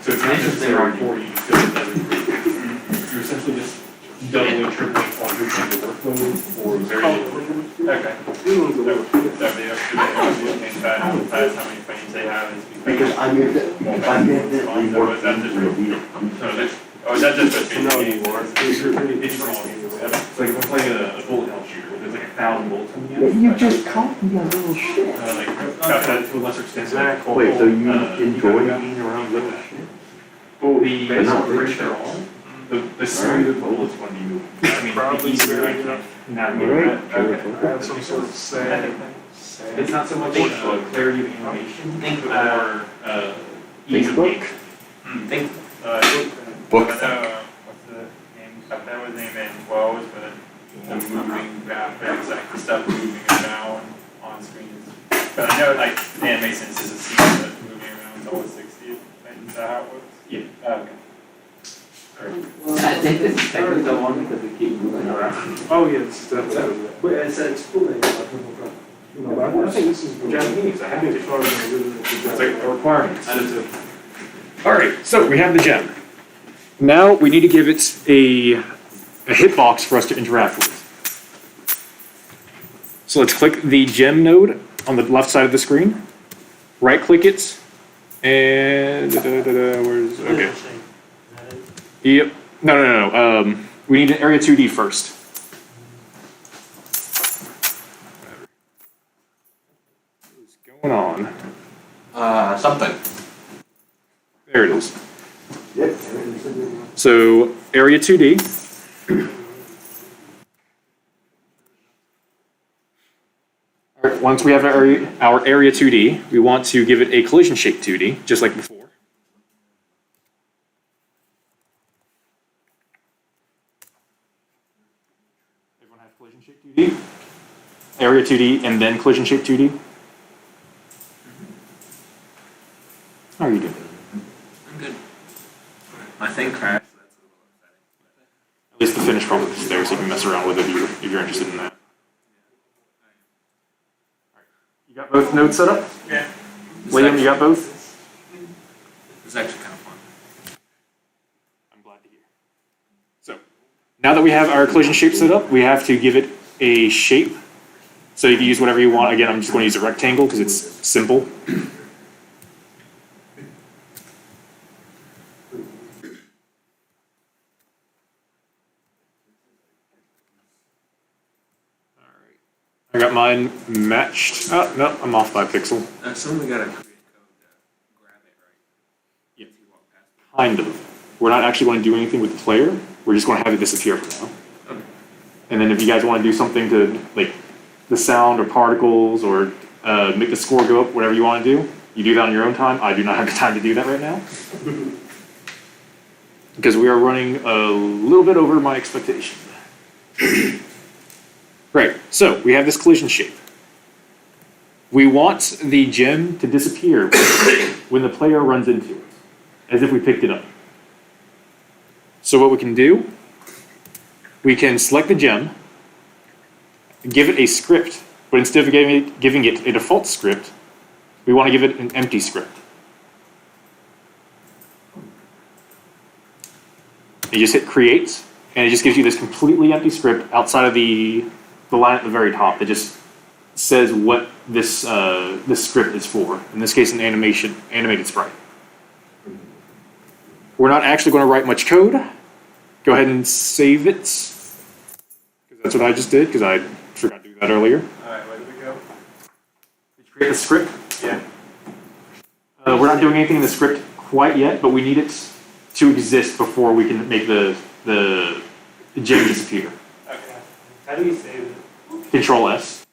So it's not just there recording, you fill it every frame. You're essentially just doubling, tripling, quadrupling the workload for very little. Okay. That video should be able to change that, advertise how many frames they have is Because I'm in it working that's just real deal. Oh, is that just a change? No anymore. It's like if I'm playing a bullet hell shooter, where there's like 1,000 bullets coming out. You just called me a little shit. Like, got that to a lesser extent. Wait, so you enjoy being around little shit? Oh, But the not British are all. The smoother the bullets when you move. I mean, the easier I can navigate that. Have some sort of say. It's not so much clarity of animation, or ease of Facebook? game. Book. What's the name? That was named in 12 for the moving graphics, like the stuff moving around on screen is But I know like the animation is just a scene that's moving around until it's 60. Is that how it works? Yeah. Oh, okay. Sorry. I think this is technically the one because we keep moving around. Oh, yes, that's it. But it's cool that No, but I think this is Japanese. I think it's probably really It's like a requirement. additive. Alright, so we have the gem. Now we need to give it a hitbox for us to interact with. So let's click the gem node on the left side of the screen, right click it, and where's, okay. Yep, no. We need an area 2D first. What's going on? Something. There it is. So, area 2D. All right, once we have our area 2D, we want to give it a collision shape 2D, just like before. Everyone have collision shape 2D? Area 2D and then collision shape 2D? How are you doing? I'm good. My thing crashed. At least the finished product is there, so you can mess around with it if you're interested in that. You got both nodes set up? Yeah. William, you got both? It's actually kind of fun. I'm glad to hear. So, now that we have our collision shape set up, we have to give it a shape. So you can use whatever you want. Again, I'm just going to use a rectangle because it's simple. I got mine matched. Oh, no, I'm off by a pixel. Someone gotta create code to grab it, right? Yeah. Kind of. We're not actually going to do anything with the player. We're just going to have it disappear for now. Okay. And then if you guys want to do something to, like, the sound or particles or make the score go up, whatever you want to do, you do that on your own time. I do not have the time to do that right now. Because we are running a little bit over my expectation. Right, so we have this collision shape. We want the gem to disappear when the player runs into it, as if we picked it up. So what we can do, we can select the gem, give it a script, but instead of giving it a default script, we want to give it an empty script. You just hit create, and it just gives you this completely empty script outside of the line at the very top that just says what this script is for. In this case, an animated sprite. We're not actually going to write much code. Go ahead and save it. Because that's what I just did, because I forgot to do that earlier. Alright, where did we go? Did you create the script? Yeah. We're not doing anything in the script quite yet, but we need it to exist before we can make the gem disappear. Okay. How do you save it? Control S.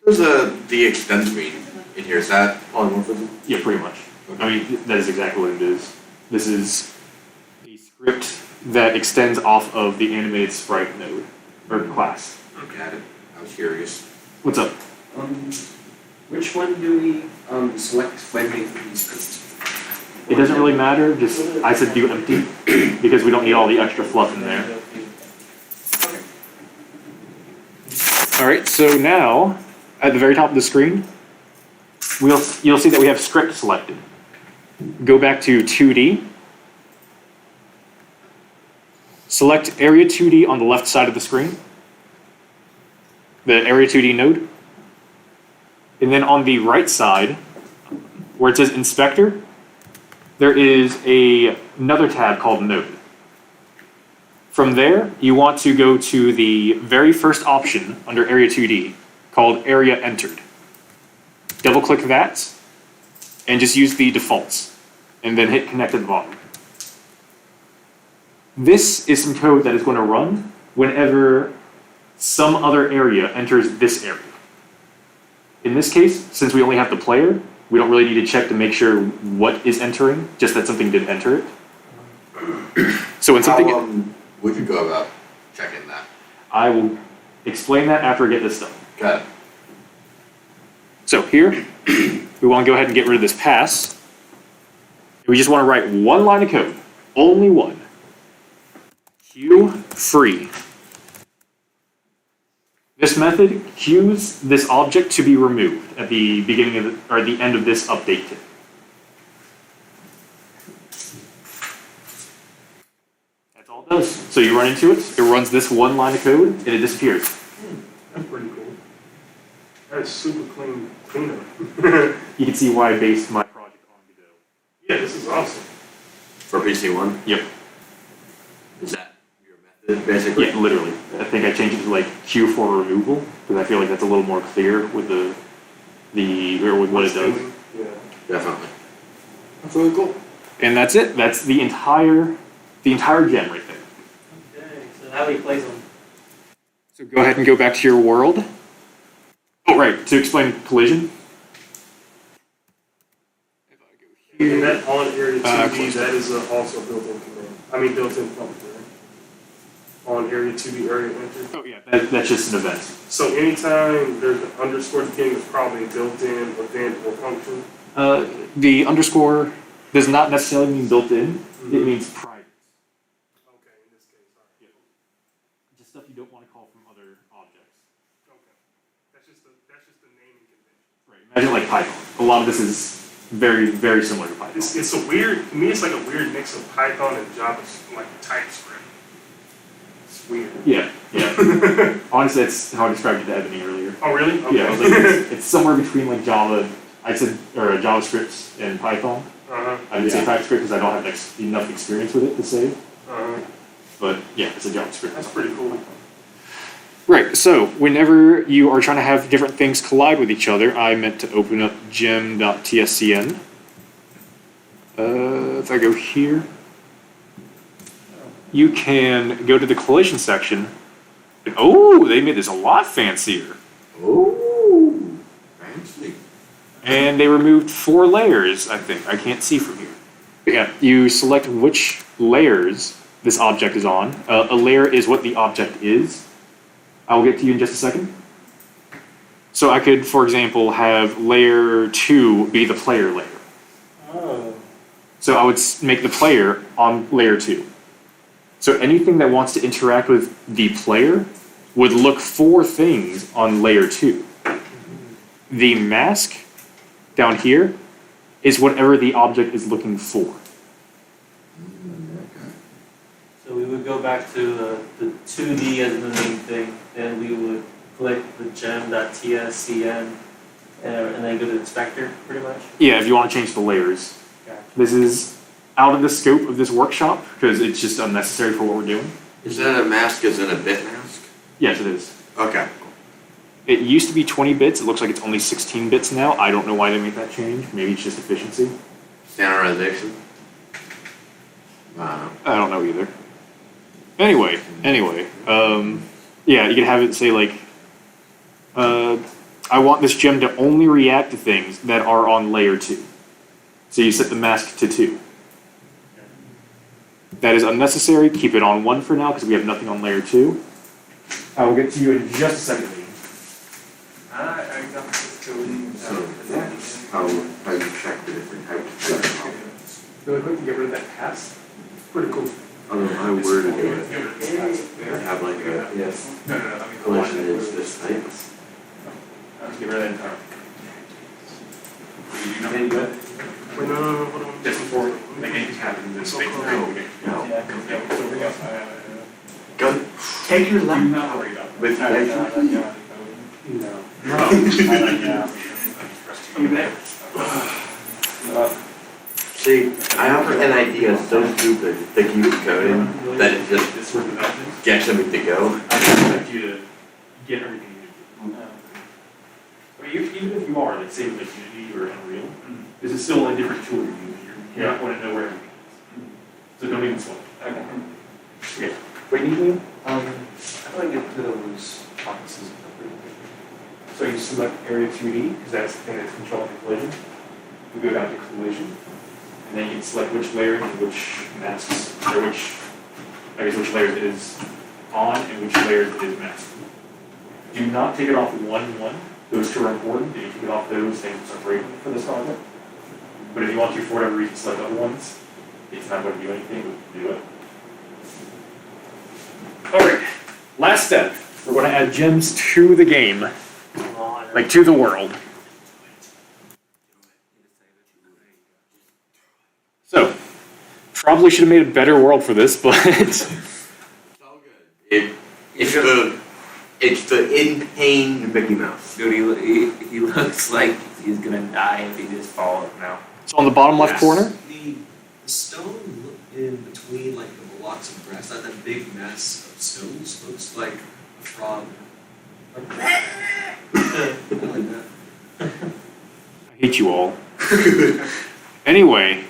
What does the extend mean in here? Is that polymorphism? Yeah, pretty much. I mean, that is exactly what it is. This is a script that extends off of the animated sprite node, or class. Okay, I was curious. What's up? Which one do we select when making these scripts? It doesn't really matter, just, I said do empty, because we don't need all the extra fluff in there. Alright, so now, at the very top of the screen, you'll see that we have script selected. Go back to 2D. Select Area 2D on the left side of the screen. The Area 2D node. And then on the right side, where it says Inspector, there is another tab called Node. From there, you want to go to the very first option under Area 2D, called Area Entered. Double-click that, and just use the defaults, and then hit Connect at the bottom. This is some code that is going to run whenever some other area enters this area. In this case, since we only have the player, we don't really need to check to make sure what is entering, just that something did enter it. So when something... How would you go about checking that? I will explain that after I get this done. Got it. So here, we want to go ahead and get rid of this pass. We just want to write one line of code, only one. Queue free. This method queues this object to be removed at the beginning of or the end of this update kit. That's all it does. So you run into it, it runs this one line of code, and it disappears. That's pretty cool. That's super cleaner. You can see why I based my project on Godot. Yeah, this is awesome. For PC1? Yep. Is that your method, basically? Yeah, literally. I think I changed it to like queue for removal, because I feel like that's a little more clear with or with what it does. Yeah. Definitely. That's really cool. And that's it. That's the entire gem right there. Okay, so how do we place them? So go ahead and go back to your world. Oh, right, to explain collision. If I go And here. that on area 2D, close that is also built-in command. I mean, built-in function. On area 2D, area enter. Oh, yeah, that's just an event. So anytime there's an underscore at the beginning, it's probably a built-in event or function. The underscore does not necessarily mean built in, it means private. Okay, in this case, all right. Just stuff you don't want to call from other objects. Okay. That's just the naming convention. Right, imagine like Python. A lot of this is very, very similar to Python. It's a weird, to me, it's like a weird mix of Python and Java, like TypeScript. It's weird. Yeah. Honestly, that's how I described it to Ebony earlier. Oh, really? Okay. Yeah, I was like, it's somewhere between like Java, JavaScript and Python. Uh-huh. I didn't say TypeScript because I don't have enough experience with it to say. Uh-huh. But yeah, it's a JavaScript. That's pretty cool. Right, so whenever you are trying to have different things collide with each other, I meant to open up gem.tscn. If I go here, you can go to the collision section. And, oh, they made this a lot fancier. Oh, fancy. And they removed 4 layers, I think. I can't see from here. But yeah, you select which layers this object is on. A layer is what the object is. I will get to you in just a second. So I could, for example, have layer 2 be the player layer. Oh. So I would make the player on layer 2. So anything that wants to interact with the player would look for things on layer 2. The mask down here is whatever the object is looking for. So we would go back to the 2D as the main thing, then we would click the gem.tscn and then go to the inspector, pretty much. Yeah, if you want to change the layers. Gotcha. This is out of the scope of this workshop because it's just unnecessary for what we're doing. Is that a mask as in a bit mask? Yes, it is. Okay. It used to be 20 bits. It looks like it's only 16 bits now. I don't know why they made that change. Maybe it's just efficiency. Standardization? I don't know either. Anyway, yeah, you can have it say like, I want this gem to only react to things that are on layer 2. So you set the mask to 2. That is unnecessary. Keep it on 1 for now because we have nothing on layer 2. I will get to you in just a second. I got this to So that's how you check the different types of objects. Really quick to get rid of that pass. Pretty cool. Although I were to do it, I have like a, if collision is this type. Get rid of that entire. You know, Any good? Wait, no, hold on. just before like anything happens in this space. Go, take your I'm left not worried about with the edge. See, I offer an idea so stupid to keep coding that it just gets everything to go. I expect you to get everything you need. I mean, even if you are, like, say, like Unity or Unreal, this is still a different tool you're using. You're not going to know where everything is. So don't even sweat. Okay. Wait, anything? How do I get to those boxes? So you select area 2D, because that's the thing that's controlling the collision. We go down to collision, and then you can select which layer and which masks, or which layers it is on and which layers it is masked. Do not take it off 1-1, those two are important, then you can get off those and separate them for this project. But if you want to, for whatever reason, select other ones, it's not going to do anything, but do it. Alright, last step. We're going to add gems to the game, like to the world. So, probably should have made a better world for this, but It's the in pain Mickey Mouse. Dude, he looks like he's gonna die if he just falls now. so on the bottom left corner, The stone in between like the blocks of grass, that big mess of stones looks like a frog. I like that. I hate you all. Anyway,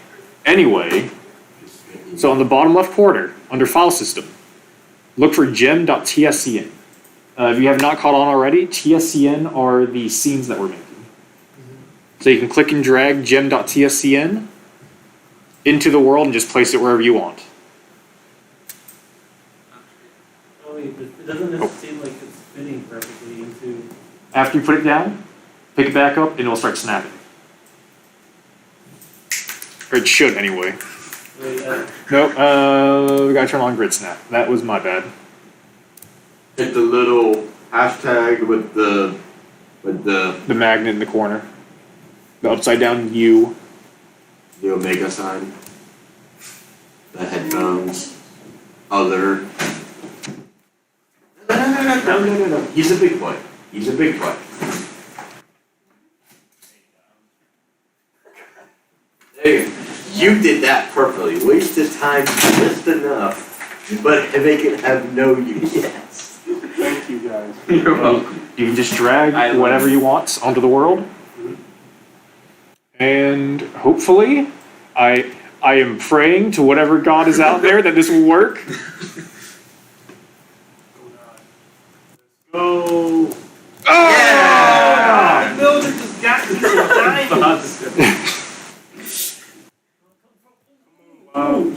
so on the bottom left corner, under file system, look for gem.tscn. If you have not caught on already, TSCN are the scenes that we're making. So you can click and drag gem.tscn into the world and just place it wherever you want. Oh wait, but doesn't this seem like it's fitting perfectly into? After you put it down, pick it back up and it'll start snapping. Or it should anyway. Wait, Nope, we gotta turn on grid snap. That was my bad. Hit the little hashtag with the The magnet in the corner. The upside down U. the omega sign. The headphones. Other. No. He's a big boy. He's a big boy. There you did that perfectly. Wasted time just enough, but make it have no use. Thank you guys. You're welcome. You can just drag whatever you want onto the world. And hopefully, I am praying to whatever God is out there that this will work. Go. Oh! The builder just got me some diamonds.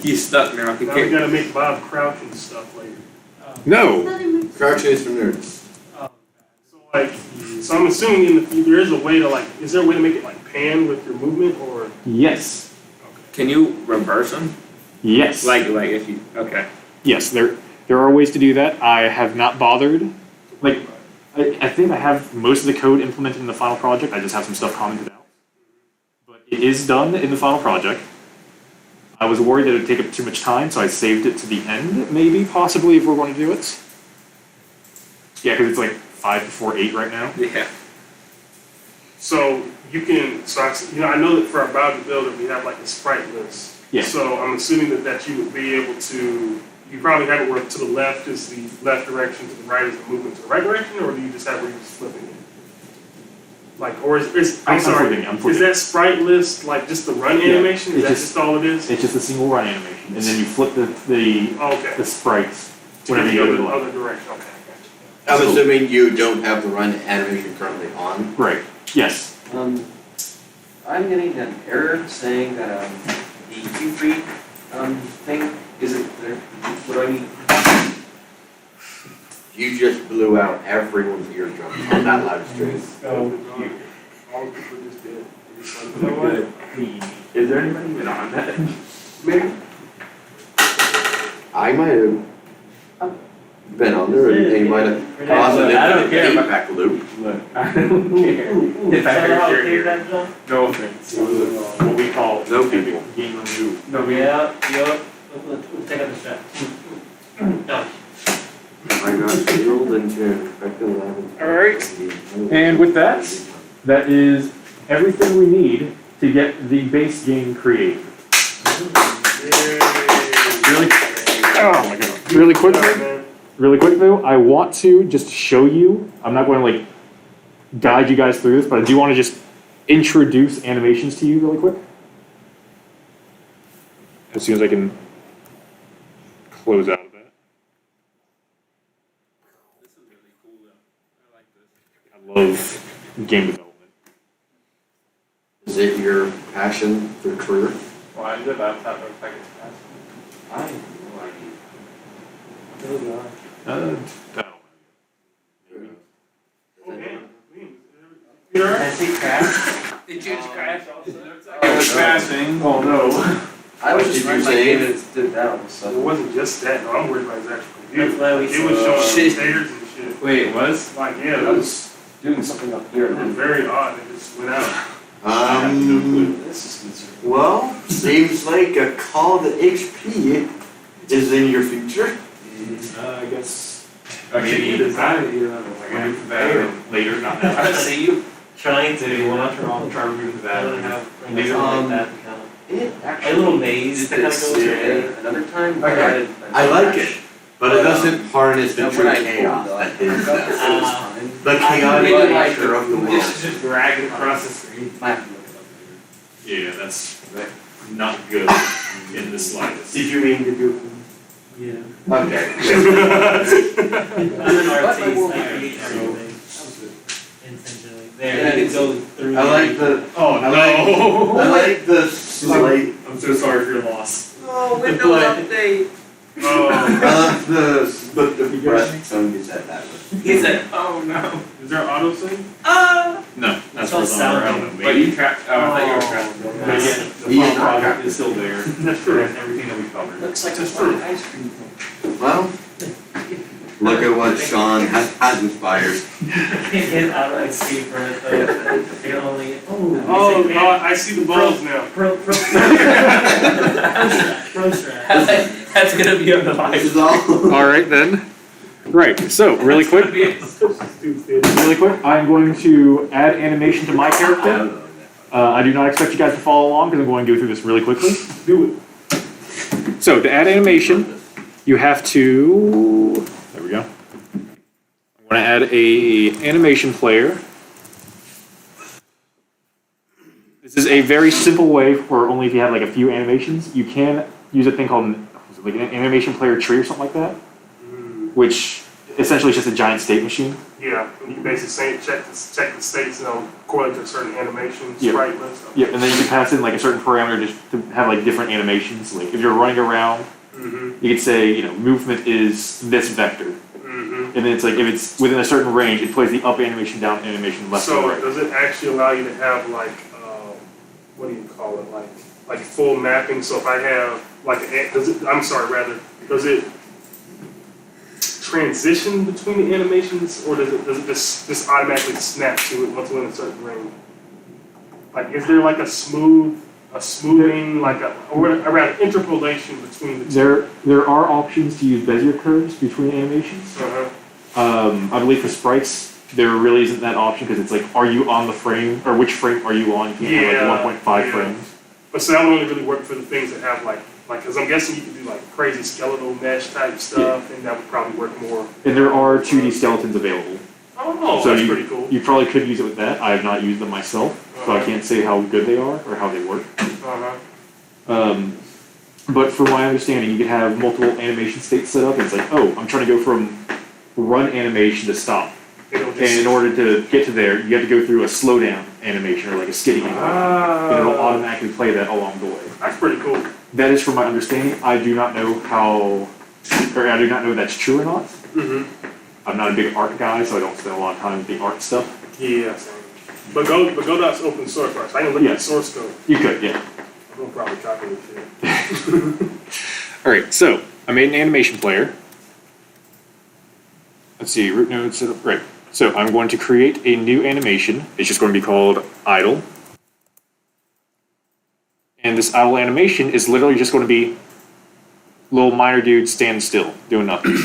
He's stuck now. He Now we can't. gotta make Bob crouch and stuff later. No. Crouching is for nerds. So like, so I'm assuming in the there is a way to like, is there a way to make it like pan with your movement or? Yes. Can you reverse him? Yes. Like if you okay. Yes, there are ways to do that. I have not bothered. Like, I think I have most of the code implemented in the final project. I just have some stuff commented out. But it is done in the final project. I was worried that it would take up too much time, so I saved it to the end, maybe, possibly, if we're going to do it. Yeah, because it's like 5 before 8 right now. Yeah. So you can, I know that for our Bob the Builder, we have like a sprite list. Yeah. So I'm assuming that you would be able to, you probably have it where to the left is the left direction, to the right is the movement to the right direction, or do you just have where you're just flipping it? Like, or I'm sorry, I'm flipping. is that sprite list like just the run animation? Is it's that just- just all it is? It's just a single run animation, and then you flip Okay. the sprites To whenever the you go to the other left. direction, okay, I got you. I'm assuming you don't have the run animation currently on. Right. Yes. I'm getting an error saying that the Q3 thing isn't there. What do I need? You just blew out everyone's eardrums on that live stream. All the people just did. Is there anybody even on that? Maybe. I might have been on there and you might have positive I don't care about- feedback loop. Look, I don't care. If I heard your ear, No offense. What we call No people. game remove. No, Yeah, we'll take out the strap. No. I got sealed into infected 11. All right. And with that, that is everything we need to get the base game created. Really? Oh my god. Really quick though, I want to just show you, I'm not going to like guide you guys through this, but I do want to just introduce animations to you really quick. As soon as I can close out of that. This is really cool though. I like this. I love game development. Is it your passion for career? Why is it that type of like it's fast? I have no idea. There we go. I don't know. Oh, man, Liam, is everything You Can I alright? say crash? Did you crash also? crashing. Oh no. I was just Did you trying to say- get it did that all of a It sudden. wasn't just that, no, I'm worried about his actual computer. That's why we It was showing Shit. stairs and shit. Wait, it was? Like, yeah, that was, Doing something up here it and was then. very odd, it just went out. This is concerning. Well, seems like a call to HP is in your future. I guess. Maybe you decided, I moved the battery later, not now. I see you trying to, I'll try to remove the I don't battery. have, like, something like that, kind of. It A actually. little maze that kind of This, goes yeah, away. another time. Okay. I like it, but it doesn't harness the true chaos that is the chaotic really nature of the world. Just drag it across the screen. Might have to look it up later. Yeah, that's not good in the slightest. Did you mean to do? Yeah. Okay. I'm an artist, I create everything intentionally. There, you can go through. I like the. Oh, I like the slight. I'm so sorry for your loss. Oh, Windows But- update. Oh, I love the breath tone you said that with. He said, Oh, no. is there auto save? No, It's that's all what's on our sound. own. But you trapped, oh, I thought you were trapped. But again, the Yeah. final product is still there. That's true. Everything that we covered. Looks like That's a true. ice cream cone. Well, look at what Sean has inspired. I can't get out of escape from it though. I can only, Oh, it's like, no, I see the balls now. Pro strap. That's gonna be on the This is all. All right then. Right. So really quick, Stupid. really quick. I'm going to add animation to my character. I do not expect you guys to follow along because I'm going to go through this really quickly. Do it. So to add animation, you have to. There we go. I'm going to add a animation player. This is a very simple way for only if you have like a few animations. You can use a thing called like an animation player tree or something like that, which essentially is just a giant state machine. Yeah, and you can basically check the states, correlate to a certain animation, Yeah. sprite list. Yep, and then you can pass in like a certain parameter just to have like different animations. Like if you're running around, Mm-hmm, you could say, movement is this vector. mm-hmm. And then it's like, if it's within a certain range, it plays the up animation, down animation, left So and right. does it actually allow you to have like, what do you call it, like full mapping? So if I have like, does it transition between the animations, or does it just automatically snap to it once within a certain range? Like, is there like a smoothing, like or around interpolation between the two? There are options to use Bezier curves between animations. Uh-huh. I believe for sprites, there really isn't that option because it's like, are you on the frame, or which frame are you on? You can't have like 1.5 Yeah. frames. But so that would only really work for the things that have like, because I'm guessing you could do like crazy skeletal mesh type stuff, and that would probably work more. And there are 2D skeletons available. Oh, So that's pretty cool. You probably could use it with that. I have not used them myself, so I can't say how good they are or how they work. Uh-huh. But from my understanding, you could have multiple animation states set up, and it's like, oh, I'm trying to go from run animation to stop. It'll just, And in order to get to there, you have to go through a slowdown animation or like a skidding animation. And it'll automatically play that along the way. That's pretty cool. That is from my understanding. I do not know I do not know if that's true or not. Mm-hmm. I'm not a big art guy, so I don't spend a lot of time with the art stuff. Yeah, same. But Godot's open source, right? So I can look at the source code. You could, yeah. I'm gonna probably copy this shit. All right, so I made an animation player. Let's see, root node set up. Right. So I'm going to create a new animation. It's just going to be called idle. And this idle animation is literally just going to be little miner dude standing still, doing nothing.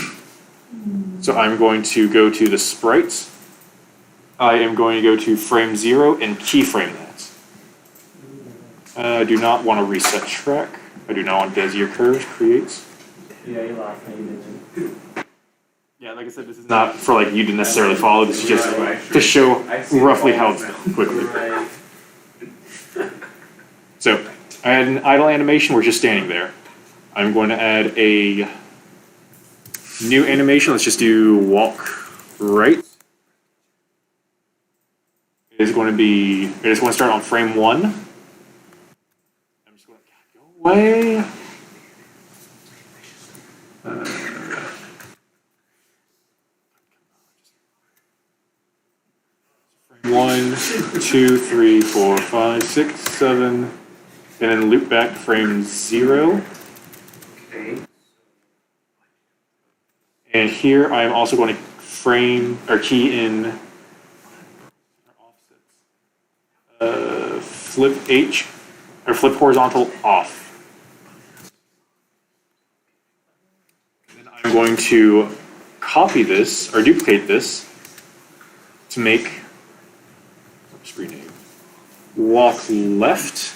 So I'm going to go to the sprites. I am going to go to frame 0 and keyframe that. I do not want to reset track. I do not want Bezier curves creates. Yeah, you lost me, didn't Yeah, like I said, this is not for like you to necessarily follow. This is just to show roughly how it's done quickly. Right. So I had an idle animation. We're just standing there. I'm going to add a new animation. Let's just do walk right. It is going to start on frame 1. I'm just going to go away. Frame 1. 2, 3, 4, 5, 6, 7, and then loop back to frame 0. Okay. And here I am also going to frame or key in flip H or flip horizontal off. Then I'm going to copy this or duplicate this to make screen name walk left.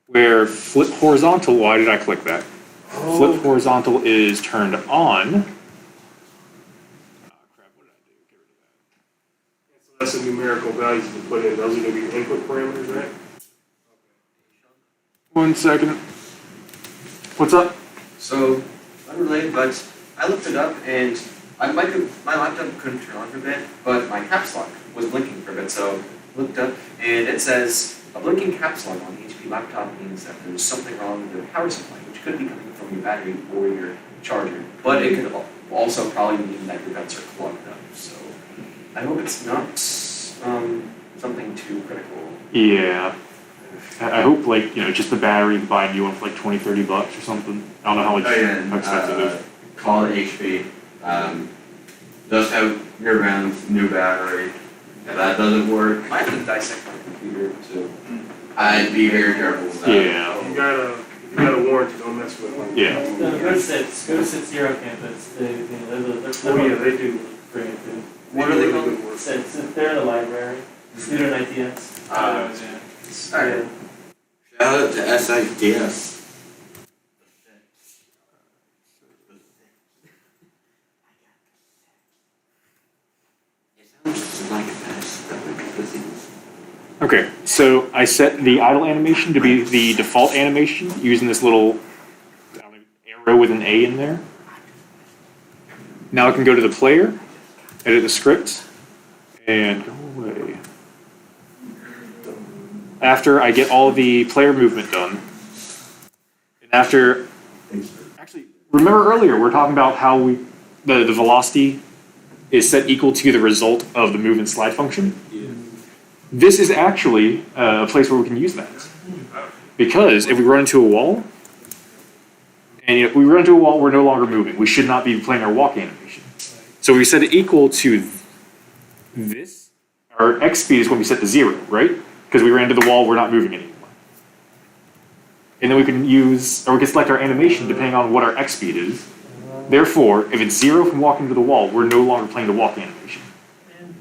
Where flip horizontal, why did I click that? Flip horizontal is turned on. Crap, what did I do? Get rid of that. So that's the numerical values you put in. Those are going to be your input parameters, right? 1 second. What's up? So, unrelated, but I looked it up and my laptop couldn't turn on for a bit, but my caps lock was blinking for a bit, so I looked up and it says a blinking caps lock on the HP laptop means that there's something wrong with the power supply, which could be coming from your battery or your charger, but it could also probably mean that your vents are clogged up, so I hope it's not something too critical. Yeah. I hope, like, just the battery can buy a new one for like $20, $30 or something. I don't know how how expensive it is. Call it HP. Just have your vents, new battery. If that doesn't work, I have to dissect my computer, so I'd be very careful with that. Yeah. If you got a warranty, don't mess with it. Yeah. Go to SIT Zero Campus. They're Oh yeah, they do. great too. what are they called? Good work. They're in the library. Student ITS. Alright. Shout out to SITS. Okay, so I set the idle animation to be the default animation using this little arrow with an A in there. Now I can go to the player, edit the script, and go away. After I get all the player movement done, and after, actually, remember earlier we were talking about how the velocity is set equal to the result of the move and slide function? This is actually a place where we can use that. Because if we run into a wall, and if we run into a wall, we're no longer moving. We should not be playing our walk animation. So we set it equal to this. Our x speed is when we set to 0, right? Because we ran into the wall, we're not moving anymore. And then we can use, or we can select our animation depending on what our x speed is. Therefore, if it's 0 from walking to the wall, we're no longer playing the walk animation.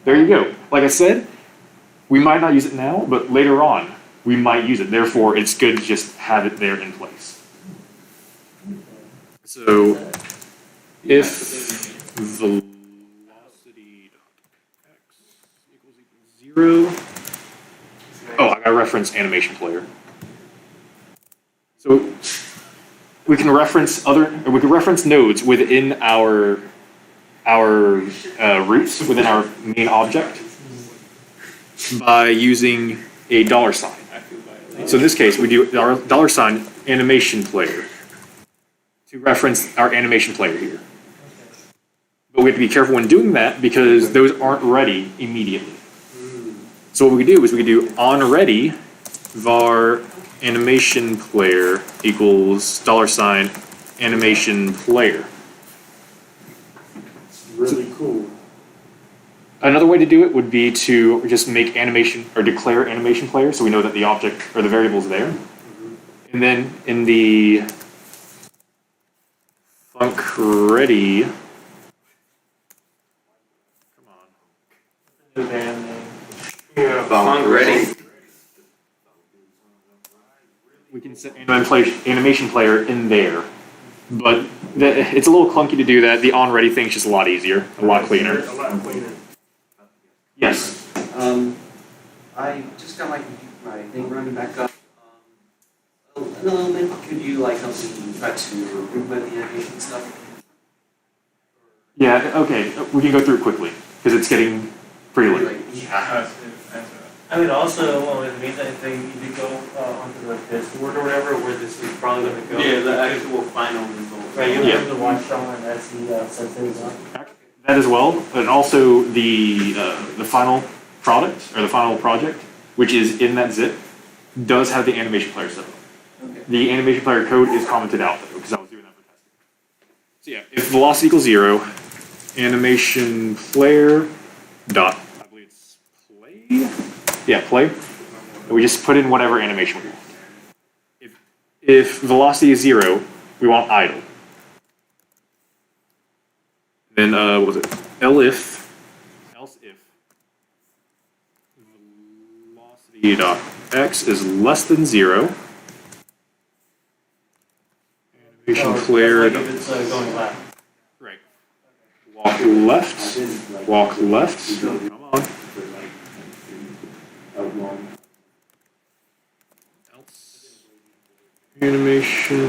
There you go. Like I said, we might not use it now, but later on, we might use it. Therefore, it's good to just have it there in place. So, if velocity.x equals 0, oh, I gotta reference animation player. So, we can reference nodes within our roots, within our main object, by using a $sign. So in this case, we do our $sign animation player to reference our animation player here. But we have to be careful when doing that because those aren't ready immediately. So what we can do is we can do onReady var animation player equals $sign animation player. Really cool. Another way to do it would be to just make animation or declare animation player so we know that the object or the variable is there. And then in the func ready, come on. The band name. Yeah. Phone ready? We can set animation player in there. But it's a little clunky to do that. The onReady thing is just a lot easier, a lot cleaner. A lot cleaner. Yes. I just got my thing running back up. A little bit. Could you help me try to implement the animation stuff? Yeah, okay. We can go through it quickly because it's getting pretty late. I mean, also, in the meantime, you could go onto this board or whatever, where this is probably going to go. Yeah, the actual final result. Right, you have to watch on as he sets things up. that as well, and also the final product, or the final project, which is in that zip, does have the animation player set up. Okay. The animation player code is commented out though, because I was doing that for testing. So yeah, if velocity equals 0, animation player dot, I believe it's play? Yeah, play. And we just put in whatever animation we want. If velocity is 0, we want idle. Then, what was it? Else if velocity dot x is less than 0. Animation player. Like if it's going left. Right. Walk left. Come on. Else. Animation.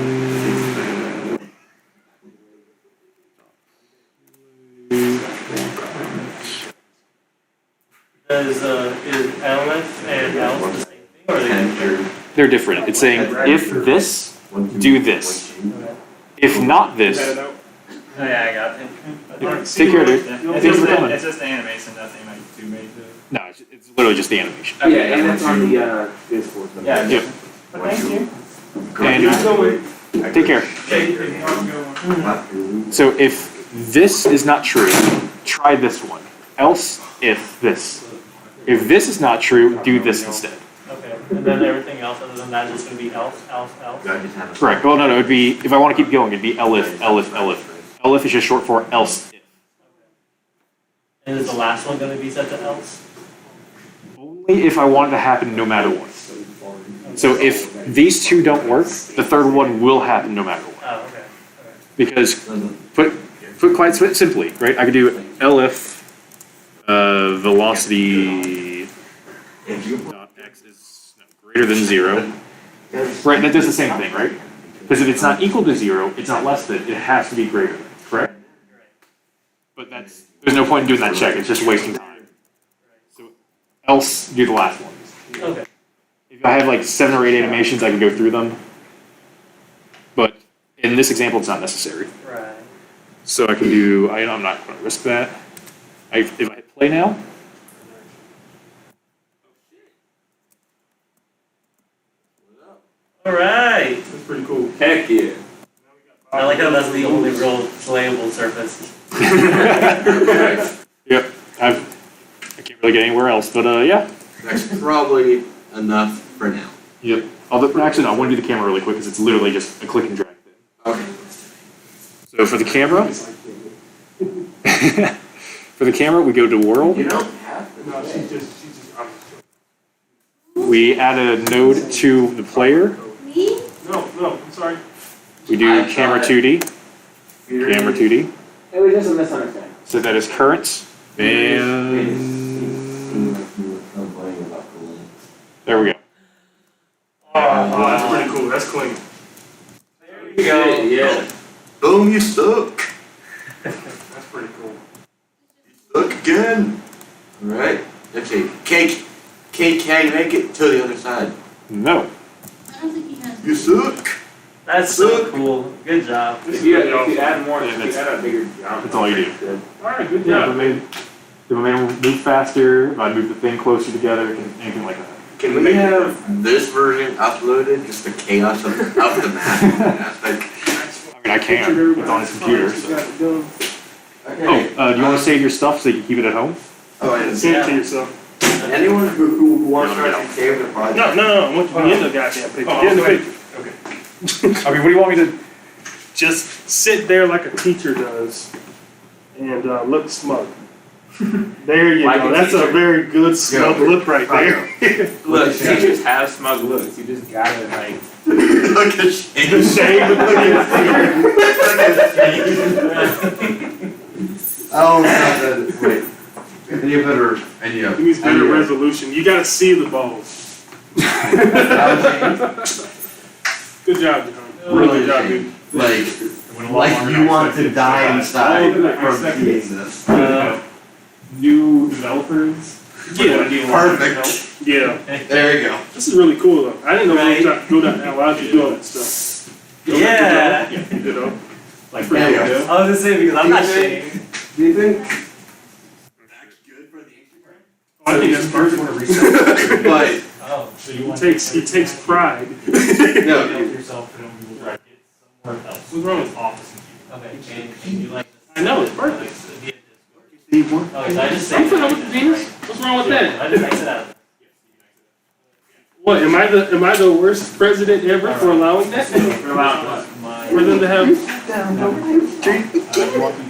Is LF and else the same thing, or are they different? They're different. It's saying if this, do this. If not this, Oh yeah, I got it. take care, dude. Thanks for coming. It's just the animation, nothing like too major. No, it's literally just the animation. Yeah, and it's on the Discord. Yeah. Yep. Thank you. And take care. So if this is not true, try this one. Else if this. If this is not true, do this instead. Okay, and then everything else other than that is going to be else. Right. Well, no, it'd be, if I want to keep going, it'd be elif. Elif is just short for else if. And is the last one going to be set to else? Only if I want it to happen no matter what. So if these two don't work, the third one will happen no matter what. Oh, okay. Because, put quite simply, right, I could do elif velocity dot x is greater than 0. Right, that does the same thing, right? Because if it's not equal to 0, it's not less than, it has to be greater than, correct? But there's no point in doing that check, it's just wasting time. So else do the last one. Okay. If I have like 7 or 8 animations, I can go through them. But in this example, it's not necessary. Right. So I can do, I'm not going to risk that. If I hit play now, All right. That's pretty cool. Heck yeah. I like how that's the only real playable surface. yep, I can't really get anywhere else, but yeah. That's probably enough for now. Yep. Actually, no, I want to do the camera really quick because it's literally just a click and drag thing. Okay. So for the camera, we go to world. You don't have to. No, she's just. We add a node to the player. Me? No, I'm sorry. We do camera 2D. Camera 2D. It was just a misunderstanding. So that is current. And there we go. Oh, that's pretty cool. That's clean. There you go. Yeah. Boom, you suck. That's pretty cool. Suck again. Alright. Okay. Cake, can you make it to the other side? No. I don't think he has. You suck. That's so cool. Good job. If you add more, Yeah, if you add a bigger jump. That's all you do. Alright, good Yeah, job. if I made them move faster, if I move the thing closer together, anything like that. Can we have this version uploaded, just the chaos of the map? I mean, I can. It's on his computer. So. Okay. Oh, do you want to save your stuff so you can keep it at home? Oh, and Send it to yourself. anyone who wants to actually save the project. No, I want you to get the goddamn picture. Get in the picture. Okay. I mean, what do you want me to? Just sit there like a teacher does and look smug. There you Like go. a That's a teacher. very good smug look right there. Look, teachers have smug looks. You just gotta like. Look at Shane. Shame. Oh, no, wait. Any better, any He needs better resolution. You gotta see the balls. Good job, John. Really Good job, dude. like you want to die inside from seeing this. New developers. Yeah. Perfect. Yeah. There you go. This is really cool though. I didn't know Right. Godot allowed you to do all that stuff. Yeah. You know? Like There you go. I was gonna say because I'm not Shane. Do you think? I think that's perfect. But Oh. So you He want. takes pride. no, Yourself to somewhere else. What's wrong with Office. Okay, and you like. I know, it's perfect. Steve, one. Okay, so I just say. I'm fine with the penis. What's wrong with that? I just exit out. What, am I the worst president ever for allowing that? For them to have,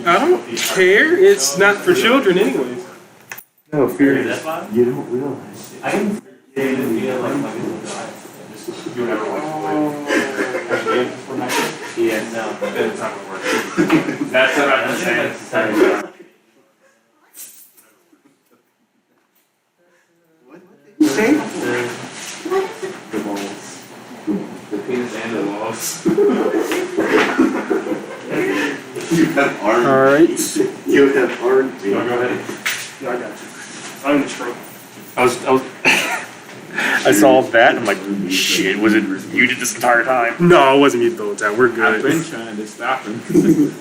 I don't care, it's not for children anyways. No, fear. That's fine. You don't realize. I can feel like my people drive. You never watch Yeah, no. Then it's not gonna work. That's what I'm saying. You say? The penis and the balls. You have arms. Alright. You have arms. Go ahead. Yeah, I got you. I'm in trouble. I saw that and I'm like, shit, was it muted this entire time? No, it wasn't me the whole time, we're I've good. been trying to stop him.